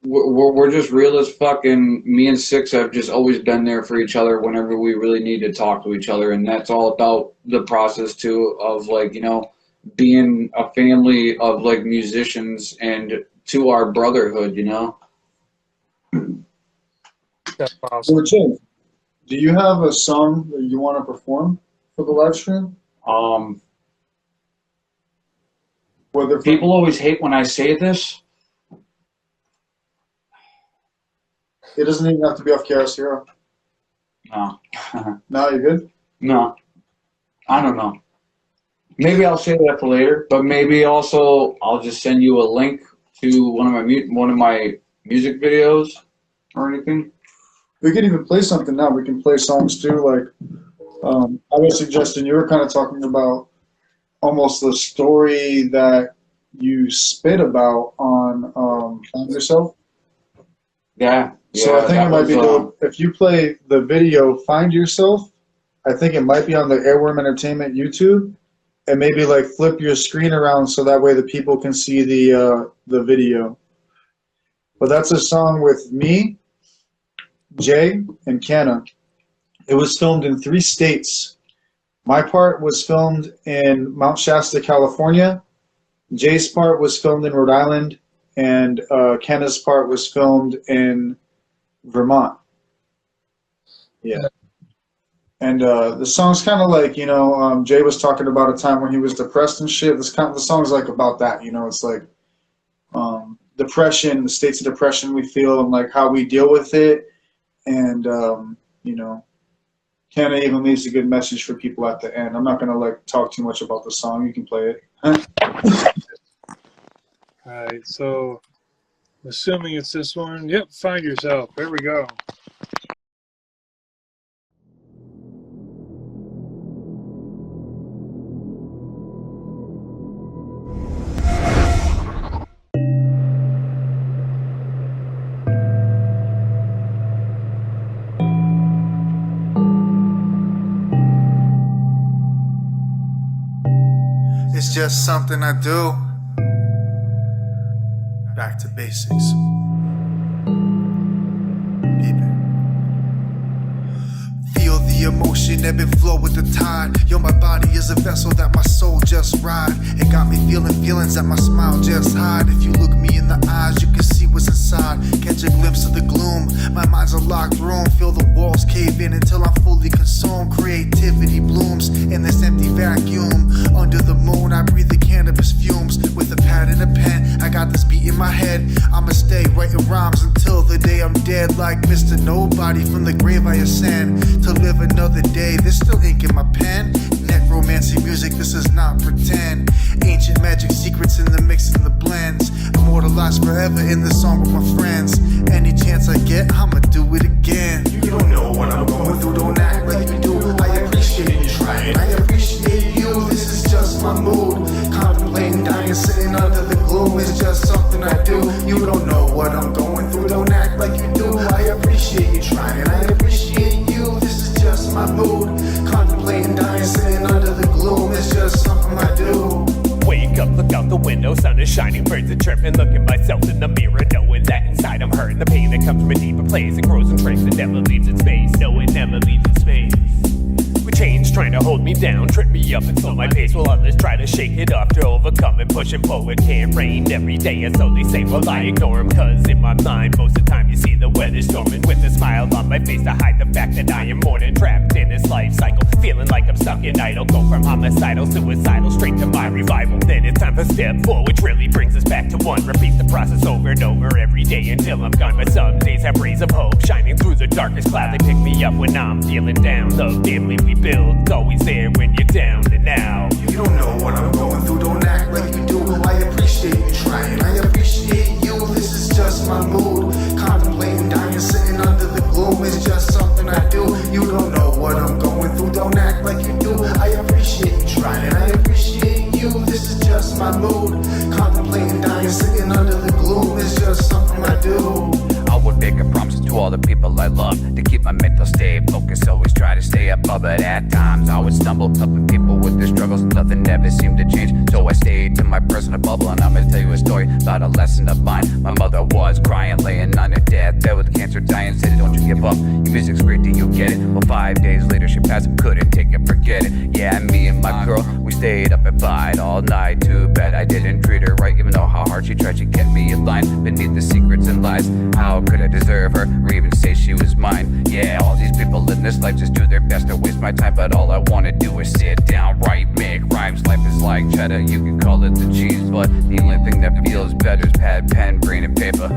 we're just real as fucking. Me and Six have just always been there for each other whenever we really need to talk to each other, and that's all about the process too of like, you know, being a family of like musicians and to our brotherhood, you know. That's awesome. So, Jim, do you have a song that you want to perform for the live stream? Whether People always hate when I say this. It doesn't even have to be off KRS Hero. No. No, you good? No. I don't know. Maybe I'll save that for later, but maybe also I'll just send you a link to one of my music videos or anything. We could even play something now. We can play songs too. Like I was suggesting, you were kind of talking about almost the story that you spit about on Find Yourself. Yeah. So I think it might be dope if you play the video Find Yourself. I think it might be on the Airworm Entertainment YouTube, and maybe like flip your screen around so that way the people can see the video. But that's a song with me, Jay, and Canna. It was filmed in 3 states. My part was filmed in Mount Shasta, California. Jay's part was filmed in Rhode Island, and Canna's part was filmed in Vermont. Yeah. And the song's kind of like, Jay was talking about a time when he was depressed and shit. The song's like about that, it's like depression, the states of depression we feel, and like how we deal with it. And, Canna even leaves a good message for people at the end. I'm not going to like talk too much about the song. You can play it. All right, so assuming it's this one. Yep, Find Yourself. There we go. It's just something I do. Back to basics. Deep it. Feel the emotion ebb and flow with the tide. Yo, my body is a vessel that my soul just ride. It got me feeling feelings that my smile just hide. If you look me in the eyes, you can see what's inside. Catch a glimpse of the gloom. My mind's a locked room. Feel the walls cave in until I'm fully consumed. Creativity blooms in this empty vacuum. Under the moon, I breathe the cannabis fumes. With a pad and a pen, I got this beat in my head. I'ma stay writing rhymes until the day I'm dead. Like Mr. Nobody, from the grave I ascend to live another day. There's still ink in my pen. Necromancy music, this is not pretend. Ancient magic secrets in the mix and the blends. Immortalized forever in the song with my friends. Any chance I get, I'ma do it again. You don't know what I'm going through, don't act like you do. I appreciate you trying, I appreciate you. This is just my mood. Contemplating dying, sitting under the gloom. It's just something I do. You don't know what I'm going through, don't act like you do. I appreciate you trying, I appreciate you. This is just my mood. Contemplating dying, sitting under the gloom. It's just something I do. Wake up, look out the window, sun is shining, birds are chirping. Look at myself in the mirror, knowing that inside I'm hurting. The pain that comes from a deeper place, it grows and shrinks, it never leaves its space. No, it never leaves its space. With chains trying to hold me down, trip me up and slow my pace, while others try to shake it off to overcome and pushing forward. Can't rain every day, and so they say, well I ignore them, cause in my mind most of the time you see the weather storming. With a smile on my face to hide the fact that I am more than trapped in this life cycle, feeling like I'm stuck in idle. Go from homicidal, suicidal, straight to my revival. Then it's time for step 4, which really brings us back to 1. Repeat the process over and over every day until I'm gone. But some days have rays of hope shining through the darkest cloud. They pick me up when I'm feeling down. The family we build, always there when you're down and out. You don't know what I'm going through, don't act like you do. I appreciate you trying, I appreciate you. This is just my mood. Contemplating dying, sitting under the gloom. It's just something I do. You don't know what I'm going through, don't act like you do. I appreciate you trying, I appreciate you. This is just my mood. Contemplating dying, sitting under the gloom. It's just something I do. I would make a promise to all the people I love to keep my mental state focused, always try to stay above it. At times I would stumble, helping people with their struggles, nothing ever seemed to change. So I stayed in my personal bubble, and I'm gonna tell you a story about a lesson of mine. My mother was crying, laying on her deathbed with cancer, dying, said don't you give up, your music's great, do you get it? Well 5 days later she passed, couldn't take it, forget it. Yeah, me and my girl, we stayed up and fight all night. Too bad I didn't treat her right, even though how hard she tried, she kept me in line beneath the secrets and lies. How could I deserve her, or even say she was mine? Yeah, all these people in this life just do their best to waste my time, but all I wanna do is sit down, write, make rhymes. Life is like cheddar, you can call it the cheese, but the only thing that feels better is pad, pen, brain, and paper.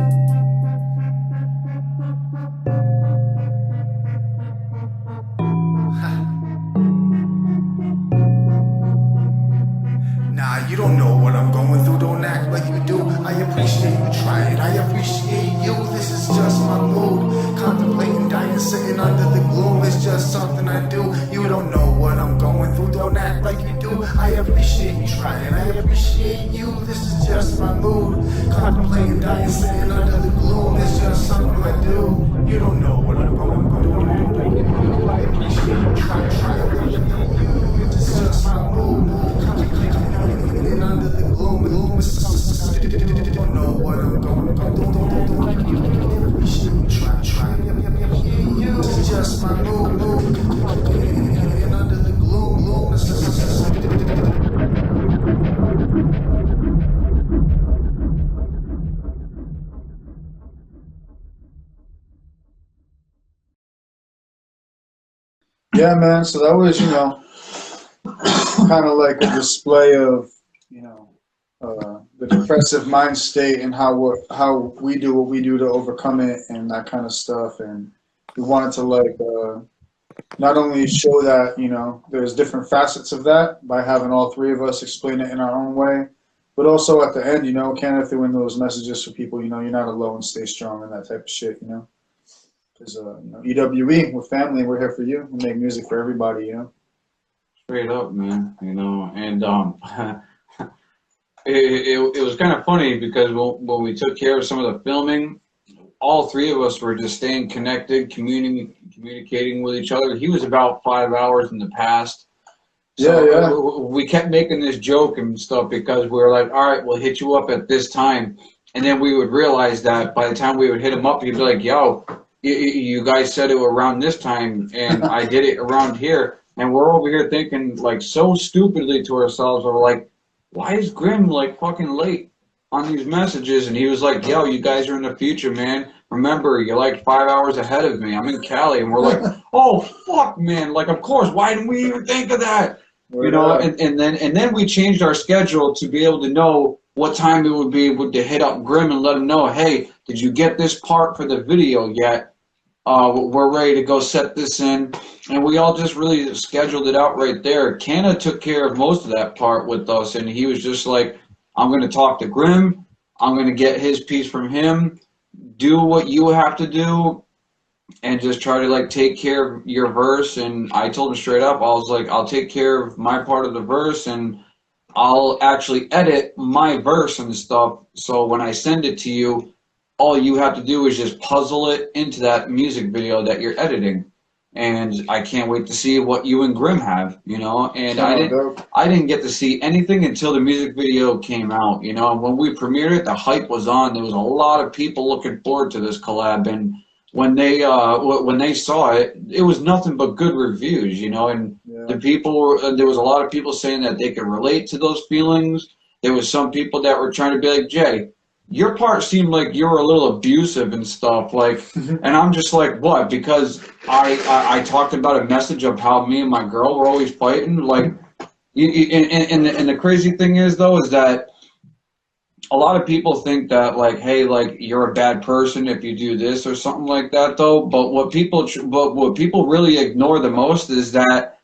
trying. I appreciate you, this is just my mood. Contemplating dying, sitting under the gloom. It's just something I do. You don't know what I'm going through. I appreciate you, trying. I appreciate you, this is just my mood. Contemplating under the gloom. You don't know what I'm going through. I appreciate you, trying. You, this is just my mood. Contemplating under the gloom. Yeah, man. So that was, kind of like a display of, the depressive mind state and how we do what we do to overcome it and that kind of stuff. And we wanted to not only show that, there's different facets of that by having all three of us explain it in our own way, but also at the end, kind of throw in those messages for people, you're not alone, stay strong and that type of shit, Because, EWE, we're family, we're here for you. We make music for everybody, Straight up, man. And it was kind of funny because when we took care of some of the filming, all three of us were just staying connected, communicating with each other. He was about 5 hours in the past. So yeah. We kept making this joke and stuff because we were like, all right, we'll hit you up at this time. And then we would realize that by the time we would hit him up, he'd be like, yo, you guys said it around this time, and I did it around here. And we're over here thinking, like, so stupidly to ourselves, we're like, why is Grim, like, fucking late on these messages? And he was like, yo, you guys are in the future, man. Remember, you're like 5 hours ahead of me. I'm in Cali. And we're like, oh, fuck, man. Like, of course, why didn't we even think of that? And then we changed our schedule to be able to know what time it would be to hit up Grim and let him know, hey, did you get this part for the video yet? We're ready to go set this in. And we all just really scheduled it out right there. Canna took care of most of that part with us, and he was just like, I'm going to talk to Grim. I'm going to get his piece from him. Do what you have to do and just try to, like, take care of your verse. And I told him straight up, I was like, I'll take care of my part of the verse, and I'll actually edit my verse and stuff. So when I send it to you, all you have to do is just puzzle it into that music video that you're editing. And I can't wait to see what you and Grim have, And I didn't get to see anything until the music video came out, And when we premiered it, the hype was on. There was a lot of people looking forward to this collab. And when they saw it, it was nothing but good reviews, And the people, there was a lot of people saying that they could relate to those feelings. There was some people that were trying to be like, Jay, your part seemed like you were a little abusive and stuff, and I'm just like, what? Because I talked about a message of how me and my girl were always fighting, and the crazy thing is, though, is that a lot of people think that, like, hey, like, you're a bad person if you do this or something like that, though. But what people really ignore the most is that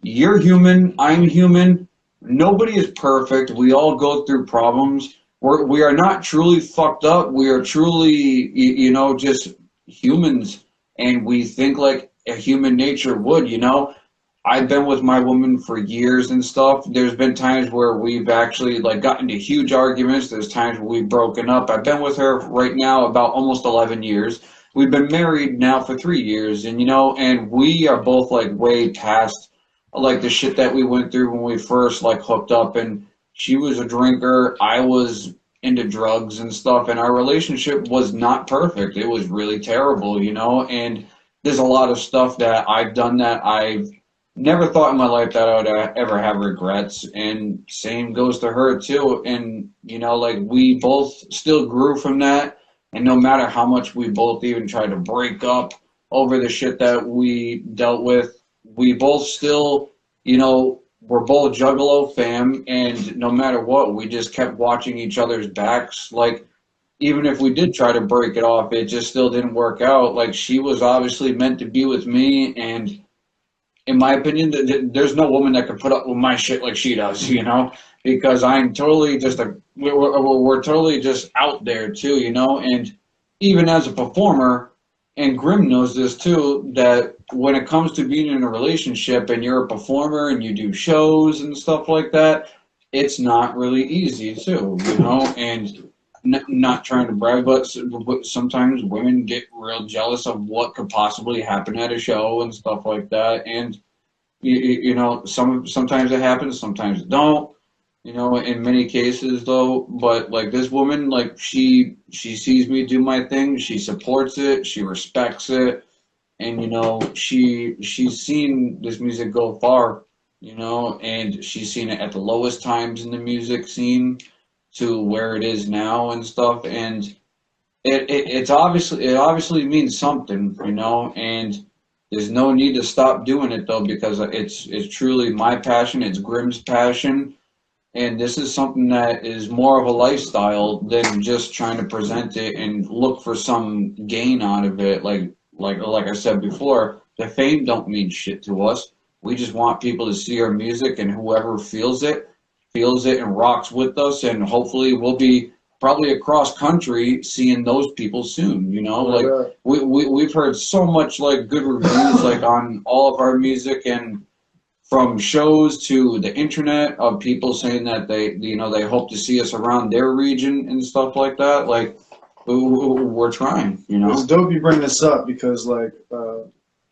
you're human, I'm human, nobody is perfect, we all go through problems. We are not truly fucked up. We are truly, just humans, and we think like a human nature would, I've been with my woman for years and stuff. There's been times where we've actually, like, gotten into huge arguments. There's times where we've broken up. I've been with her right now about almost 11 years. We've been married now for 3 years, and, and we are both, like, way past, like, the shit that we went through when we first, like, hooked up. And she was a drinker, I was into drugs and stuff, and our relationship was not perfect. It was really terrible, and there's a lot of stuff that I've done that I've never thought in my life that I would ever have regrets, and same goes to her too. And, like, we both still grew from that, and no matter how much we both even tried to break up over the shit that we dealt with, we both still, we're both Juggalo fam, and no matter what, we just kept watching each other's backs. Like, even if we did try to break it off, it just still didn't work out. Like, she was obviously meant to be with me, and in my opinion, there's no woman that could put up with my shit like she does, because I'm totally just we're totally just out there too, and even as a performer, and Grim knows this too, that when it comes to being in a relationship and you're a performer and you do shows and stuff like that, it's not really easy too, you know, and not trying to brag, but sometimes women get real jealous of what could possibly happen at a show and stuff like that. And you know, sometimes it happens, sometimes it don't. You know, in many cases though, but like this woman, like she sees me do my thing, she supports it, she respects it, and you know, she's seen this music go far, you know, and she's seen it at the lowest times in the music scene to where it is now and stuff, and it obviously means something, you know, and there's no need to stop doing it though because it's truly my passion, it's Grimm's passion, and this is something that is more of a lifestyle than just trying to present it and look for some gain out of it. Like I said before, the fame don't mean shit to us. We just want people to see our music, and whoever feels it and rocks with us, and hopefully we'll be probably across country seeing those people soon. You know, like we've heard so much like good reviews like on all of our music, and from shows to the internet of people saying that they hope to see us around their region and stuff like that. Like we're trying, you know. It's dope you bring this up because like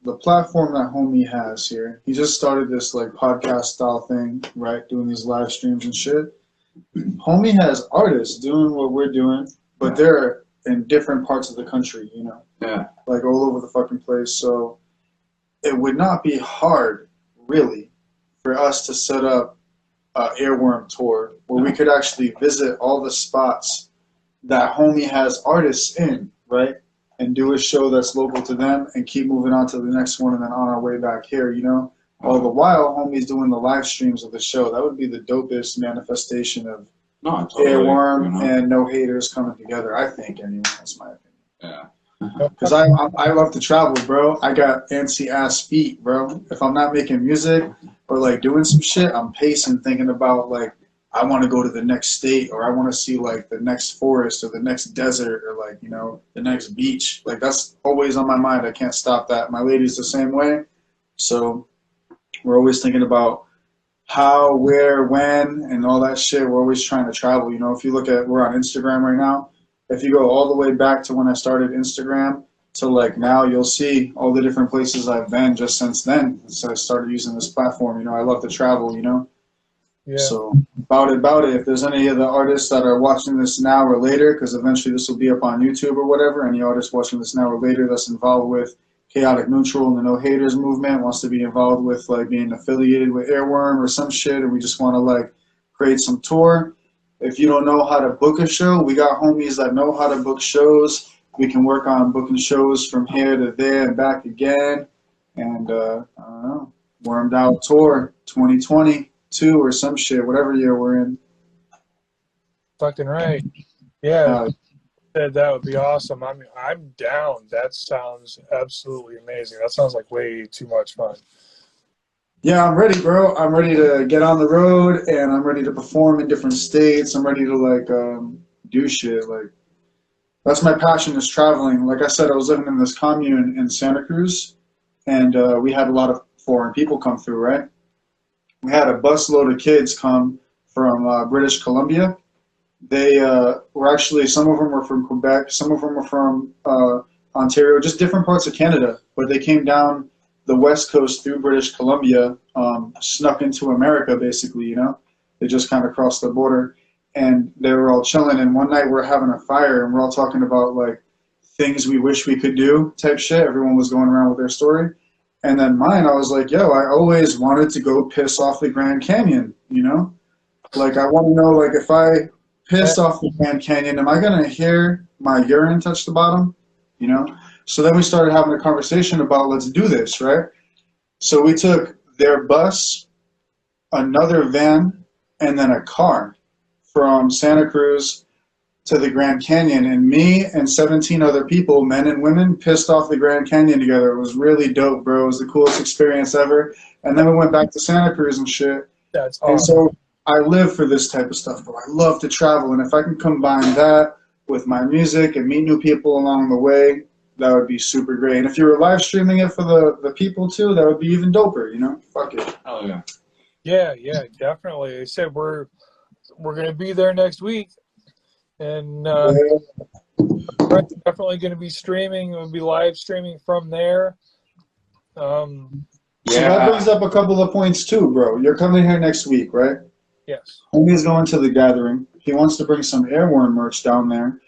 the platform that homie has here, he just started this like podcast style thing, right? Doing these live streams and shit. Homie has artists doing what we're doing, but they're in different parts of the country, you know. Yeah. Like all over the fucking place. So it would not be hard, really, for us to set up an Earworm tour where we could actually visit all the spots that homie has artists in, right? And do a show that's local to them and keep moving on to the next one and then on our way back here, you know? All the while, homie's doing the live streams of the show. That would be the dopest manifestation of Earworm, you know, and No Haters coming together, I think, anyway. That's my opinion. Yeah. Because I love to travel, bro. I got fancy ass feet, bro. If I'm not making music or like doing some shit, I'm pacing, thinking about like I want to go to the next state, or I want to see like the next forest or the next desert, or like, you know, the next beach. Like that's always on my mind. I can't stop that. My lady's the same way. So we're always thinking about how, where, when, and all that shit. We're always trying to travel. You know, if you look at, we're on Instagram right now. If you go all the way back to when I started Instagram to like now, you'll see all the different places I've been just since then. So I started using this platform. You know, I love to travel, you know. Yeah. So about it. If there's any of the artists that are watching this now or later, because eventually this will be up on YouTube or whatever, any artist watching this now or later that's involved with Chaotic Neutral and the No Haters movement, wants to be involved with like being affiliated with Earworm or some shit, and we just want to like create some tour. If you don't know how to book a show, we got homies that know how to book shows. We can work on booking shows from here to there and back again. And I don't know, Wormed Out Tour 2022 or some shit, whatever year we're in. Fucking right. Yeah, that would be awesome. I mean, I'm down. That sounds absolutely amazing. That sounds like way too much fun. Yeah, I'm ready, bro. I'm ready to get on the road, and I'm ready to perform in different states. I'm ready to like do shit. Like that's my passion, is traveling. Like I said, I was living in this commune in Santa Cruz, and we had a lot of foreign people come through. Right? We had a busload of kids come from British Columbia. They were actually, some of them were from Quebec, some of them were from Ontario, just different parts of Canada. But they came down the West Coast through British Columbia, snuck into America, basically, you know. They just kind of crossed the border, and they were all chilling. And one night we're having a fire, and we're all talking about, like, things we wish we could do type shit. Everyone was going around with their story. And then mine, I was like, yo, I always wanted to go piss off the Grand Canyon, you know? Like, I want to know, like, if I piss off the Grand Canyon, am I going to hear my urine touch the bottom, you know? So then we started having a conversation about, let's do this, right? So we took their bus, another van, and then a car from Santa Cruz to the Grand Canyon. And me and 17 other people, men and women, pissed off the Grand Canyon together. It was really dope, bro. It was the coolest experience ever. And then we went back to Santa Cruz and shit. That's awesome. And so I live for this type of stuff, bro. I love to travel. And if I can combine that with my music and meet new people along the way, that would be super great. And if you were live streaming it for the people too, that would be even doper, you know? Fuck it. Oh, yeah. Yeah, definitely. They said we're we're going to be there next week, and Brent's definitely going to be streaming. We'll be live streaming from there. So that brings up a couple of points too, bro. You're coming here next week, right? Yes. Homie's going to the gathering. He wants to bring some Airworm merch down there.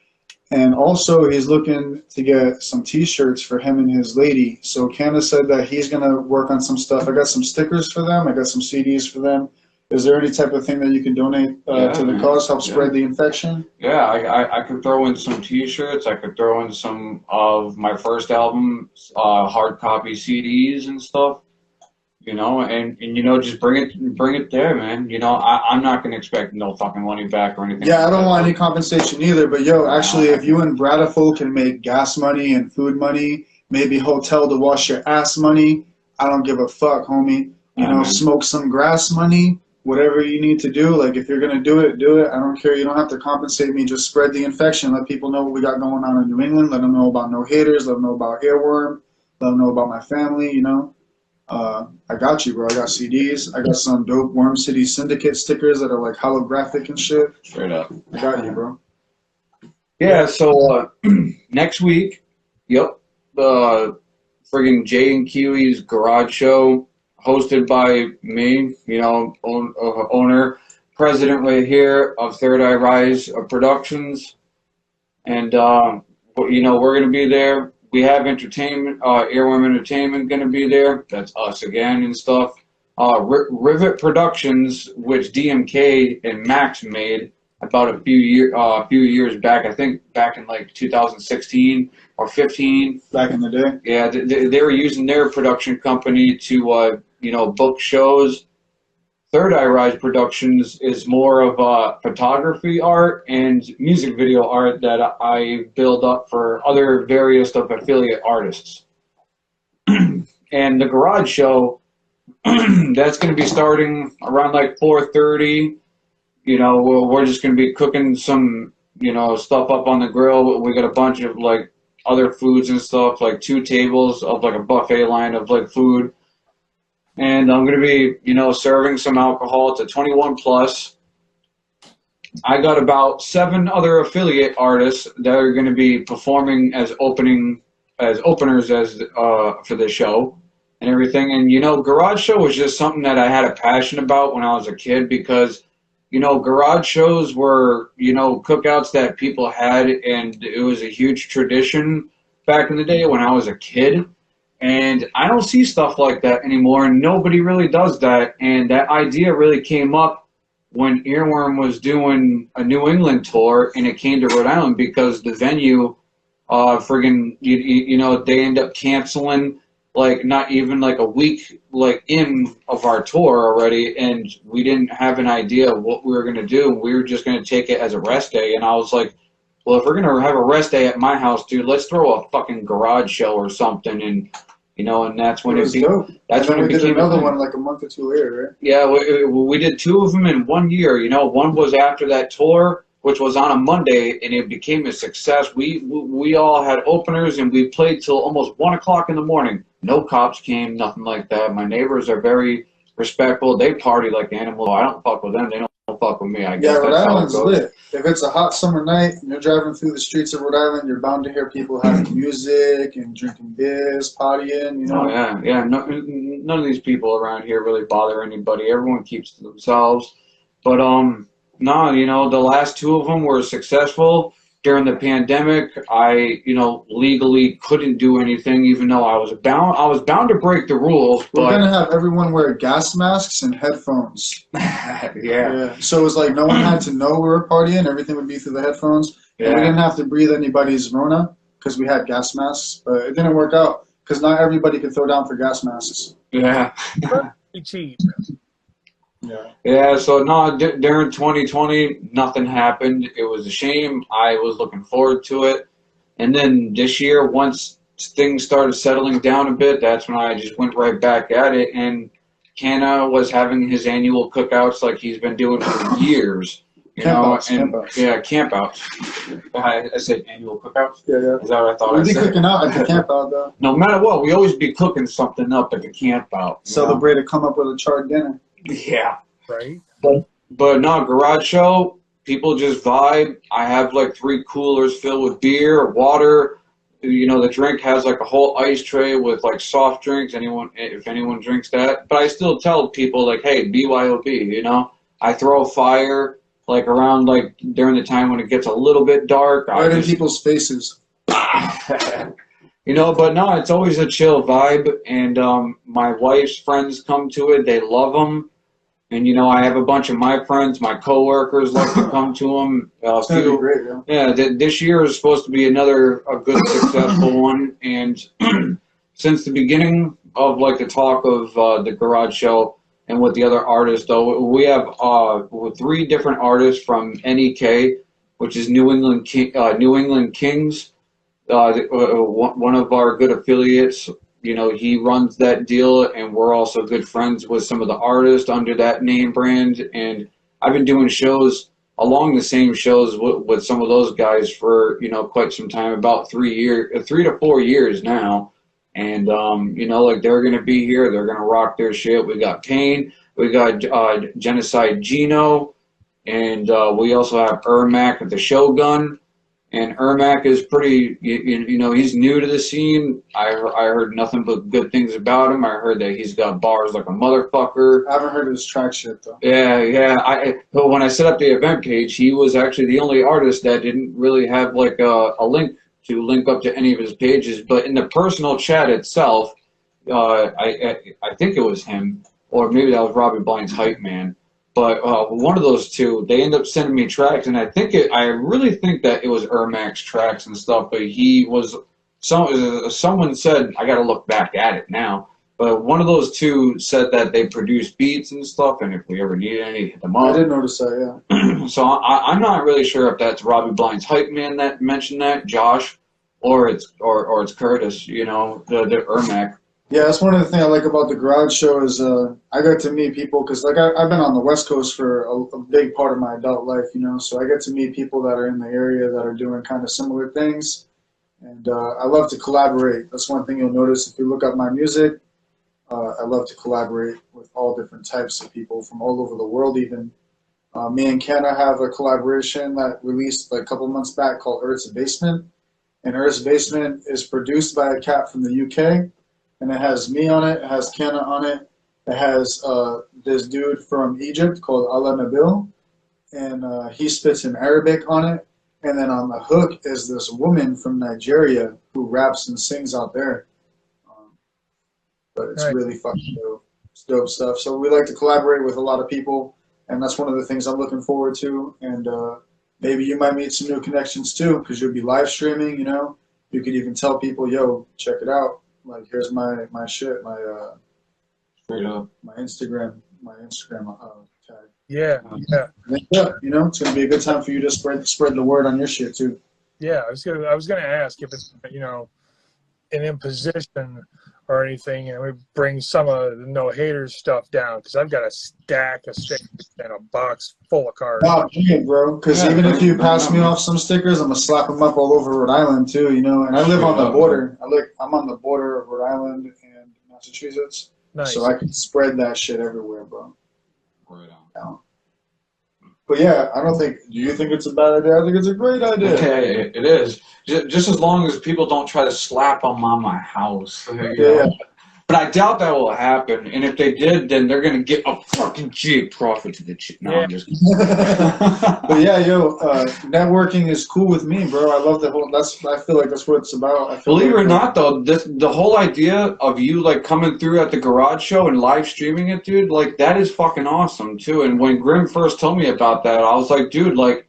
And also, he's looking to get some T-shirts for him and his lady. So Candace said that he's going to work on some stuff. I got some stickers for them. I got some CDs for them. Is there any type of thing that you can donate to the cause, help spread the infection? Yeah, I could throw in some T-shirts. I could throw in some of my first album's hard copy CDs and stuff. You know, and you know, just bring it there, man. You know, I'm not gonna expect no fucking money back or anything. Yeah, I don't want any compensation either. But yo, actually, if you and Bradiful can make gas money and food money, maybe hotel to wash your ass money, I don't give a fuck, homie. You know, smoke some grass money, whatever you need to do. Like, if you're gonna do it, do it. I don't care. You don't have to compensate me. Just spread the infection. Let people know what we got going on in New England. Let them know about No Haters. Let them know about Airworm. Let them know about my family. You know. I got you, bro. I got CDs. I got some dope Worm City Syndicate stickers that are like holographic and shit. Straight up. I got you, bro. Yeah, so next week, yep, friggin' Jay and Kiwi's garage show, hosted by me, you know, owner, president right here of Third Eye Rise Productions. And, you know, we're going to be there. We have entertainment, Airworm Entertainment going to be there. That's us again and stuff. Rivet Productions, which DMK and Max made about a few years back. I think back in like 2016 or 15. Back in the day. Yeah, they were using their production company to, you know, book shows. Third Eye Rise Productions is more of photography art and music video art that I build up for other various of affiliate artists. And the garage show, that's going to be starting around like 4:30. You know, we're just going to be cooking some, you know, stuff up on the grill. We got a bunch of like other foods and stuff, like 2 tables of like a buffet line of like food. And I'm going to be, you know, serving some alcohol to 21 plus. I got about 7 other affiliate artists that are going to be performing as openers for the show and everything. And, you know, garage show was just something that I had a passion about when I was a kid because, you know, garage shows were, you know, cookouts that people had, and it was a huge tradition back in the day when I was a kid. And I don't see stuff like that anymore, and nobody really does that. And that idea really came up when Earworm was doing a New England tour, and it came to Rhode Island because the venue, you know, they end up canceling, like, not even like a week, like, in of our tour already, and we didn't have an idea of what we were going to do. We were just going to take it as a rest day, and I was like, well, if we're going to have a rest day at my house, dude, let's throw a fucking garage show or something. And you know, and that's when it dope. That's when we it became did another one like a month or 2 later, right? Yeah, we did 2 of them in 1 year. You know, one was after that tour, which was on a Monday, and it became a success. We all had openers, and we played till almost 1 o'clock in the morning. No cops came, nothing like that. My neighbors are very respectful. They party like animals. I don't fuck with them. They don't fuck with me. I guess Rhode that's Island's how it goes. lit. If it's a hot summer night and you're driving through the streets of Rhode Island, you're bound to hear people having music and drinking beers, partying, you know? Oh, yeah. No, none of these people around here really bother anybody. Everyone keeps to themselves. But, no, you know, the last 2 of them were successful. During the pandemic, I, you know, legally couldn't do anything, even though I was bound to break the rules. We're going to have everyone wear gas masks and headphones. Yeah. So it was like no one had to know we were partying. Everything would be through the headphones. Yeah. And we didn't have to breathe anybody's Rona because we had gas masks. But it didn't work out because not everybody could throw down for gas masks. Yeah. Cheap. Yeah, so no, during 2020, nothing happened. It was a shame. I was looking forward to it. And then this year, once things started settling down a bit, that's when I just went right back at it. And Canna was having his annual cookouts like he's been doing for years. Campouts. Yeah, campouts. I said annual cookouts? Yeah. Is that what I thought We'd I said? be cooking out at the campout, though. No matter what, we always be cooking something up at the campout. Celebrate to come up with a charred dinner. Yeah. Right. But But no, garage show, people just vibe. I have like 3 coolers filled with beer, water. You know, the drink has like a whole ice tray with like soft drinks. If anyone drinks that, but I still tell people like, hey, BYOB. You know, I throw fire like around like during the time when it gets a little bit dark. Right in people's faces. You know, but no, it's always a chill vibe, and my wife's friends come to it. They love them. And, you know, I have a bunch of my friends, my coworkers like to come to them. It's going to be great, yeah. This year is supposed to be a good, successful one. And since the beginning of, like, the talk of the garage show and with the other artists, though, we have 3 different artists from NEK, which is New England Kings. One of our good affiliates. You know, he runs that deal, and we're also good friends with some of the artists under that name brand. And I've been doing shows along the same shows with some of those guys for, you know, quite some time, about 3 to 4 years now. And, you know, like they're going to be here. They're going to rock their shit. We got Kane. We got Genocide Gino. And we also have Ermac at the Shogun. And Ermac is pretty, you know, he's new to the scene. I heard nothing but good things about him. I heard that he's got bars like a motherfucker. I haven't heard his track shit, though. Yeah. But when I set up the event page, he was actually the only artist that didn't really have like a link to link up to any of his pages. But in the personal chat itself, I think it was him, or maybe that was Robbie Blind's hype man. But one of those two, they end up sending me tracks, and I really think that it was Ermac's tracks and stuff. But he was someone said, I got to look back at it now. But one of those two said that they produce beats and stuff, and if we ever need any, hit them up. I didn't notice that, yeah. So I'm not really sure if that's Robbie Blind's hype man that mentioned that, Josh, or it's Curtis. You know, the Ermac. Yeah, that's one of the things I like about the garage show is I get to meet people because like I've been on the West Coast for a big part of my adult life, you know, so I get to meet people that are in the area that are doing kind of similar things, and I love to collaborate. That's one thing you'll notice if you look up my music. I love to collaborate with all different types of people from all over the world even. Me and Kenna have a collaboration that released like a couple months back called Earth's Basement, and Earth's Basement is produced by a cat from the UK. And it has me on it, it has Kenna on it, it has this dude from Egypt called Allah Nabil, and he spits in Arabic on it, and then on the hook is this woman from Nigeria who raps and sings out there. But it's really fucking dope. It's dope stuff. So we like to collaborate with a lot of people, and that's one of the things I'm looking forward to, and maybe you might meet some new connections too, because you'll be live streaming, you know, you could even tell people, yo, check it out. Like here's my shit, my straight up my Instagram tag. Yeah. You know, it's gonna be a good time for you to spread the word on your shit too. Yeah, I was gonna ask if it's, you know, an imposition or anything, and we bring some of the no haters stuff down, because I've got a stack of stickers and a box full of cards. Oh, yeah, bro. Because even if you pass me off some stickers, I'm gonna slap them up all over Rhode Island too. You know, and I live on the border. I'm on the border of Rhode Island and Massachusetts, so I can spread that shit everywhere, bro. Right on. But yeah, I don't think. Do you think it's a bad idea? I think it's a great idea. Okay, it is. Just as long as people don't try to slap them on my house. You know? But I doubt that will happen. And if they did, then they're going to get a fucking cheap profit to the cheap. No, I'm just kidding. But yeah, networking is cool with me, bro. I love the whole, I feel like that's what it's about. Believe it or not, though, the whole idea of you, like, coming through at the garage show and live streaming it, dude, like, that is fucking awesome, too. And when Grim first told me about that, I was like, dude, like,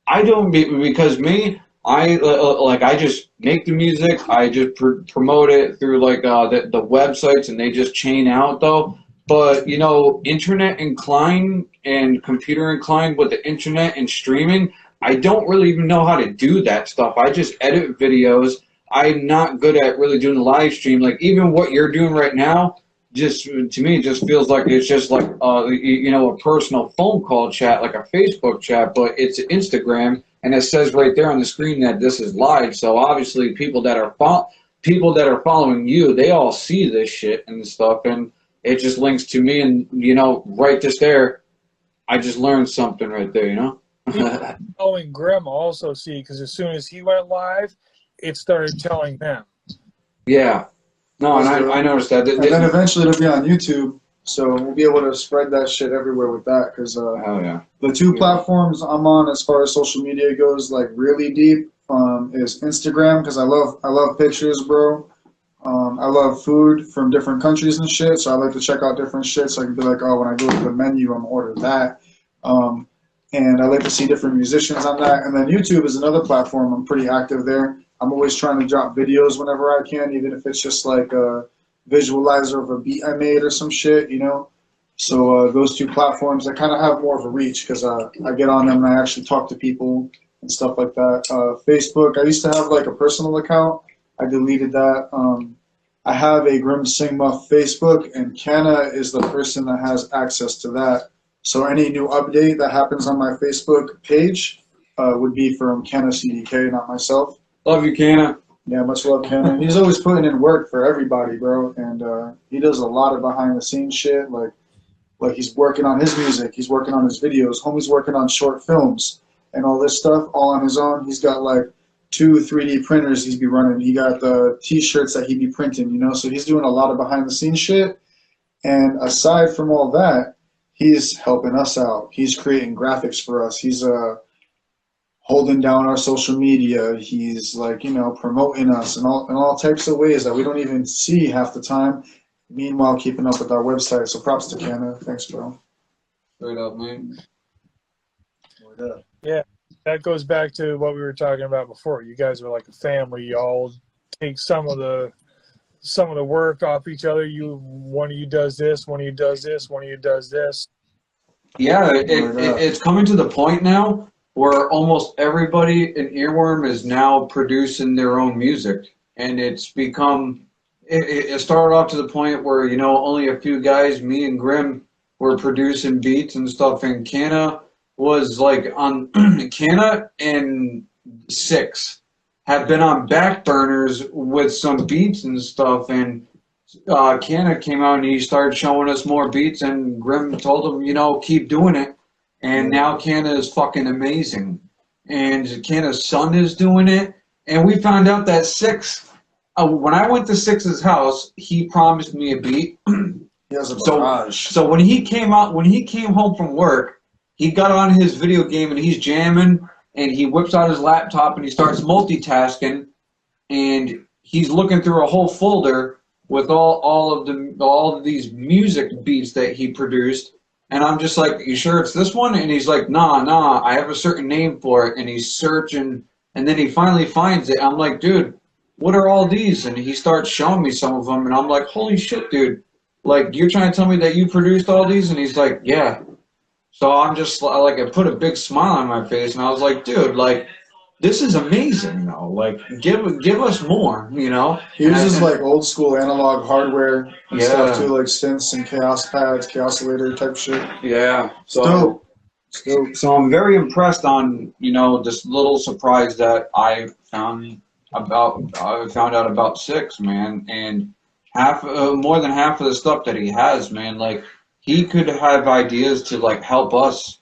I don't, because me, I just make the music, I just promote it through like the websites, and they just chain out though. But you know, internet inclined and computer inclined with the internet and streaming, I don't really even know how to do that stuff. I just edit videos. I'm not good at really doing the live stream. Like even what you're doing right now, just to me, just feels like it's just like you know, a personal phone call chat, like a Facebook chat, but it's Instagram. And it says right there on the screen that this is live. So obviously, people that are following you, they all see this shit and stuff, and it just links to me. And you know, right just there, I just learned something right there, you know? Following Grim also, see, because as soon as he went live, it started telling them. Yeah. No, and I noticed that. And then eventually it'll be on YouTube, so we'll be able to spread that shit everywhere with that. Because hell yeah. the two platforms I'm on as far as social media goes, like really deep, is Instagram, because I love pictures, bro. I love food from different countries and shit, so I like to check out different shit. So I can be like, oh, when I go to the menu, I'm gonna order that. And I like to see different musicians on that. And then YouTube is another platform. I'm pretty active there. I'm always trying to drop videos whenever I can, even if it's just like a visualizer of a beat I made or some shit, you know. So those two platforms, I kind of have more of a reach because I get on them and I actually talk to people and stuff like that. Facebook, I used to have like a personal account. I deleted that. I have a Grim Singma Facebook, and Kenna is the person that has access to that. So any new update that happens on my Facebook page would be from Kenna CDK, not myself. Love you, Kenna. Yeah, much love, Kenna. He's always putting in work for everybody, bro. And he does a lot of behind-the-scenes shit. Like he's working on his music. He's working on his videos. Homie's working on short films and all this stuff all on his own. He's got like 2 3D printers he's be running. He got the T-shirts that he be printing, you know. So he's doing a lot of behind-the-scenes shit. And aside from all that, he's helping us out. He's creating graphics for us. He's holding down our social media. He's like, you know, promoting us in all types of ways that we don't even see half the time. Meanwhile, keeping up with our website. So props to Kenna. Thanks, bro. Straight up, man. Yeah, that goes back to what we were talking about before. You guys are like a family. You all take some of the work off each other. One of you does this, one of you does this, one of you does this. Yeah, it's coming to the point now where almost everybody in Earworm is now producing their own music, and it's become. It started off to the point where, you know, only a few guys, me and Grim, were producing beats and stuff, and Canna was like on Canna and Six have been on back burners with some beats and stuff, and Canna came out and he started showing us more beats, and Grim told him, you know, keep doing it, and now Canna is fucking amazing, and Canna's son is doing it, and we found out that Six. When I went to Six's house, he promised me a beat. He has a barrage. So when he came home from work, he got on his video game and he's jamming, and he whips out his laptop and he starts multitasking, and he's looking through a whole folder with all of these music beats that he produced. And I'm just like, you sure it's this one? And he's like, nah, I have a certain name for it. And he's searching, and then he finally finds it. I'm like, dude, what are all these? And he starts showing me some of them, and I'm like, holy shit, dude. Like, you're trying to tell me that you produced all these? And he's like, yeah. So I'm just like, I put a big smile on my face, and I was like, dude, like, this is amazing, though. Like, give us more, you know? He uses like old school analog hardware and stuff too, like synths and chaos pads, chaosillator type shit. Yeah. So I'm very impressed on, you know, this little surprise that I found out about Six, man, and more than half of the stuff that he has, man, like, he could have ideas to like help us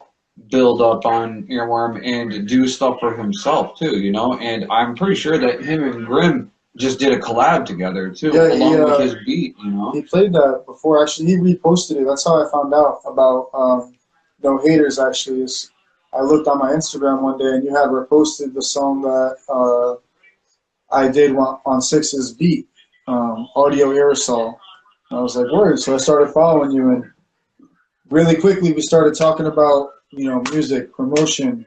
build up on Earworm and do stuff for himself too, you know. And I'm pretty sure that him and Grim just did a collab together too, along with his beat, you know. He played that before. Actually, he reposted it. That's how I found out about No Haters. Actually, I looked on my Instagram one day and you had reposted the song that I did on Six's beat, Audio Aerosol. And I was like, word. So I started following you, and really quickly we started talking about, you know, music, promotion,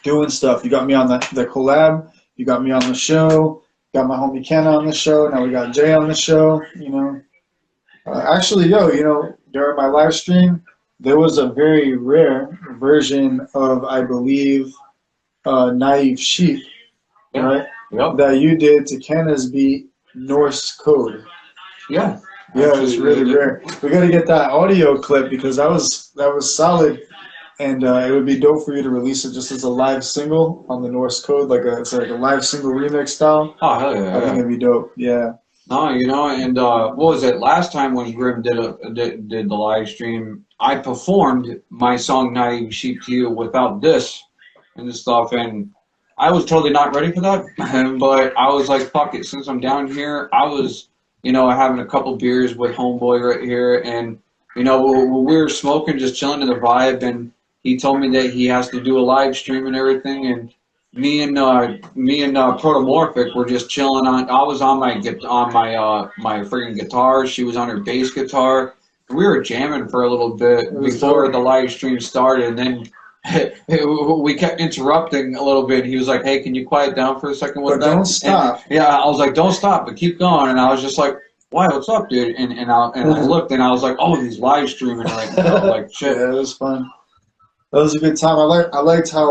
doing stuff. You got me on the collab. You got me on the show. Got my homie Ken on the show. Now we got Jay on the show, you know. Actually, you know, during my live stream, there was a very rare version of, I believe, Naive Sheep, right? Yep. That you did to Kenna's beat, Norse Code. Yeah. Yeah, it was really rare. We got to get that audio clip because that was solid, and it would be dope for you to release it just as a live single on the Norse Code, it's like a live single remix style. Oh hell yeah! I think it'd be dope. Yeah. No, you know, and what was it? Last time when Grim did the live stream, I performed my song "Naive Sheep to You" without this and stuff, and I was totally not ready for that. But I was like, "Fuck it!" Since I'm down here, I was, you know, having a couple beers with homeboy right here, and you know, we were smoking, just chilling to the vibe, and he told me that he has to do a live stream and everything, and me and Protomorphic were just chilling on. I was on my freaking guitar. She was on her bass guitar. We were jamming for a little bit before the live stream started, and then we kept interrupting a little bit. He was like, "Hey, can you quiet down for a second with But that?" don't stop. And, yeah, I was like, "Don't stop, but keep going." And I was just like, "Why? What's up, dude?" And I looked, and I was like, "Oh, he's live streaming right now." Like, shit. Yeah, it was fun. That was a good time. I liked how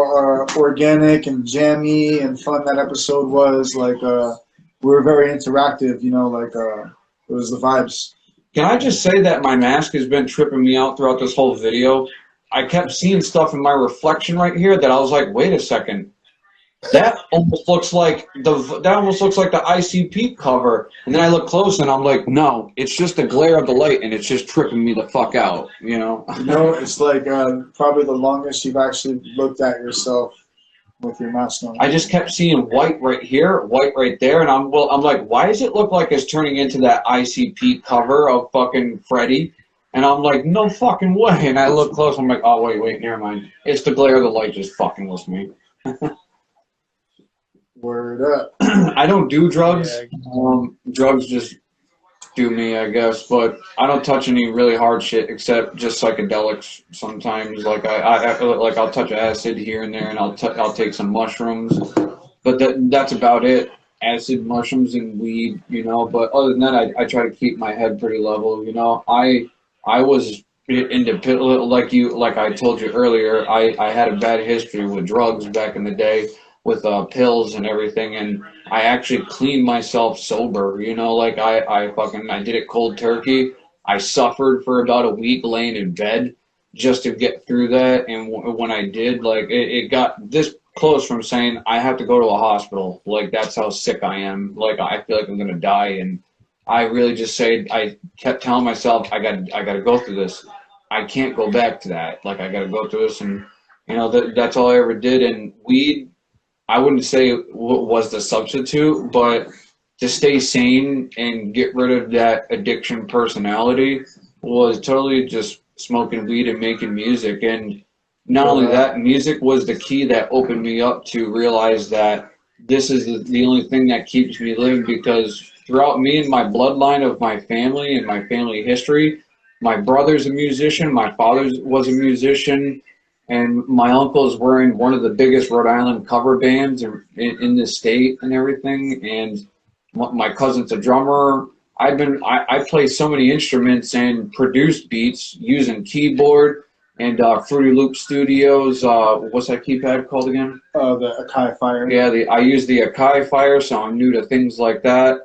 organic and jammy and fun that episode was. Like we were very interactive. You know, like it was the vibes. Can I just say that my mask has been tripping me out throughout this whole video? I kept seeing stuff in my reflection right here that I was like, wait a second. That almost looks like the ICP cover. And then I look close and I'm like, no, it's just the glare of the light and it's just tripping me the fuck out, you know? You know, it's like probably the longest you've actually looked at yourself with your mask on. I just kept seeing white right here, white right there, and I'm like, why does it look like it's turning into that ICP cover of fucking Freddy? And I'm like, no fucking way. And I look close, I'm like, oh wait, never mind. It's the glare of the light just fucking with me. Word up. I don't do drugs. Yeah. Drugs just do me, I guess. But I don't touch any really hard shit except just psychedelics. Sometimes, like I'll touch acid here and there, and I'll take some mushrooms. But that's about it. Acid, mushrooms, and weed, you know. But other than that, I try to keep my head pretty level. You know, I was into like I told you earlier. I had a bad history with drugs back in the day, with pills and everything, and I actually cleaned myself sober, you know, like I did it cold turkey. I suffered for about a week laying in bed just to get through that, and when I did, like, it got this close from saying I have to go to a hospital. Like, that's how sick I am. Like, I feel like I'm gonna die, and I really just I kept telling myself, I gotta go through this. I can't go back to that. Like, I gotta go through this, and you know, that's all I ever did. And weed, I wouldn't say was the substitute, but to stay sane and get rid of that addiction personality was totally just smoking weed and making music. And not only that, music was the key that opened me up to realize that this is the only thing that keeps me living, because throughout me and my bloodline of my family and my family history, my brother's a musician, my father was a musician, and my uncle's were in one of the biggest Rhode Island cover bands in the state and everything. And my cousin's a drummer. I play so many instruments and produce beats using keyboard and Fruity Loop Studios. What's that keypad called again? The Akai Fire. Yeah, I use the Akai Fire, so I'm new to things like that.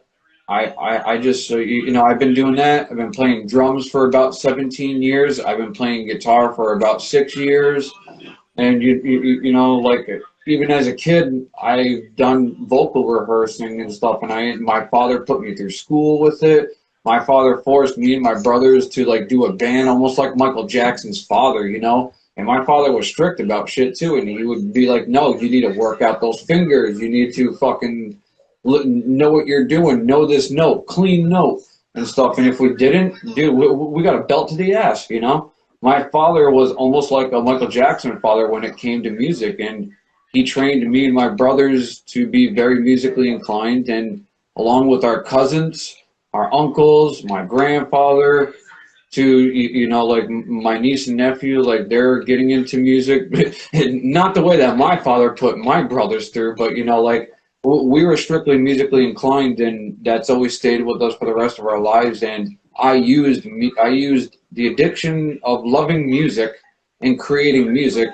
I just, you know, I've been doing that. I've been playing drums for about 17 years. I've been playing guitar for about 6 years. And, you know, like, even as a kid, I've done vocal rehearsing and stuff. And my father put me through school with it. My father forced me and my brothers to, like, do a band, almost like Michael Jackson's father, you know. And my father was strict about shit, too. And he would be like, no, you need to work out those fingers. You need to fucking know what you're doing, know this note, clean note and stuff. And if we didn't, dude, we got a belt to the ass, you know. My father was almost like a Michael Jackson father when it came to music, and he trained me and my brothers to be very musically inclined, and along with our cousins, our uncles, my grandfather, to, you know, like my niece and nephew, like, they're getting into music. Not the way that my father put my brothers through, but, you know, like, we were strictly musically inclined, and that's always stayed with us for the rest of our lives. And I used the addiction of loving music and creating music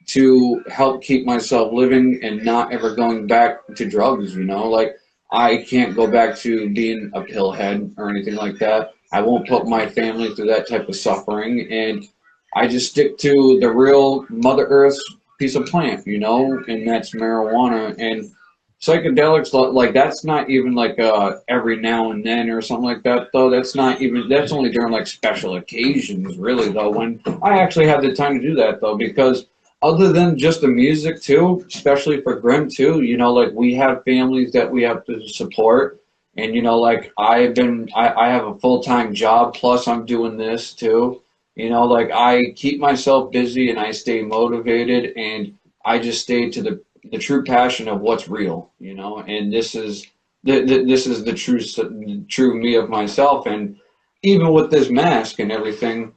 to help keep myself living and not ever going back to drugs, you know. Like, I can't go back to being a pillhead or anything like that. I won't put my family through that type of suffering, and I just stick to the real Mother Earth piece of plant, you know, and that's marijuana. And psychedelics, like that's not even like every now and then or something like that though. That's not even, that's only during like special occasions really though, when I actually have the time to do that though, because other than just the music too, especially for Grim too, you know, like we have families that we have to support. And you know, like I have a full-time job, plus I'm doing this too. You know, like I keep myself busy and I stay motivated, and I just stay to the true passion of what's real, you know, and this is the true me of myself. And even with this mask and everything,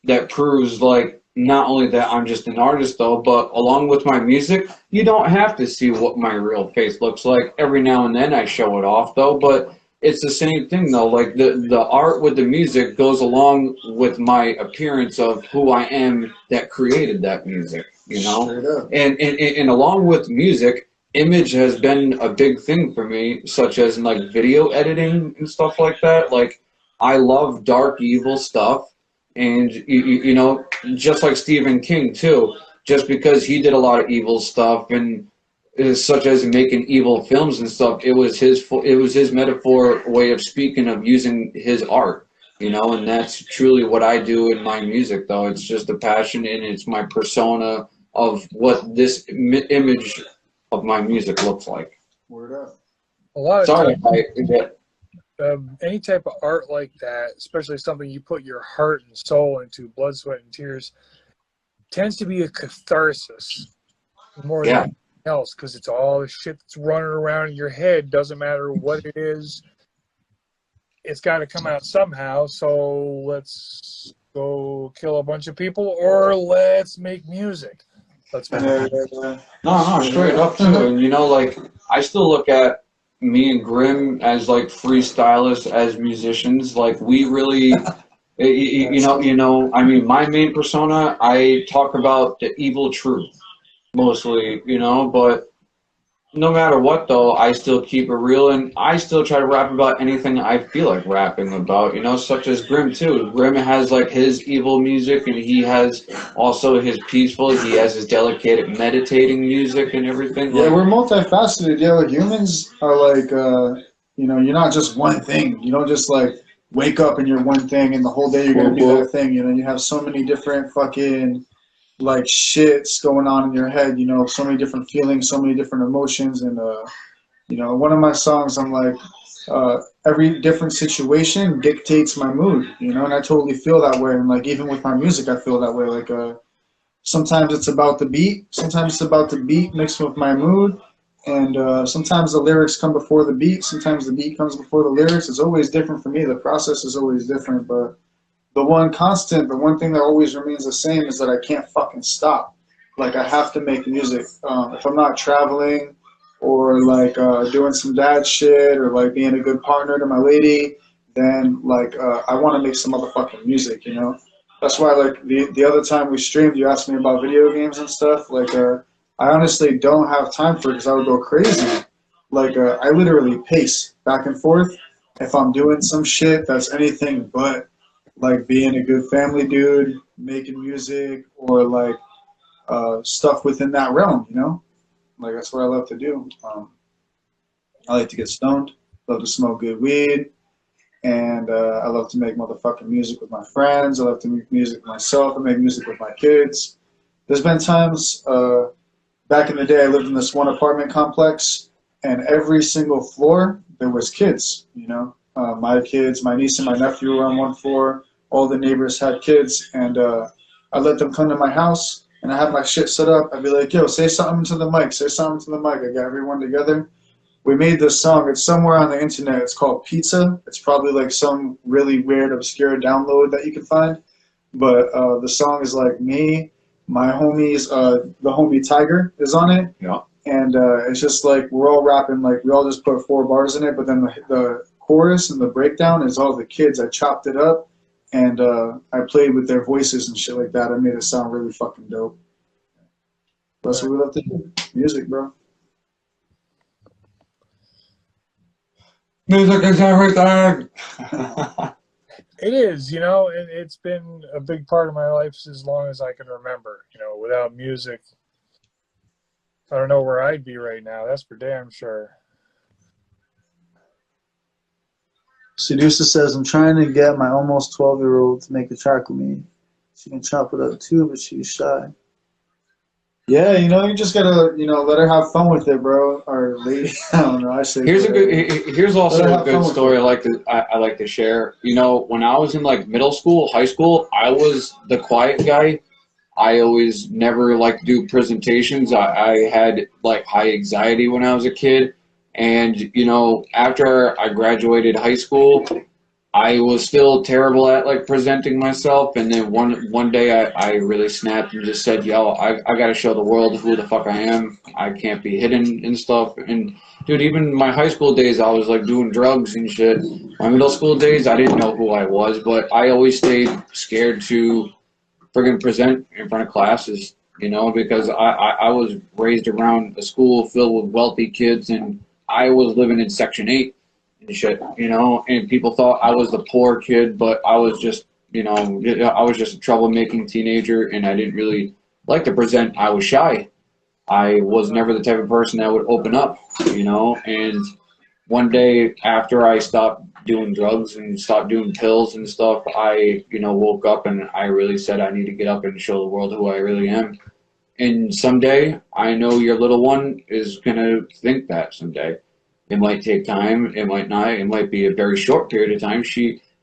that proves like not only that I'm just an artist though, but along with my music, you don't have to see what my real face looks like. Every now and then I show it off though, but it's the same thing though. Like the art with the music goes along with my appearance of who I am that created that music, you know? And along with music, image has been a big thing for me, such as in like video editing and stuff like that. Like I love dark, evil stuff. And you know, just like Stephen King too, just because he did a lot of evil stuff and such as making evil films and stuff, it was his metaphor way of speaking of using his art, you know, and that's truly what I do in my music though. It's just a passion and it's my persona of what this image of my music looks like. Word up. A lot of Sorry, times, any type of art like that, especially something you put your heart and soul into, blood, sweat, and tears, tends to be a catharsis more than anything else, because it's all the shit that's running around in your head. Doesn't matter what it is, it's got to come out somehow. So let's go kill a bunch of people, or let's make music. Let's make music. No, straight up too. And you know, like I still look at me and Grim as like freestylists, as musicians. Like we really, you know. I mean, my main persona, I talk about the evil truth mostly, you know. But no matter what, though, I still keep it real, and I still try to rap about anything I feel like rapping about, you know, such as Grim too. Grim has like his evil music, and he has also his peaceful. He has his delicate meditating music and everything. Yeah, we're multifaceted. Yeah, like humans are like, you know, you're not just one thing. You don't just like wake up and you're one thing, and the whole day you're gonna do that thing. You know, you have so many different fucking like shits going on in your head, you know, so many different feelings, so many different emotions. And you know, one of my songs, I'm like, every different situation dictates my mood, you know, and I totally feel that way. And like even with my music, I feel that way. Like sometimes it's about the beat, sometimes it's about the beat mixed with my mood, and sometimes the lyrics come before the beat, sometimes the beat comes before the lyrics. It's always different for me. The process is always different, but the one constant, the one thing that always remains the same is that I can't fucking stop. Like I have to make music. If I'm not traveling or like doing some dad shit or like being a good partner to my lady, then like I want to make some motherfucking music, you know? That's why like the other time we streamed, you asked me about video games and stuff. Like I honestly don't have time for it because I would go crazy. Like I literally pace back and forth if I'm doing some shit that's anything but like being a good family dude, making music, or like stuff within that realm, you know? Like that's what I love to do. I like to get stoned, love to smoke good weed, and I love to make motherfucking music with my friends. I love to make music with myself. I make music with my kids. There's been times back in the day I lived in this one apartment complex, and every single floor there was kids, you know? My kids, my niece and my nephew were on one floor. All the neighbors had kids, and I let them come to my house, and I have my shit set up. I'd be like, yo, say something to the mic, say something to the mic. I got everyone together. We made this song. It's somewhere on the internet. It's called Pizza. It's probably like some really weird, obscure download that you can find. But the song is like me, my homies, the homie Tiger is on it. Yeah. And it's just like we're all rapping, like we all just put 4 bars in it, but then the chorus and the breakdown is all the kids. I chopped it up, and I played with their voices and shit like that. I made it sound really fucking dope. That's what we love to do. Music, bro. Music is everything. It is, you know, and it's been a big part of my life as long as I can remember. You know, without music, I don't know where I'd be right now. That's for damn sure. Seducer says, I'm trying to get my almost 12-year-old to make a track with me. She can chop it up too, but she's shy. Yeah, you just gotta, let her have fun with it, bro. Or lady, I don't know. I say Here's also a good story I like to share. When I was in like middle school, high school, I was the quiet guy. I always never liked to do presentations. I had like high anxiety when I was a kid. And, after I graduated high school, I was still terrible at like presenting myself. And then one day I really snapped and just said, yo, I got to show the world who the fuck I am. I can't be hidden and stuff. And dude, even my high school days, I was like doing drugs and shit. My middle school days, I didn't know who I was, but I always stayed scared to friggin' present in front of classes, because I was raised around a school filled with wealthy kids, and I was living in Section 8 and shit, and people thought I was the poor kid, but I was just, I was just a troublemaking teenager, and I didn't really like to present. I was shy. I was never the type of person that would open up, and one day after I stopped doing drugs and stopped doing pills and stuff, I, woke up and I really said I need to get up and show the world who I really am. And someday, I know your little one is going to think that someday. It might take time, it might not, it might be a very short period of time.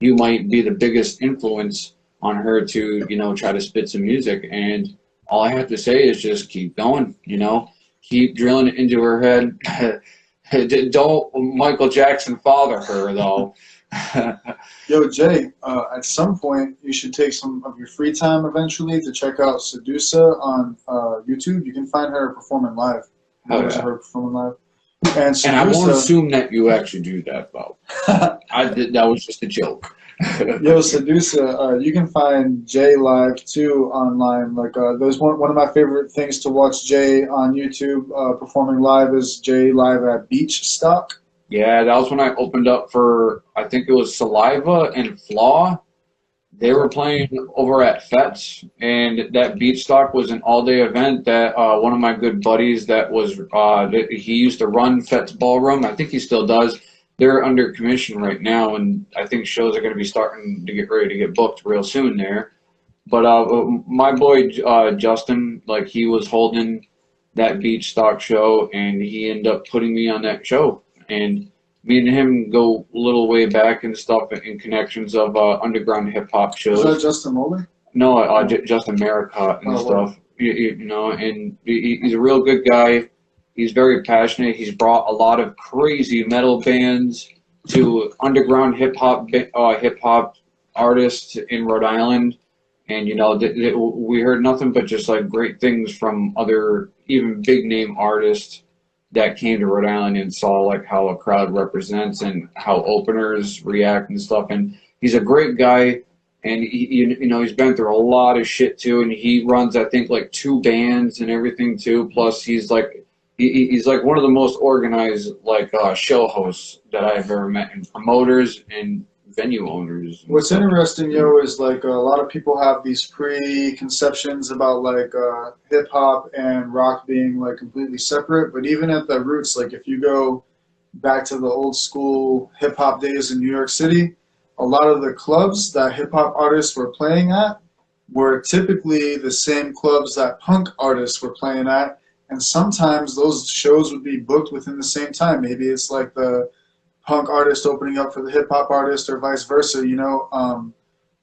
You might be the biggest influence on her to, try to spit some music. And all I have to say is just keep going, keep drilling it into her head. Don't Michael Jackson father her, though. Yo, Jay, at some point, you should take some of your free time eventually to check out Sedusa on YouTube. You can find her performing live. Her performing live. And I won't assume that you actually do that, though. That was just a joke. Yo, Sedusa, you can find Jay live too online. Like, there's one of my favorite things to watch Jay on YouTube performing live is Jay live at Beach Stock. Yeah, that was when I opened up for, I think it was Saliva and Flaw. They were playing over at Fets, and that Beach Stock was an all-day event that one of my good buddies that was, he used to run Fets Ballroom. I think he still does. They're under commission right now, and I think shows are going to be starting to get ready to get booked real soon there. But my boy Justin, like, he was holding that Beach Stock show, and he ended up putting me on that show. And me and him go a little way back and stuff in connections of underground hip-hop shows. Is that Justin Mulder? No, Justin Maricott and stuff. And he's a real good guy. He's very passionate. He's brought a lot of crazy metal bands to underground hip hop artists in Rhode Island, and we heard nothing but just like great things from other even big name artists that came to Rhode Island and saw like how a crowd represents and how openers react and stuff. And he's a great guy, and he's been through a lot of shit too. And he runs, I think, like 2 bands and everything too. Plus, he's like one of the most organized show hosts that I've ever met, and promoters and venue owners. What's interesting, is like a lot of people have these preconceptions about like hip hop and rock being like completely separate. But even at the roots, like if you go back to the old school hip hop days in New York City, a lot of the clubs that hip hop artists were playing at were typically the same clubs that punk artists were playing at. And sometimes those shows would be booked within the same time. Maybe it's like the punk artist opening up for the hip hop artist or vice versa,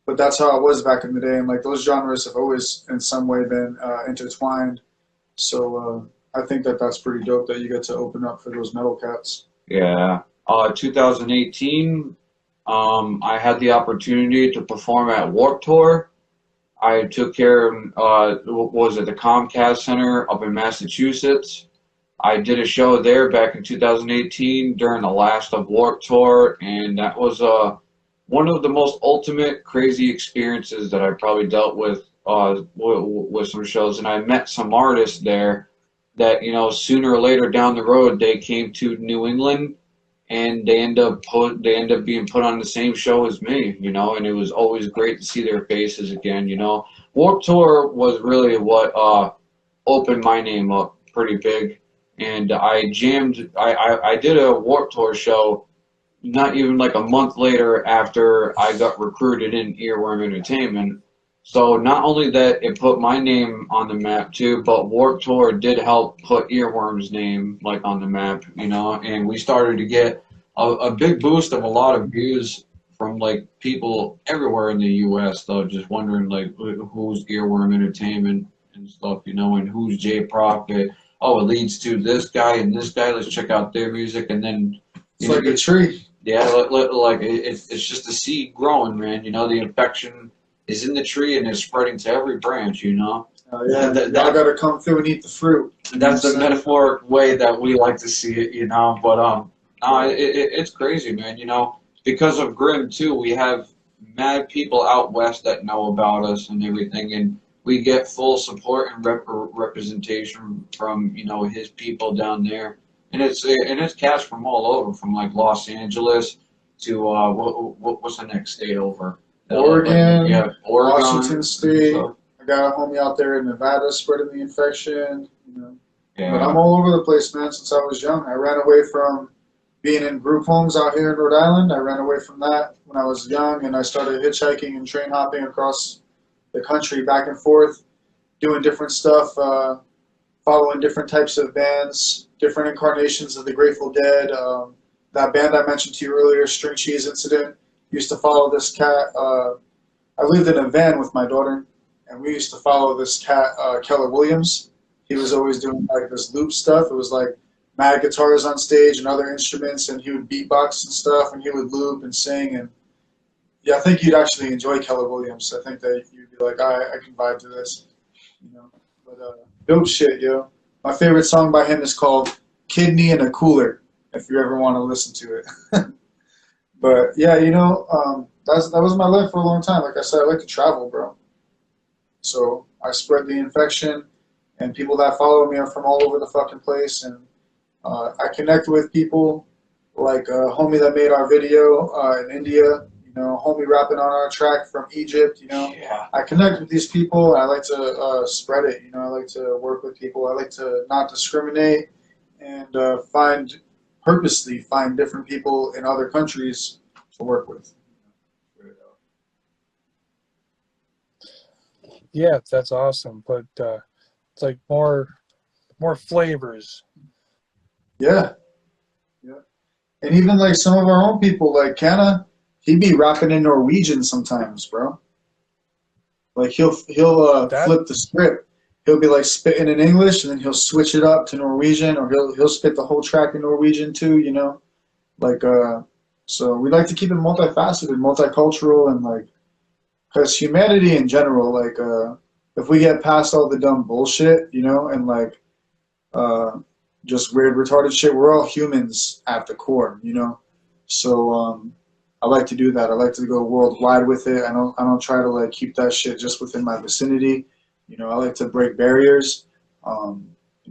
But that's how it was back in the day. And like those genres have always in some way been intertwined. So I think that's pretty dope that you get to open up for those metal cats. Yeah. 2018, I had the opportunity to perform at Warped Tour. I took care of, the Comcast Center up in Massachusetts. I did a show there back in 2018 during the last of Warped Tour, and that was one of the most ultimate crazy experiences that I probably dealt with some shows. And I met some artists there that, sooner or later down the road, they came to New England, and they end up being put on the same show as me, and it was always great to see their faces again, Warped Tour was really what opened my name up pretty big, and I did a Warped Tour show not even like a month later after I got recruited in Earworm Entertainment. So not only that it put my name on the map too, but Warped Tour did help put Earworm's name like on the map, you know, and we started to get a big boost of a lot of views from like people everywhere in the US though, just wondering like who's Earworm Entertainment and stuff, you know, and who's J Prophet. Oh, it leads to this guy and this guy, let's check out their music, and then It's like a tree. yeah, like it's just a seed growing, man. You know, the infection is in the tree and it's spreading to every branch. You know, Yeah, y'all got to come through and eat the fruit. that's the metaphoric way that we like to see it. You know, but no, it's crazy, man. You know, because of Grim too, we have mad people out west that know about us and everything, and we get full support and representation from his people down there. And it's cast from all over, from like Los Angeles to what's the next state over? Oregon, yeah, Oregon, Washington State. I got a homie out there in Nevada spreading the infection. Yeah. But I'm all over the place, man. Since I was young, I ran away from being in group homes out here in Rhode Island. I ran away from that when I was young, and I started hitchhiking and train hopping across the country, back and forth, doing different stuff, following different types of bands, different incarnations of the Grateful Dead. That band I mentioned to you earlier, String Cheese Incident, used to follow this cat. I lived in a van with my daughter, and we used to follow this cat, Keller Williams. He was always doing like this loop stuff. It was like mad guitars on stage and other instruments, and he would beatbox and stuff, and he would loop and sing. And yeah, I think you'd actually enjoy Keller Williams. I think that you'd be like, I can vibe to this, But dope shit, yo. My favorite song by him is called "Kidney in a Cooler," if you ever want to listen to it. But yeah, that was my life for a long time. Like I said, I like to travel, bro. So I spread the infection, and people that follow me are from all over the fucking place, and I connect with people like a homie that made our video in India. Homie rapping on our track from Egypt, Yeah. I connect with these people, and I like to spread it, I like to work with people. I like to not discriminate and purposely find different people in other countries to work with. Yeah, that's awesome. But it's like more flavors. Yeah. And even like some of our own people, like Canna, he be rapping in Norwegian sometimes, bro. Like he'll flip the script. He'll be like spitting in English, and then he'll switch it up to Norwegian, or he'll spit the whole track in Norwegian too. Like so we like to keep it multifaceted, multicultural, and like, because humanity in general, like if we get past all the dumb bullshit, and like just weird retarded shit, we're all humans at the core, So I like to do that. I like to go worldwide with it. I don't try to like keep that shit just within my vicinity. I like to break barriers.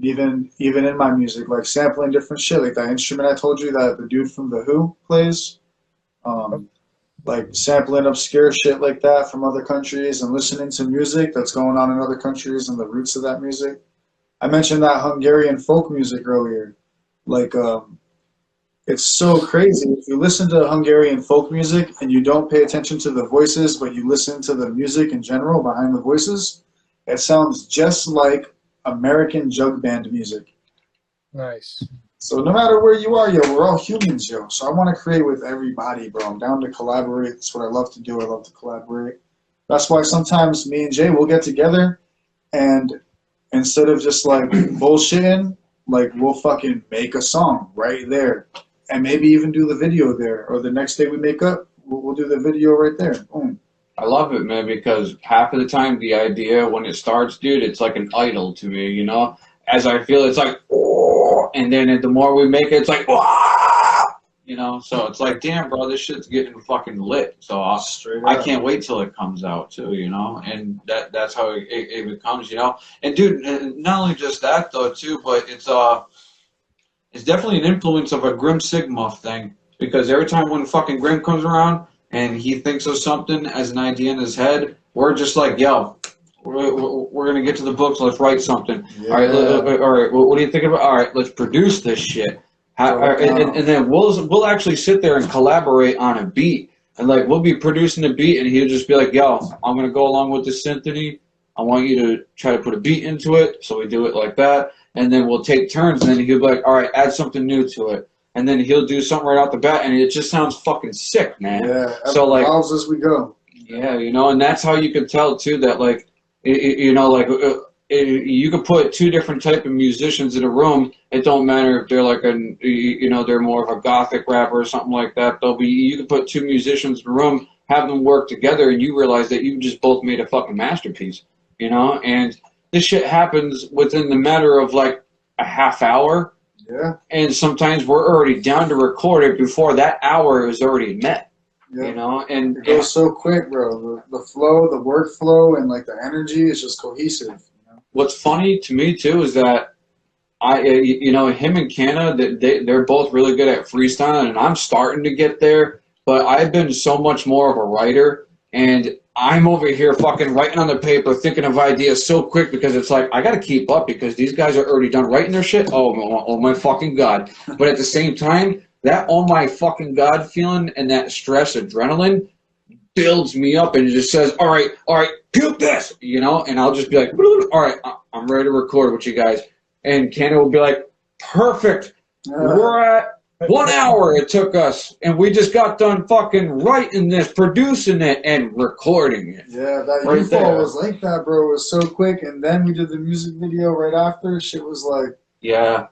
Even in my music, like sampling different shit, like that instrument I told you that the dude from The Who plays. Like sampling obscure shit like that from other countries, and listening to music that's going on in other countries and the roots of that music. I mentioned that Hungarian folk music earlier. Like, it's so crazy. If you listen to Hungarian folk music and you don't pay attention to the voices, but you listen to the music in general behind the voices, it sounds just like American jug band music. Nice. So no matter where you are, yo, we're all humans, yo. So I want to create with everybody, bro. I'm down to collaborate. That's what I love to do. I love to collaborate. That's why sometimes me and Jay will get together, and instead of just like bullshitting, like we'll fucking make a song right there, and maybe even do the video there. Or the next day we make up, we'll do the video right there. Boom. I love it, man, because half of the time the idea when it starts, dude, it's like an idol to me, As I feel, it's like, oh, and then the more we make it, it's like, oh, So it's like, damn, bro, this shit's getting fucking lit. So I can't wait till it comes out too, And that's how it becomes, And dude, not only just that though too, but it's definitely an influence of a Grim Sigma thing, because every time when fucking Grim comes around and he thinks of something as an idea in his head, we're just like, yo, we're gonna get to the books. Let's write something. Yeah. All right. What do you think about? All right, let's produce this shit. And then we'll actually sit there and collaborate on a beat, and like we'll be producing a beat, and he'll just be like, "Yo, I'm gonna go along with this symphony. I want you to try to put a beat into it." So we do it like that, and then we'll take turns, and then he'll be like, "All right, add something new to it," and then he'll do something right off the bat, and it just sounds fucking sick, man. Yeah, so like, evolves as we go. Yeah, you know, and that's how you can tell too that like, you know, like. You could put two different type of musicians in a room. It don't matter if they're like they're more of a gothic rapper or something like that. You could put two musicians in a room, have them work together, and you realize that you just both made a fucking masterpiece, you know? And this shit happens within the matter of like a half hour. Yeah. And sometimes we're already down to record it before that hour is already met. Yeah. You know, and it goes so quick, bro. The flow, the workflow, and like the energy is just cohesive. What's funny to me too is that him and Canna, they're both really good at freestyling, and I'm starting to get there. But I've been so much more of a writer, and I'm over here fucking writing on the paper, thinking of ideas so quick because it's like I got to keep up because these guys are already done writing their shit. Oh my fucking god! But at the same time, that oh my fucking god feeling and that stress, adrenaline, builds me up and it just says, all right, puke this, you know, and I'll just be like, all right, I'm ready to record with you guys. And Canada will be like, perfect. We're at 1 hour it took us, and we just got done fucking writing this, producing it, and recording it. Yeah, that right U-Fall was like that, bro. It was so quick, and then we did the music video right after. Shit was like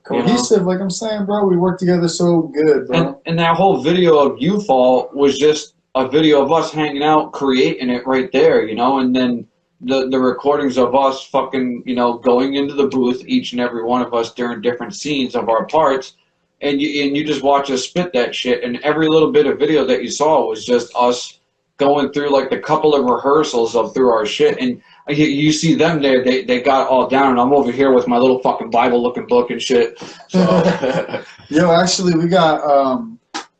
cohesive, like I'm saying, bro. We worked together so good, bro. And that whole video of U-Fall was just a video of us hanging out, creating it right there, you know, and then the recordings of us fucking, you know, going into the booth, each and every one of us during different scenes of our parts, and you just watch us spit that shit, and every little bit of video that you saw was just us going through like the couple of rehearsals through our shit, and you see them there, they got it all down, and I'm over here with my little fucking Bible looking book and shit. So. Yo, actually, we got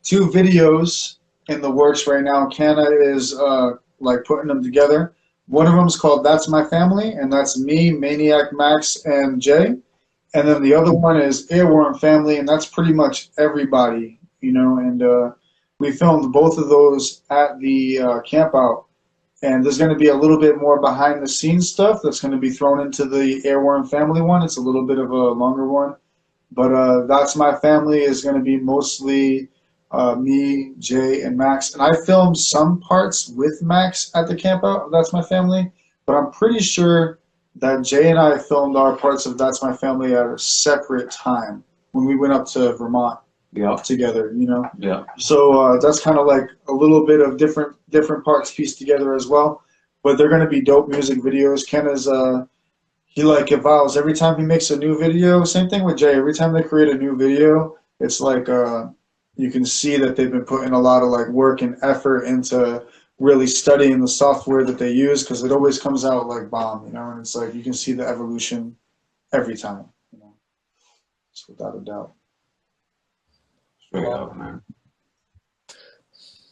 2 videos in the works right now. Canna is like putting them together. One of them is called That's My Family, and that's me, Maniac Max, and Jay. And then the other one is Earworm Family, and that's pretty much everybody, you know. And we filmed both of those at the camp out. And there's going to be a little bit more behind the scenes stuff that's going to be thrown into the Earworm Family one. It's a little bit of a longer one. But That's My Family is going to be mostly me, Jay, and Max. And I filmed some parts with Max at the camp out. That's My Family. But I'm pretty sure that Jay and I filmed our parts of That's My Family at a separate time when we went up to Vermont together, you know? Yeah. So that's kind of like a little bit of different parts pieced together as well. But they're going to be dope music videos. Ken is, he like evolves every time he makes a new video. Same thing with Jay. Every time they create a new video, it's like you can see that they've been putting a lot of like work and effort into really studying the software that they use, because it always comes out like bomb, you know, and it's like you can see the evolution every time, you know, just without a doubt. Straight up, man.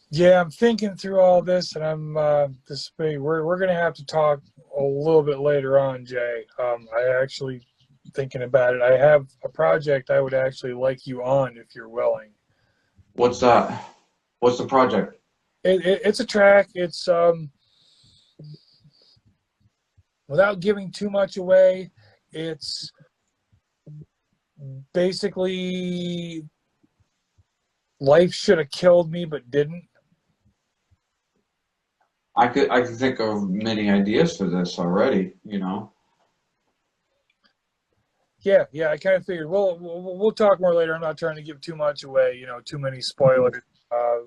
Yeah, I'm thinking through all this, and I'm we're gonna have to talk a little bit later on, Jay. I actually thinking about it. I have a project I would actually like you on if you're willing. What's that? What's the project? It's a track. It's without giving too much away, it's basically life should have killed me but didn't. I could think of many ideas for this already, you know. Yeah, I kind of figured we'll talk more later. I'm not trying to give too much away, you know, too many spoilers.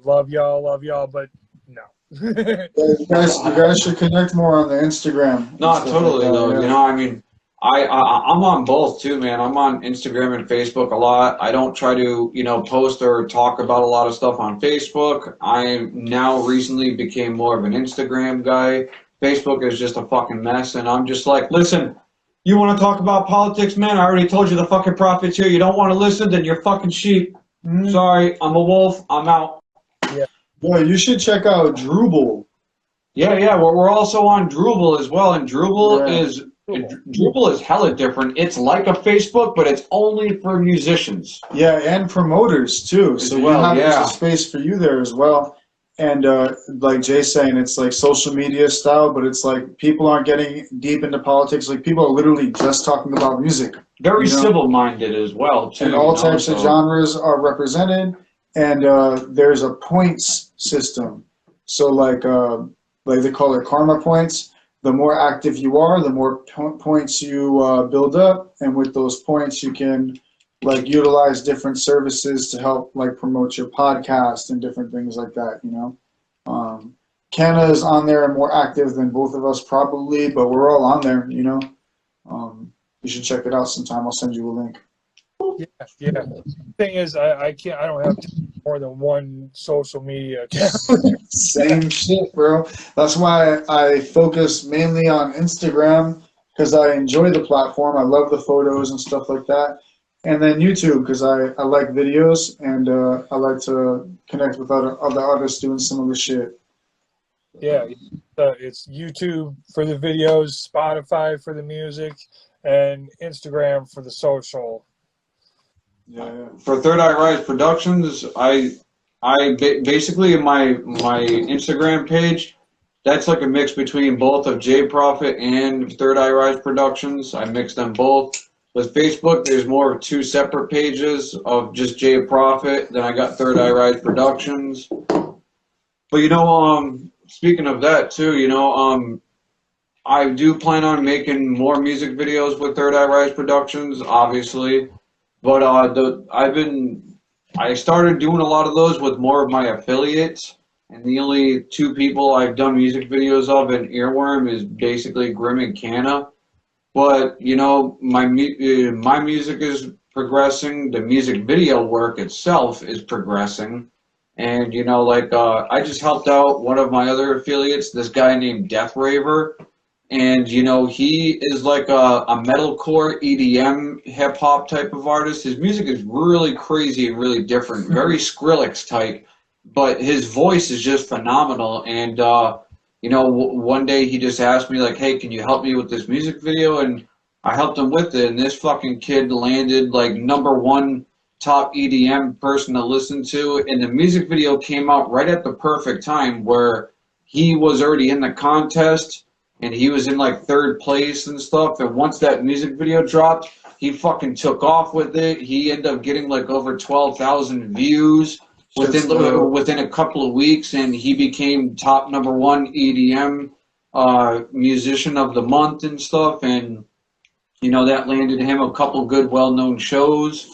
Love y'all, but no. You guys should connect more on the Instagram. No, totally though. Yeah. You know, I mean, I'm on both too, man. I'm on Instagram and Facebook a lot. I don't try to, you know, post or talk about a lot of stuff on Facebook. I now recently became more of an Instagram guy. Facebook is just a fucking mess, and I'm just like, listen, you want to talk about politics, man? I already told you the fucking profits here. You don't want to listen, then you're fucking sheep. Mm-hmm. Sorry, I'm a wolf. I'm out. Yeah. Boy, you should check out Drupal. Yeah. We're also on Drupal as well, and Drupal is Dribble is hella different. It's like a Facebook, but it's only for musicians. Yeah, and promoters too. So you have there's a space for you there as well. And like Jay's saying, it's like social media style, but it's like people aren't getting deep into politics. Like people are literally just talking about music. Very civil-minded as well, too. And all types of genres are represented. And there's a points system. So like they call it karma points. The more active you are, the more points you build up, and with those points you can like utilize different services to help like promote your podcast and different things like that, you know. Canada is on there and more active than both of us probably, but we're all on there, you know. You should check it out sometime. I'll send you a link. Yeah. The thing is, I don't have more than one social media account. Same shit, bro. That's why I focus mainly on Instagram, because I enjoy the platform. I love the photos and stuff like that. And then YouTube, because I like videos, and I like to connect with other artists doing similar shit. Yeah, it's YouTube for the videos, Spotify for the music, and Instagram for the social. Yeah. For Third Eye Rise Productions, basically my Instagram page, that's like a mix between both of J Profit and Third Eye Rise Productions. I mix them both. With Facebook, there's more of two separate pages of just J Profit. Then I got Third Eye Rise Productions. But you know, speaking of that too, you know, I do plan on making more music videos with Third Eye Rise Productions, obviously. But I started doing a lot of those with more of my affiliates, and the only two people I've done music videos of in Earworm is basically Grim and Canna. But you know, my music is progressing. The music video work itself is progressing, and you know, like I just helped out one of my other affiliates, this guy named Death Raver. And, you know, he is like a metalcore EDM hip hop type of artist. His music is really crazy and really different, very Skrillex type, but his voice is just phenomenal. And, you know, one day he just asked me like, hey, can you help me with this music video? And I helped him with it. And this fucking kid landed like #1 top EDM person to listen to. And the music video came out right at the perfect time where he was already in the contest. And he was in like 3rd place and stuff. And once that music video dropped, he fucking took off with it. He ended up getting like over 12,000 views within a couple of weeks, and he became top #1 EDM musician of the month and stuff. And you know, that landed him a couple good, well-known shows.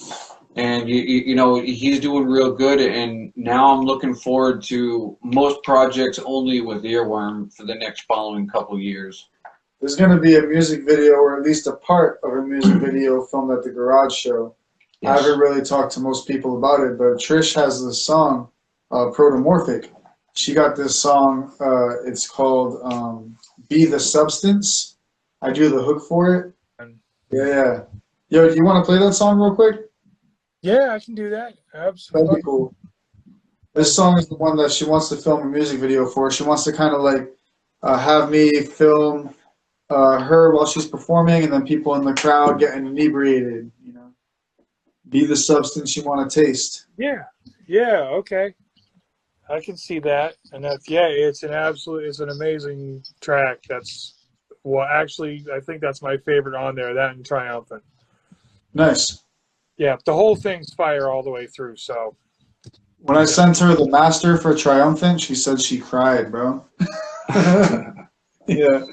And you know, he's doing real good, and now I'm looking forward to most projects only with Earworm for the next following couple years. There's going to be a music video, or at least a part of a music video filmed at the garage show. Yes. I haven't really talked to most people about it, but Trish has this song, Protomorphic. She got this song, it's called Be the Substance. I do the hook for it. Yeah. Yo, do you want to play that song real quick? Yeah, I can do that. Absolutely. That'd be cool. This song is the one that she wants to film a music video for. She wants to kind of like have me film her while she's performing, and then people in the crowd getting inebriated, you know. Be the substance you want to taste. Yeah, okay. I can see that. And that's, it's an amazing track. Actually, I think that's my favorite on there, that and Triumphant. Nice. Yeah, the whole thing's fire all the way through, so. When I sent her the master for Triumphant, she said she cried, bro. Yeah.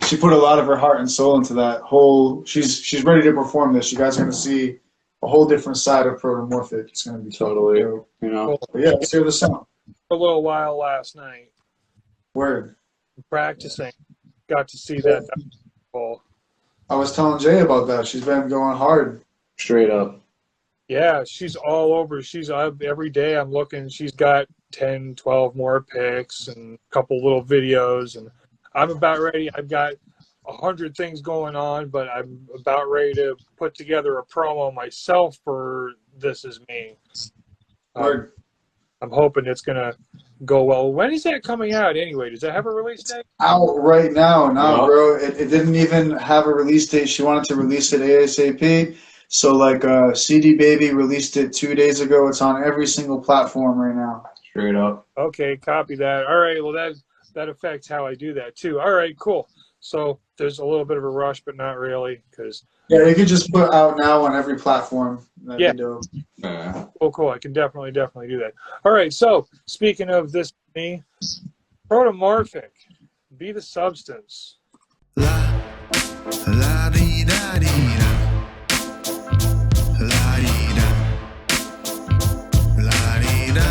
She put a lot of her heart and soul into that whole, she's ready to perform this. You guys are going to see a whole different side of Protomorphic. It's going to be totally, you know. But yeah, let's hear the song. A little while last night. Word. Practicing. Got to see that. I was telling Jay about that. She's been going hard. Straight up. Yeah, she's all over. Every day I'm looking. She's got 10, 12 more pics and a couple little videos. And I'm about ready. I've got 100 things going on, but I'm about ready to put together a promo myself for This Is Me. I'm hoping it's going to go well. When is that coming out anyway? Does that have a release date? Out right now. No, Yeah. bro. It didn't even have a release date. She wanted to release it ASAP. So, like, CD Baby released it 2 days ago. It's on every single platform right now. Straight up. Okay, copy that. All right, well, that affects how I do that, too. All right, cool. So there's a little bit of a rush, but not really, because... Yeah, you could just put out now on every platform. That'd Yeah. be dope. Yeah. Cool. I can definitely do that. All right, so speaking of this, me, protomorphic, be the substance. La, la dee da dee da. La dee da. La dee da.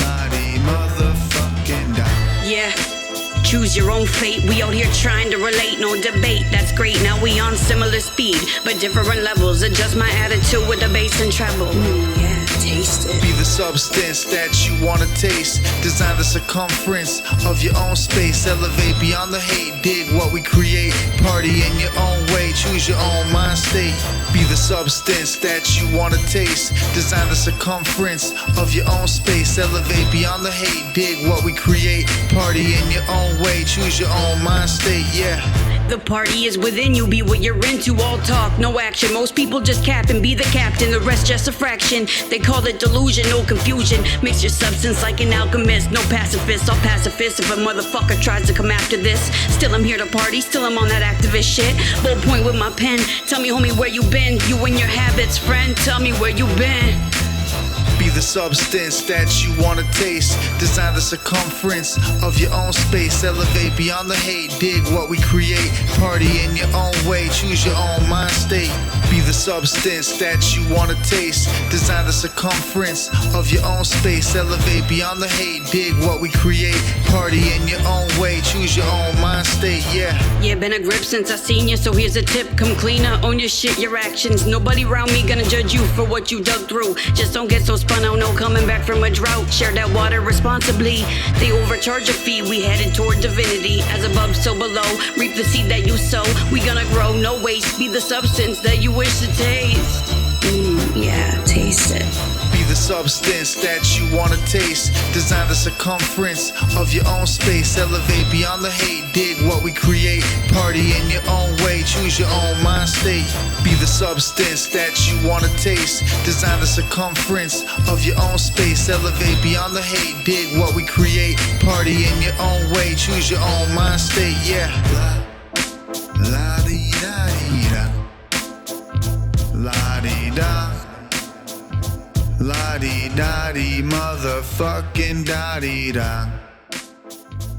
La dee motherfucking da. Yeah. Choose your own fate. We out here trying to relate, no debate. That's great. Now we on similar speed, but different levels. Adjust my attitude with the bass and treble. Yeah, taste it. Be the substance that you wanna taste. Design the circumference of your own space. Elevate beyond the hate. Dig what we create. Party in your own way. Choose your own mind state. Be the substance that you wanna taste. Design the circumference of your own space. Elevate beyond the hate. Dig what we create. Party in your own way. Choose your own mind state. Yeah. The party is within you, be what you're into. All talk, no action. Most people just cap and be the captain, the rest just a fraction. They call it delusion, no confusion. Mix your substance like an alchemist, no pacifist. I'll pacifist if a motherfucker tries to come after this. Still I'm here to party, still I'm on that activist shit. Bold point with my pen, tell me homie where you been. You and your habits, friend, tell me where you been. Be the substance that you wanna taste. Design the circumference of your own space. Elevate beyond the hate. Dig what we create. Party in your own way. Choose your own mind state. Be the substance that you wanna taste. Design the circumference of your own space. Elevate beyond the hate. Dig what we create. Party in your own way. Choose your own mind state. Yeah. Yeah, been a grip since I seen you, so here's a tip. Come cleaner, own your shit, your actions. Nobody around me gonna judge you for what you dug through. Just don't get so spun out, no coming back from a drought. Share that water responsibly. They overcharge a fee, we headed toward divinity. As above, so below. Reap the seed that you sow. We gonna grow, no waste. Be the substance that you wish to taste. Yeah, taste it. Be the substance that you wanna taste. Design the circumference of your own space. Elevate beyond the hate. Dig what we create. Party in your own way. Choose your own mind state. Be the substance that you wanna taste. Design the circumference of your own space. Elevate beyond the hate. Dig what we create. Party in your own way. Choose your own mind state. Yeah. La, la dee da dee da. La dee da. La dee da dee motherfucking da dee da.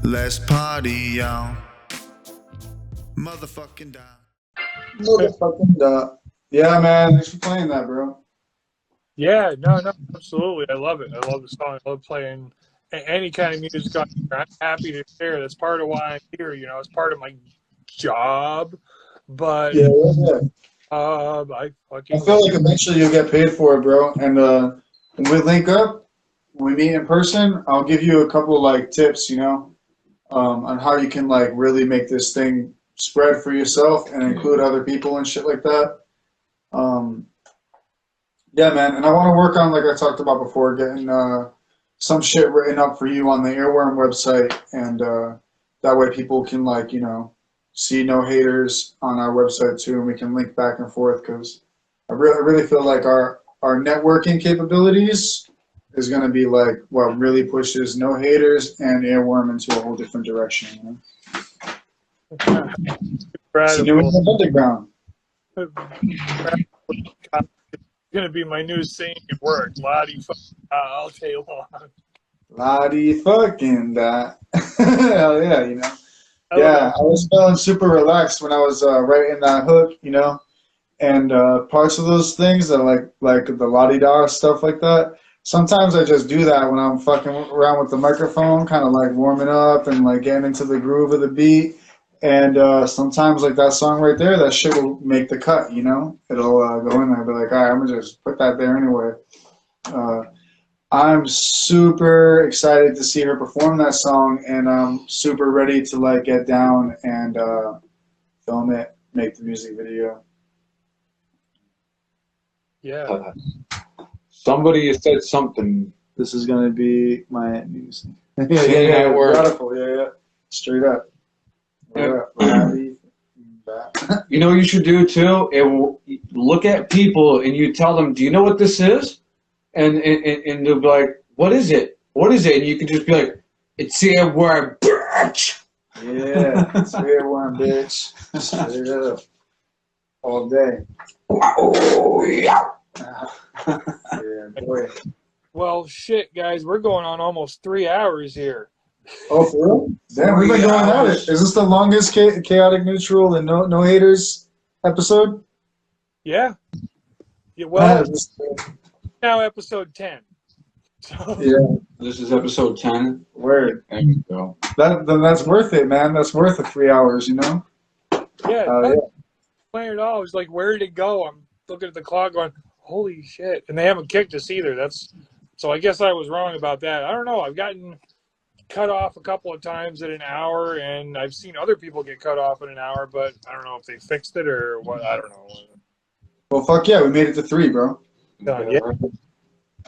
Let's party, y'all. Motherfucking da. Motherfucking duh. Yeah, man. Thanks for playing that, bro. Yeah, no, absolutely. I love it. I love the song. I love playing any kind of music on here. I'm happy to share. That's part of why I'm here. You know, it's part of my job. But Yeah. I fucking I feel like eventually you'll get paid for it, bro. And when we link up, when we meet in person, I'll give you a couple like tips, you know, on how you can like really make this thing spread for yourself and include other people and shit like that. Yeah, man. And I want to work on, like I talked about before, getting some shit written up for you on the Earworm website, and that way people can like, you know, see No Haters on our website too, and we can link back and forth, because I really feel like our networking capabilities is going to be like what really pushes No Haters and Earworm into a whole different direction. You know? So doing the underground. Gonna be my new saying at work. Lottie all day long. Lottie fucking that. Hell yeah, you know. Yeah, I was feeling super relaxed when I was writing that hook, you know, and parts of those things that like the la-di-da stuff like that. Sometimes I just do that when I'm fucking around with the microphone, kind of like warming up and like getting into the groove of the beat. And sometimes like that song right there, that shit will make the cut, you know. It'll go in there and be like, all right, I'm gonna just put that there anyway. I'm super excited to see her perform that song, and I'm super ready to like get down and film it, make the music video. Yeah. Somebody said something. This is gonna be my music. Yeah. Network. Radical, yeah. Straight up. Yeah. Radical. You know what you should do too? Look at people and you tell them, "Do you know what this is?" And they'll be like, "What is it? What is it?" And you can just be like, "It's earworm, bitch." Yeah, it's earworm, bitch. Straight up. All day. Oh yeah. Yeah, boy. Well, shit, guys, we're going on almost 3 hours here. Oh, for real? Damn, we've been going at it. Is this the longest chaotic neutral and no haters episode? Yeah. Well, Just- now episode 10. So, yeah, This is episode 10. word. There you go. Then that's worth it, man. That's worth the 3 hours, you know? yeah, Yeah. playing it all. I was like, where did it go? I'm looking at the clock going, holy shit. And they haven't kicked us either. So I guess I was wrong about that. I don't know. I've gotten cut off a couple of times at an hour, and I've seen other people get cut off at an hour, but I don't know if they fixed it or what. I don't know. Well, fuck yeah, we made it to 3, bro. Yeah.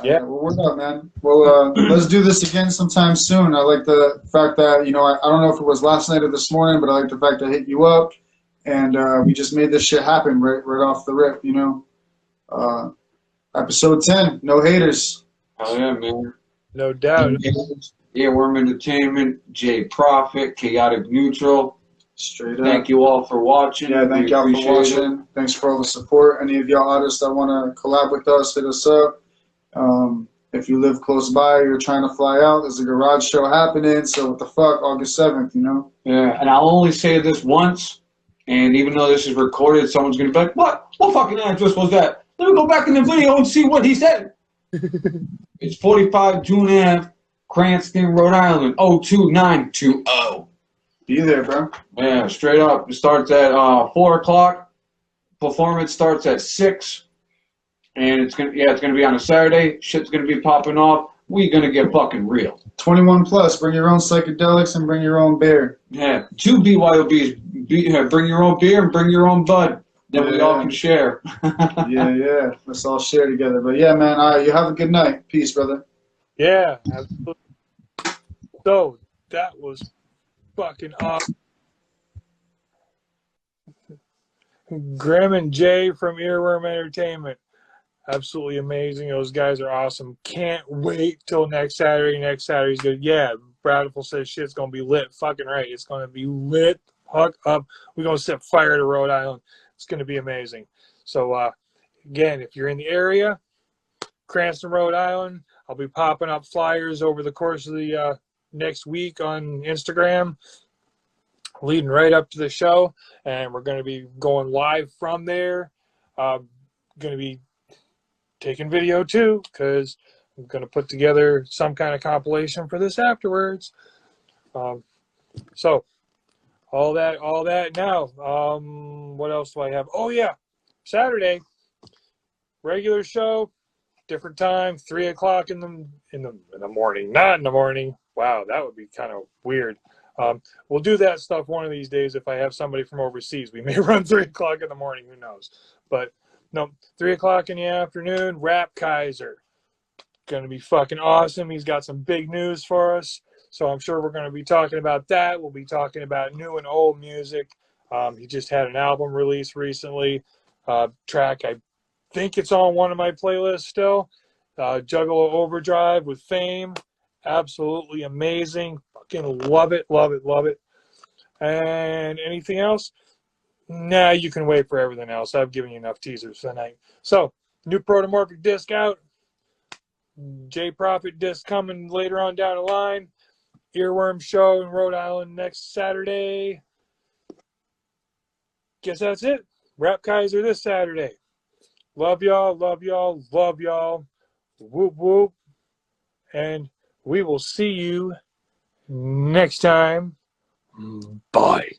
Yeah, well, we're up, man. Well, let's do this again sometime soon. I like the fact that, you know, I don't know if it was last night or this morning, but I like the fact that I hit you up, and we just made this shit happen right off the rip, you know. Episode 10, no haters. Oh yeah, man. No doubt. Earworm Entertainment, J Profit, Chaotic Neutral. Straight up. Thank you all for watching. Yeah, thank y'all for appreciate it. watching. Thanks for all the support. Any of y'all artists that want to collab with us, hit us up. If you live close by, you're trying to fly out, there's a garage show happening, so what the fuck, August 7th, you know? Yeah, and I'll only say this once, and even though this is recorded, someone's going to be like, what? What fucking address was that? Let me go back in the video and see what he said. It's 45 June Ave, Cranston, Rhode Island, 02920. Be there, bro. Yeah, straight up. It starts at 4 o'clock. Performance starts at 6. And it's gonna be on a Saturday. Shit's gonna be popping off. We gonna get fucking real. 21 plus, bring your own psychedelics and bring your own beer. Yeah, 2 BYOBs. Bring your own beer and bring your own bud. Then we all can share. Yeah. Let's all share together. But yeah, man, all right, you have a good night. Peace, brother. Yeah, absolutely. So that was fucking awesome. Graham and Jay from Earworm Entertainment. Absolutely amazing. Those guys are awesome. Can't wait till next Saturday. Next Saturday's good. Yeah, Bradful says shit's going to be lit. Fucking right. It's going to be lit. Hook up. We're going to set fire to Rhode Island. It's going to be amazing. So, again, if you're in the area, Cranston, Rhode Island, I'll be popping up flyers over the course of the next week on Instagram, leading right up to the show. And we're going to be going live from there. Going to be taking video too, because I'm going to put together some kind of compilation for this afterwards. So all that now. What else do I have? Oh yeah, Saturday, regular show, different time, 3 o'clock in the morning. Not in the morning. Wow, that would be kind of weird. We'll do that stuff one of these days if I have somebody from overseas. We may run 3 o'clock in the morning. Who knows? But no, 3 o'clock in the afternoon, Rap Kaiser. Going to be fucking awesome. He's got some big news for us. So I'm sure we're going to be talking about that. We'll be talking about new and old music. He just had an album release recently. Track, I think it's on one of my playlists still. Juggalo Overdrive with Fame. Absolutely amazing. Fucking love it. And anything else? Nah, you can wait for everything else. I've given you enough teasers tonight. So, new Protomorphic disc out. J Profit disc coming later on down the line. Earworm show in Rhode Island next Saturday. Guess that's it. Rap Kaiser this Saturday. Love y'all. Whoop whoop. And we will see you next time. Bye.